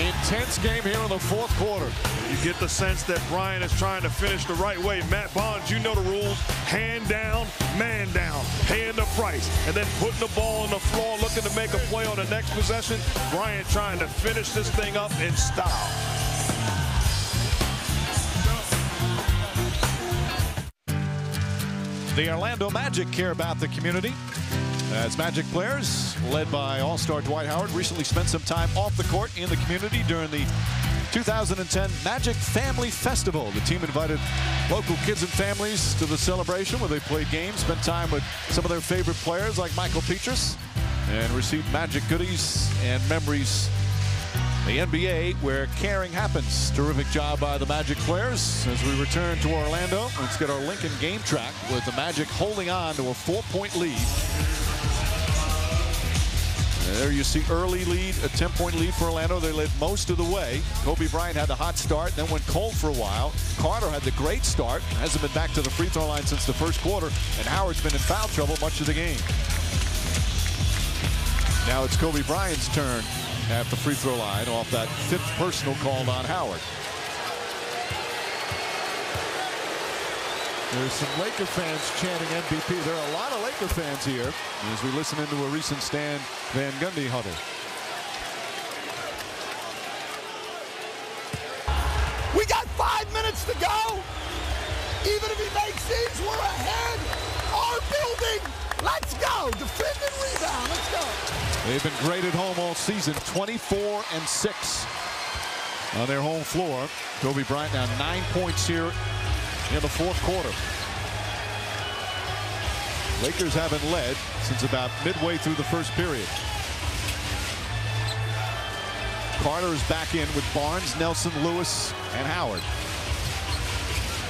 intense game here in the fourth quarter. You get the sense that Brian is trying to finish the right way. Matt Barnes, you know the rules. Hand down, man down, paying the price, and then putting the ball on the floor, looking to make a play on the next possession. Brian trying to finish this thing up in style. The Orlando Magic care about the community. As Magic players, led by All-Star Dwight Howard, recently spent some time off the court in the community during the 2010 Magic Family Festival. The team invited local kids and families to the celebration where they played games, spent time with some of their favorite players like Michael Petrus, and received Magic goodies and memories. The NBA, where caring happens. Terrific job by the Magic players. As we return to Orlando, let's get our Lincoln game track with the Magic holding on to a 4-point lead. There you see early lead, a 10-point lead for Orlando. They led most of the way. Kobe Bryant had the hot start, then went cold for a while. Carter had the great start, hasn't been back to the free throw line since the first quarter, and Howard's been in foul trouble much of the game. Now it's Kobe Bryant's turn at the free throw line off that 5th personal called on Howard. There's some Laker fans chanting MVP. There are a lot of Laker fans here as we listen into a recent Stan Van Gundy huddle. We got 5 minutes to go. Even if he makes these, we're ahead. Our building. Let's go. Defend and rebound. Let's go. They've been great at home all season. 24-6 on their home floor. Kobe Bryant now 9 points here in the fourth quarter. Lakers haven't led since about midway through the first period. Carter is back in with Barnes, Nelson, Lewis, and Howard.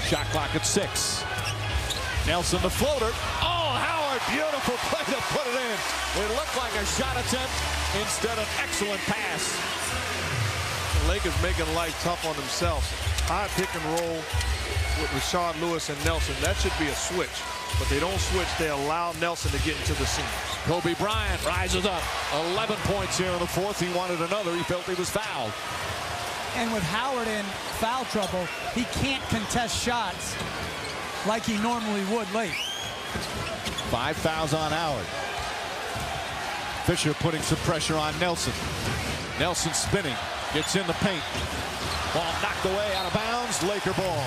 Shot clock at 6. Nelson the floater. Oh, Howard, beautiful play to put it in. It looked like a shot attempt instead of excellent pass. The Lakers making life tough on themselves. High pick and roll with Rashard Lewis and Nelson. That should be a switch, but they don't switch. They allow Nelson to get into the scene. Kobe Bryant rises up. 11 points here in the fourth. He wanted another. He felt he was fouled. And with Howard in foul trouble, he can't contest shots like he normally would late. 5 fouls on Howard. Fisher putting some pressure on Nelson. Nelson spinning. Gets in the paint. Ball knocked away out of bounds. Laker ball.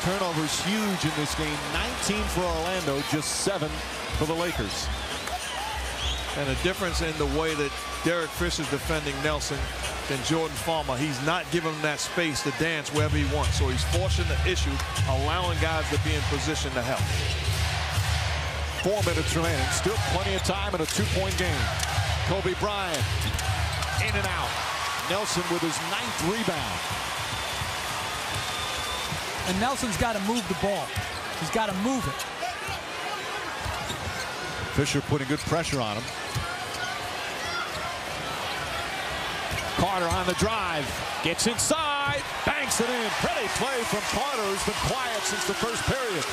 Turnovers huge in this game. 19 for Orlando, just 7 for the Lakers. And a difference in the way that Derek Fisher's defending Nelson than Jordan Farmer. He's not giving him that space to dance wherever he wants. So he's forcing the issue, allowing guys to be in position to help. 4 minutes remaining. Still plenty of time in a 2-point game. Kobe Bryant in and out. Nelson with his 9th rebound. And Nelson's got to move the ball. He's got to move it. Fisher putting good pressure on him. Carter on the drive. Gets inside. Banks it in. Pretty play from Carter, who's been quiet since the first period.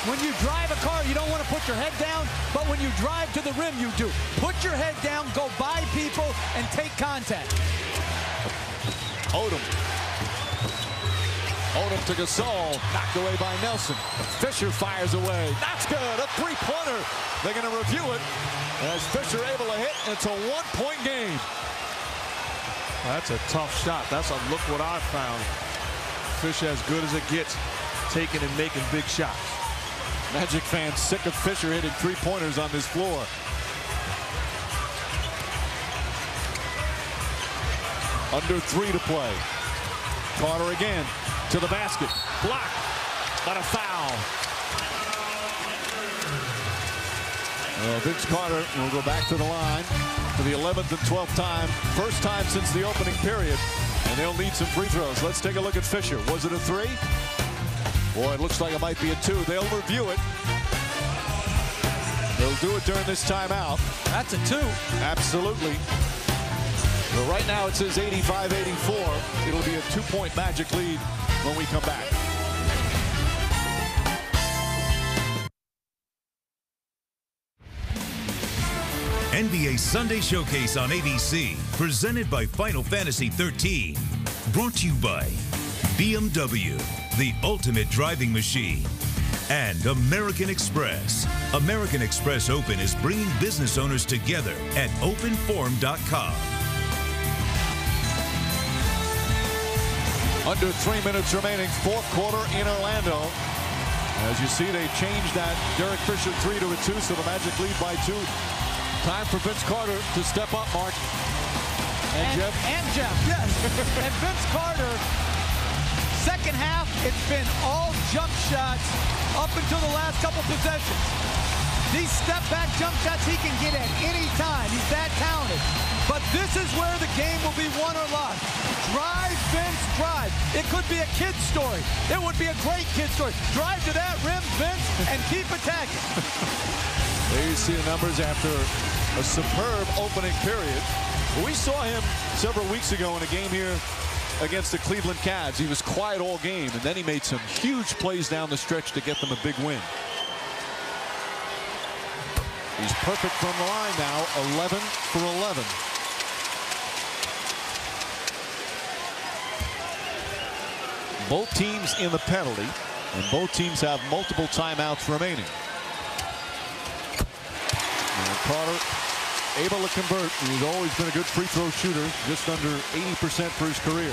When you drive a car, you don't want to put your head down, but when you drive to the rim, you do. Put your head down, go by people, and take contact. Odom. Odom to Gasol. Knocked away by Nelson. Fisher fires away. That's good. A 3-pointer. They're going to review it. As Fisher able to hit, it's a 1-point game. That's a tough shot. That's a look what I found. Fisher as good as it gets, taking and making big shots. Magic fans sick of Fisher hitting 3-pointers on this floor. Under 3 to play. Carter again to the basket. Blocked, but a foul. Vince Carter will go back to the line for the 11th and 12th time. First time since the opening period. And they'll need some free throws. Let's take a look at Fisher. Was it a 3? Boy, it looks like it might be a 2. They'll review it. They'll do it during this timeout. That's a 2. Absolutely. But right now it says 85-84. It'll be a 2-point Magic lead when we come back. NBA Sunday Showcase on ABC, presented by Final Fantasy 13. Brought to you by BMW, the ultimate driving machine, and American Express. American Express Open is bringing business owners together at openforum.com. Under 3 minutes remaining, fourth quarter in Orlando. As you see, they changed that Derek Fisher 3 to a 2, so the Magic lead by 2. Time for Vince Carter to step up, Mark. And Jeff. And Jeff, yes. And Vince Carter, second half, it's been all jump shots up until the last couple possessions. These step-back jump shots he can get at any time. He's that talented. But this is where the game will be won or lost. Drive, Vince, drive. It could be a kid's story. It would be a great kid's story. Drive to that rim, Vince, and keep attacking. There you see the numbers after a superb opening period. We saw him several weeks ago in a game here against the Cleveland Cavs. He was quiet all game, and then he made some huge plays down the stretch to get them a big win. He's perfect from the line now, 11 for 11. Both teams in the penalty, and both teams have multiple timeouts remaining. And Carter able to convert. He's always been a good free throw shooter, just under 80% for his career.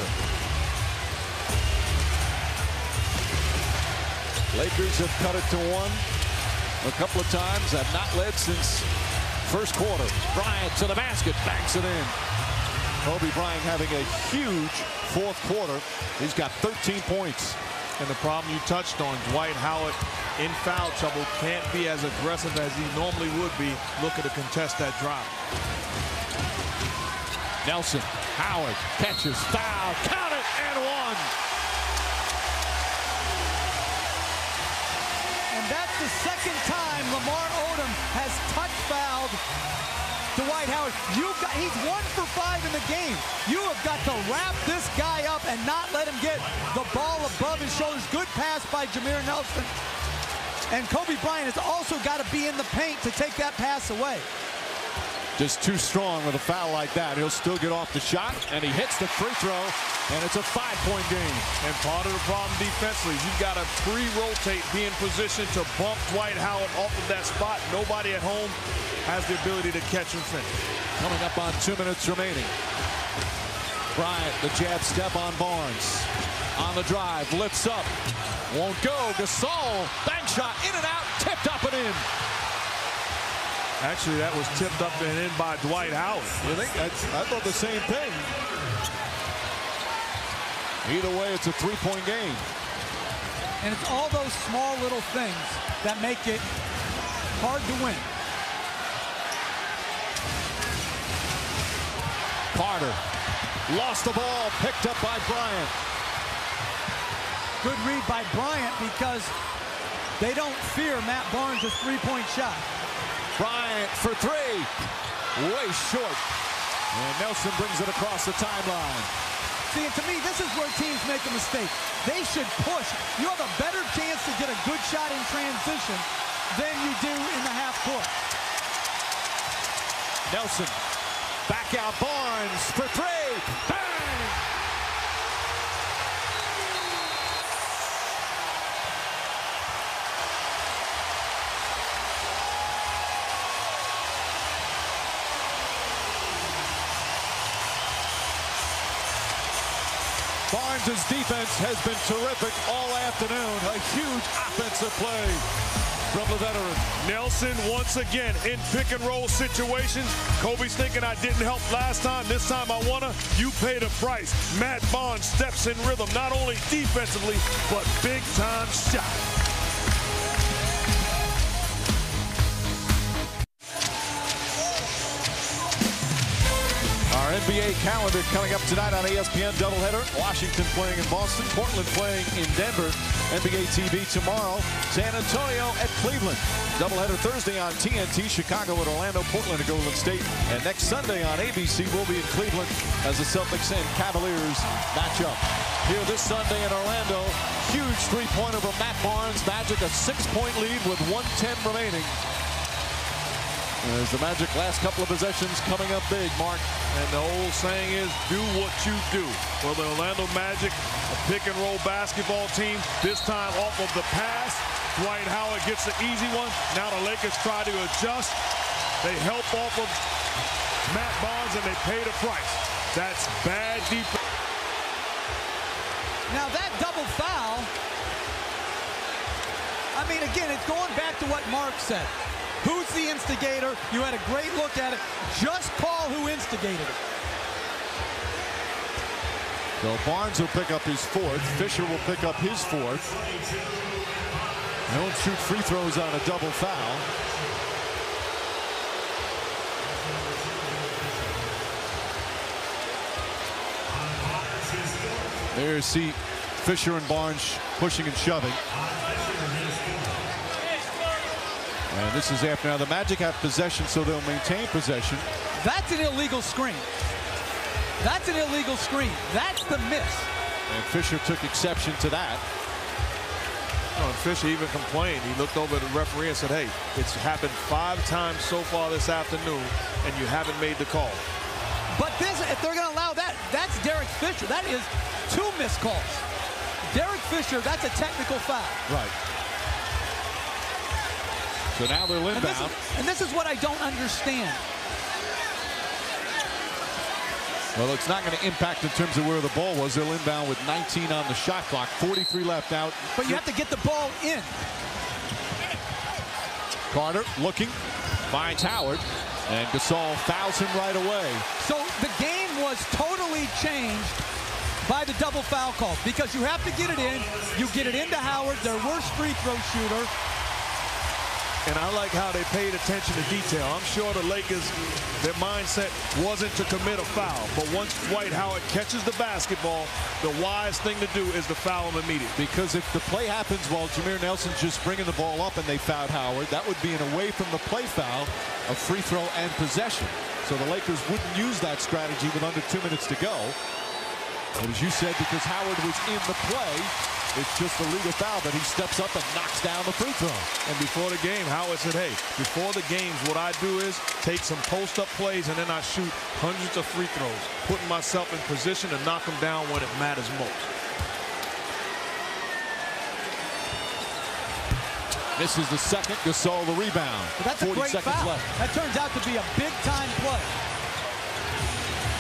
Lakers have cut it to 1 a couple of times, have not led since first quarter. Bryant to the basket, banks it in. Kobe Bryant having a huge fourth quarter. He's got 13 points. And the problem you touched on, Dwight Howard in foul trouble, can't be as aggressive as he normally would be looking to contest that drop. Nelson, Howard catches, foul, count it, and 1. And that's the second time Lamar Odom has touch fouled Dwight Howard. He's 1 for 5 in the game. You have got to wrap this guy up and not let him get the ball above his shoulders. Good pass by Jameer Nelson. And Kobe Bryant has also got to be in the paint to take that pass away. Just too strong with a foul like that. He'll still get off the shot, and he hits the free throw, and it's a 5-point game. And part of the problem defensively, you got to pre-rotate, be in position to bump Dwight Howard off of that spot. Nobody at home has the ability to catch and finish. Coming up on 2 minutes remaining. Bryant, the jab step on Barnes. On the drive, lifts up. Won't go. Gasol, bank shot, in and out, tipped up and in. Actually, that was tipped up and in by Dwight Howard. You think? I thought the same thing. Either way, it's a 3-point game. And it's all those small little things that make it hard to win. Carter lost the ball, picked up by Bryant. Good read by Bryant because they don't fear Matt Barnes' 3-point shot. Bryant for 3, way short. And Nelson brings it across the timeline. See, and to me, this is where teams make a mistake. They should push. You have a better chance to get a good shot in transition than you do in the half court. Nelson, back out Barnes for 3, bang! Barnes' defense has been terrific all afternoon. A huge offensive play from the veteran. Nelson once again in pick and roll situations. Kobe's thinking I didn't help last time. This time I wanna. You pay the price. Matt Barnes steps in rhythm, not only defensively, but big time shot. Our NBA calendar coming up tonight on ESPN doubleheader. Washington playing in Boston, Portland playing in Denver. NBA TV tomorrow, San Antonio at Cleveland. Doubleheader Thursday on TNT, Chicago at Orlando, Portland at Golden State. And next Sunday on ABC, we'll be in Cleveland as the Celtics and Cavaliers match up. Here this Sunday in Orlando, huge three-pointer from Matt Barnes. Magic a 6-point lead with 1:10 remaining. As the Magic last couple of possessions coming up big, Mark. And the old saying is, do what you do. Well, the Orlando Magic, a pick-and-roll basketball team, this time off of the pass. Dwight Howard gets the easy one. Now the Lakers try to adjust. They help off of Matt Barnes, and they pay the price. That's bad defense. Now that double foul, I mean, again, it's going back to what Mark said. Who's the instigator? You had a great look at it. Just call who instigated it. So Barnes will pick up his fourth. Fisher will pick up his fourth. They don't shoot free throws on a double foul. There's Fisher and Barnes pushing and shoving. And this is after now the Magic have possession, so they'll maintain possession. That's an illegal screen. That's an illegal screen. That's the miss. And Fisher took exception to that. Oh, and Fisher even complained. He looked over at the referee and said, hey, it's happened 5 times so far this afternoon, and you haven't made the call. But this, if they're going to allow that, that's Derek Fisher. That is 2 missed calls. Derek Fisher, that's a technical foul. Right. So now they're inbound. And this is what I don't understand. Well, it's not going to impact in terms of where the ball was. They'll inbound with 19 on the shot clock, 43 left out. But you have to get the ball in. Carter looking, finds Howard, and Gasol fouls him right away. So the game was totally changed by the double foul call because you have to get it in. You get it into Howard, their worst free throw shooter. And I like how they paid attention to detail. I'm sure the Lakers, their mindset wasn't to commit a foul. But once Dwight Howard catches the basketball, the wise thing to do is to foul him immediately. Because if the play happens while Jameer Nelson's just bringing the ball up and they fouled Howard, that would be an away from the play foul, a free throw and possession. So the Lakers wouldn't use that strategy with under 2 minutes to go. But as you said, because Howard was in the play, it's just a legal foul that he steps up and knocks down the free throw. And before the game, Howard said, hey, before the games, what I do is take some post-up plays and then I shoot hundreds of free throws, putting myself in position to knock them down when it matters most. This is the second. Gasol the rebound. But that's 40 a great seconds foul. left. That turns out to be a big-time play.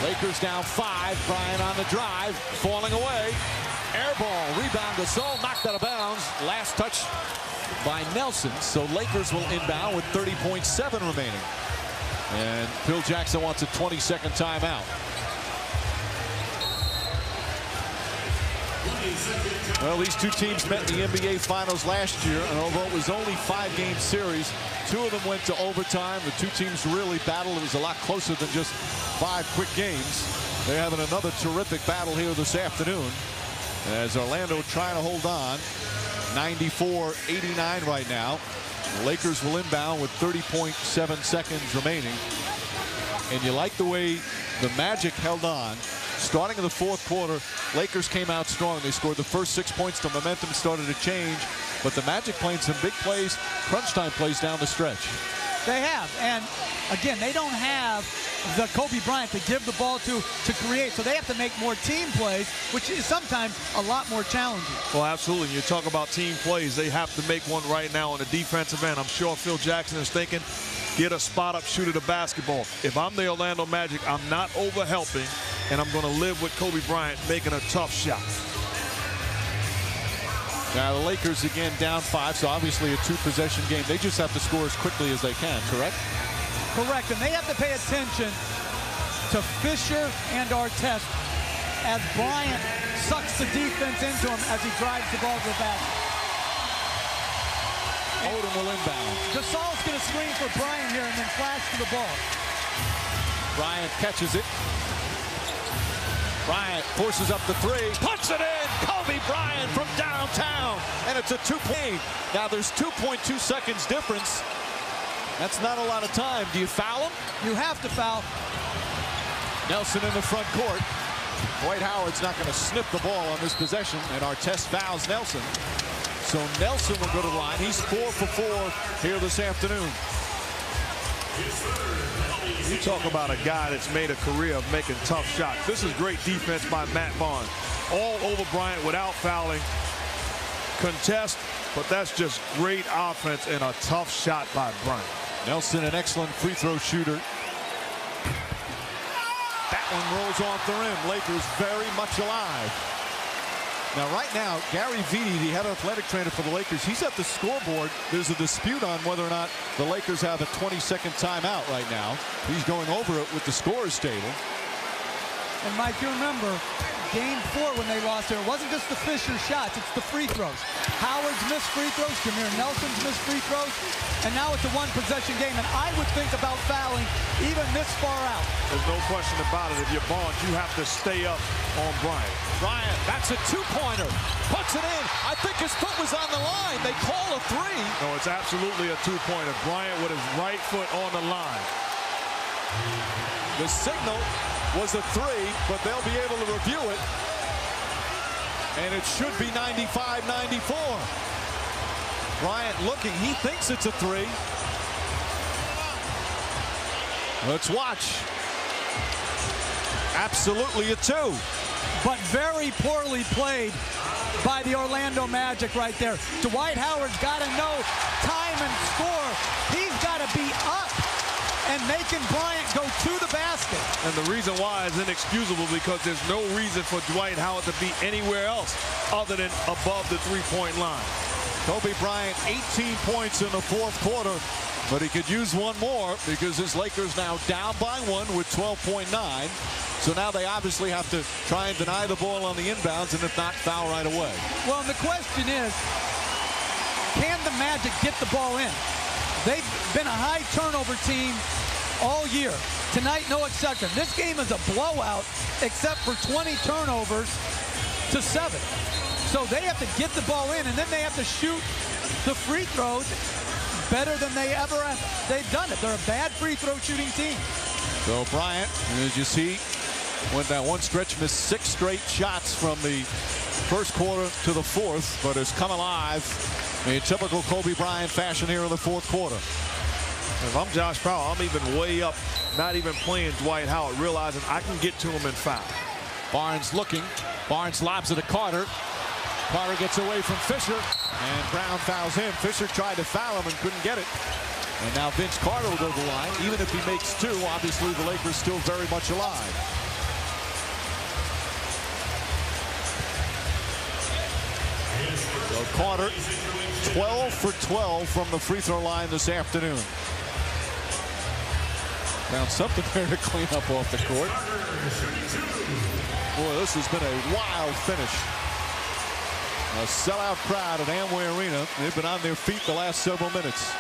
Lakers down 5. Bryant on the drive, falling away. Air ball, rebound, Gasol knocked out of bounds. Last touch by Nelson. So Lakers will inbound with 30.7 remaining. And Phil Jackson wants a 20-second timeout. Well, these two teams met in the NBA Finals last year, and although it was only 5-game series, 2 of them went to overtime. The 2 teams really battled. It was a lot closer than just 5 quick games. They're having another terrific battle here this afternoon, as Orlando trying to hold on. 94-89 right now. The Lakers will inbound with 30.7 seconds remaining. And you like the way the Magic held on. Starting in the 4th quarter, Lakers came out strong. They scored the first 6 points. The momentum started to change. But the Magic playing some big plays, crunch time plays down the stretch. They have. And, again, they don't have the Kobe Bryant to give the ball to create. So they have to make more team plays, which is sometimes a lot more challenging. Well, absolutely. You talk about team plays. They have to make one right now on the defensive end. I'm sure Phil Jackson is thinking, get a spot-up shooter to basketball. If I'm the Orlando Magic, I'm not over-helping, and I'm going to live with Kobe Bryant making a tough shot. Now the Lakers again down 5, so obviously a 2-possession game. They just have to score as quickly as they can, correct? Correct, and they have to pay attention to Fisher and Artest as Bryant sucks the defense into him as he drives the ball to the basket. Odom will inbound. Gasol's going to screen for Bryant here and then flash to the ball. Bryant catches it. Bryant forces up the 3, puts it in. Kobe Bryant from downtown, and it's a 2-point. Now there's 2.2 seconds difference. That's not a lot of time. Do you foul him? You have to foul. Nelson in the front court. Dwight Howard's not going to snip the ball on this possession, and Artest fouls Nelson. So Nelson will go to the line. He's 4 for 4 here this afternoon. You talk about a guy that's made a career of making tough shots. This is great defense by Matt Barnes. All over Bryant without fouling. Contest, but that's just great offense and a tough shot by Bryant. Nelson, an excellent free throw shooter. That one rolls off the rim. Lakers very much alive. Now, right now, Gary Vitti, the head athletic trainer for the Lakers, he's at the scoreboard. There's a dispute on whether or not the Lakers have a 20-second timeout right now. He's going over it with the scorer's table. And, Mike, you remember Game 4 when they lost there, it wasn't just the Fisher shots, it's the free throws. Howard's missed free throws, Jameer Nelson's missed free throws, and now it's a one-possession game. And I would think about fouling even this far out. There's no question about it. If you're Barnes, you have to stay up on Bryant. Bryant, that's a two-pointer. Puts it in. I think his foot was on the line. They call a three. No, it's absolutely a two-pointer. Bryant with his right foot on the line. The signal was a three, but they'll be able to review it. And it should be 95-94. Bryant looking. He thinks it's a three. Let's watch. Absolutely a two. But very poorly played by the Orlando Magic right there. Dwight Howard's got to know time and score. He's got to be up and making Bryant go to the basket. And the reason why is inexcusable because there's no reason for Dwight Howard to be anywhere else other than above the three-point line. Kobe Bryant, 18 points in the fourth quarter, but he could use one more because his Lakers now down by one with 12.9. So now they obviously have to try and deny the ball on the inbounds and if not, foul right away. Well, and the question is, can the Magic get the ball in? They've been a high turnover team all year. Tonight, no exception. This game is a blowout except for 20 turnovers to 7. So they have to get the ball in, and then they have to shoot the free throws better than they ever have. They've done it. They're a bad free throw shooting team. So Bryant, as you see, went that one stretch, missed 6 straight shots from the first quarter to the fourth, but has come alive in typical Kobe Bryant fashion here in the fourth quarter. If I'm Josh Powell, I'm even way up, not even playing Dwight Howard, realizing I can get to him and foul. Barnes looking. Barnes lobs it to Carter. Carter gets away from Fisher, and Brown fouls him. Fisher tried to foul him and couldn't get it. And now Vince Carter will go to the line. Even if he makes 2, obviously the Lakers still very much alive. So Carter, 12 for 12 from the free throw line this afternoon. Found something there to clean up off the court. Boy, this has been a wild finish. A sellout crowd at Amway Arena. They've been on their feet the last several minutes.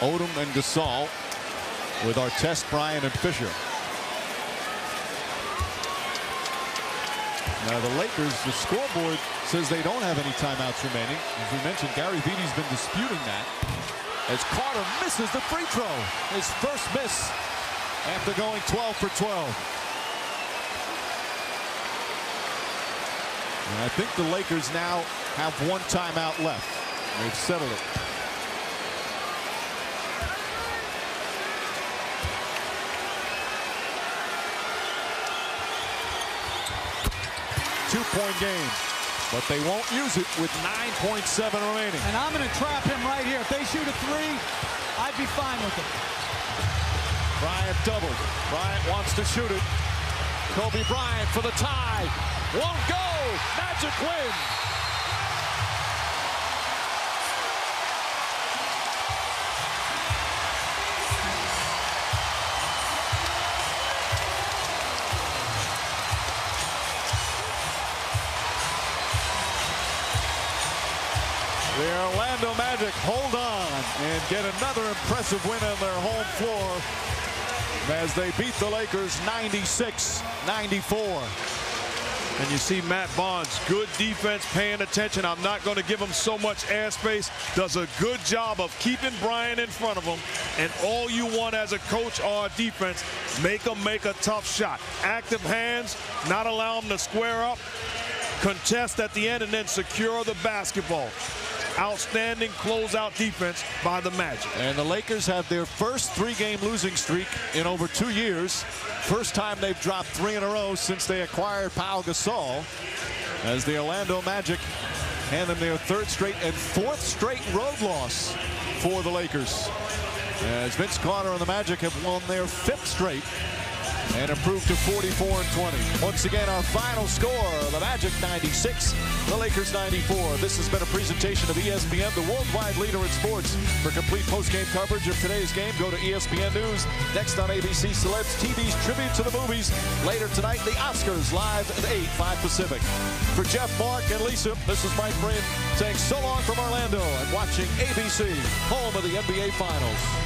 Odom and Gasol with Artest, Bryant, and Fisher. Now the Lakers, the scoreboard says they don't have any timeouts remaining. As we mentioned, Gary Vitti's been disputing that. As Carter misses the free throw. His first miss after going 12 for 12. And I think the Lakers now have 1 timeout left. They've settled it. Two-point game, but they won't use it with 9.7 remaining. And I'm going to trap him right here. If they shoot a 3, I'd be fine with it. Bryant doubled. Bryant wants to shoot it. Kobe Bryant for the tie. Won't go. Magic win. The Orlando Magic hold on and get another impressive win on their home floor as they beat the Lakers 96-94. And you see Matt Barnes, good defense, paying attention. I'm not going to give him so much airspace. Does a good job of keeping Bryant in front of him. And all you want as a coach or a defense, make him make a tough shot. Active hands, not allow him to square up, contest at the end, and then secure the basketball. outstanding closeout defense by the Magic. And the Lakers have their first 3-game losing streak in over 2 years. First time they've dropped 3 in a row since they acquired Pau Gasol, as the Orlando Magic hand them their 3rd straight and 4th straight road loss for the Lakers, as Vince Carter and the Magic have won their 5th straight and improved to 44-20. Once again, our final score, the Magic 96, the Lakers 94. This has been a presentation of ESPN, the worldwide leader in sports. For complete post-game coverage of today's game, go to ESPN News. Next on ABC, Celebs TV's Tribute to the Movies. Later tonight, the Oscars live at 8, 5 Pacific. For Jeff, Mark, and Lisa, this is Mike Breen saying so long from Orlando and watching ABC, home of the NBA Finals.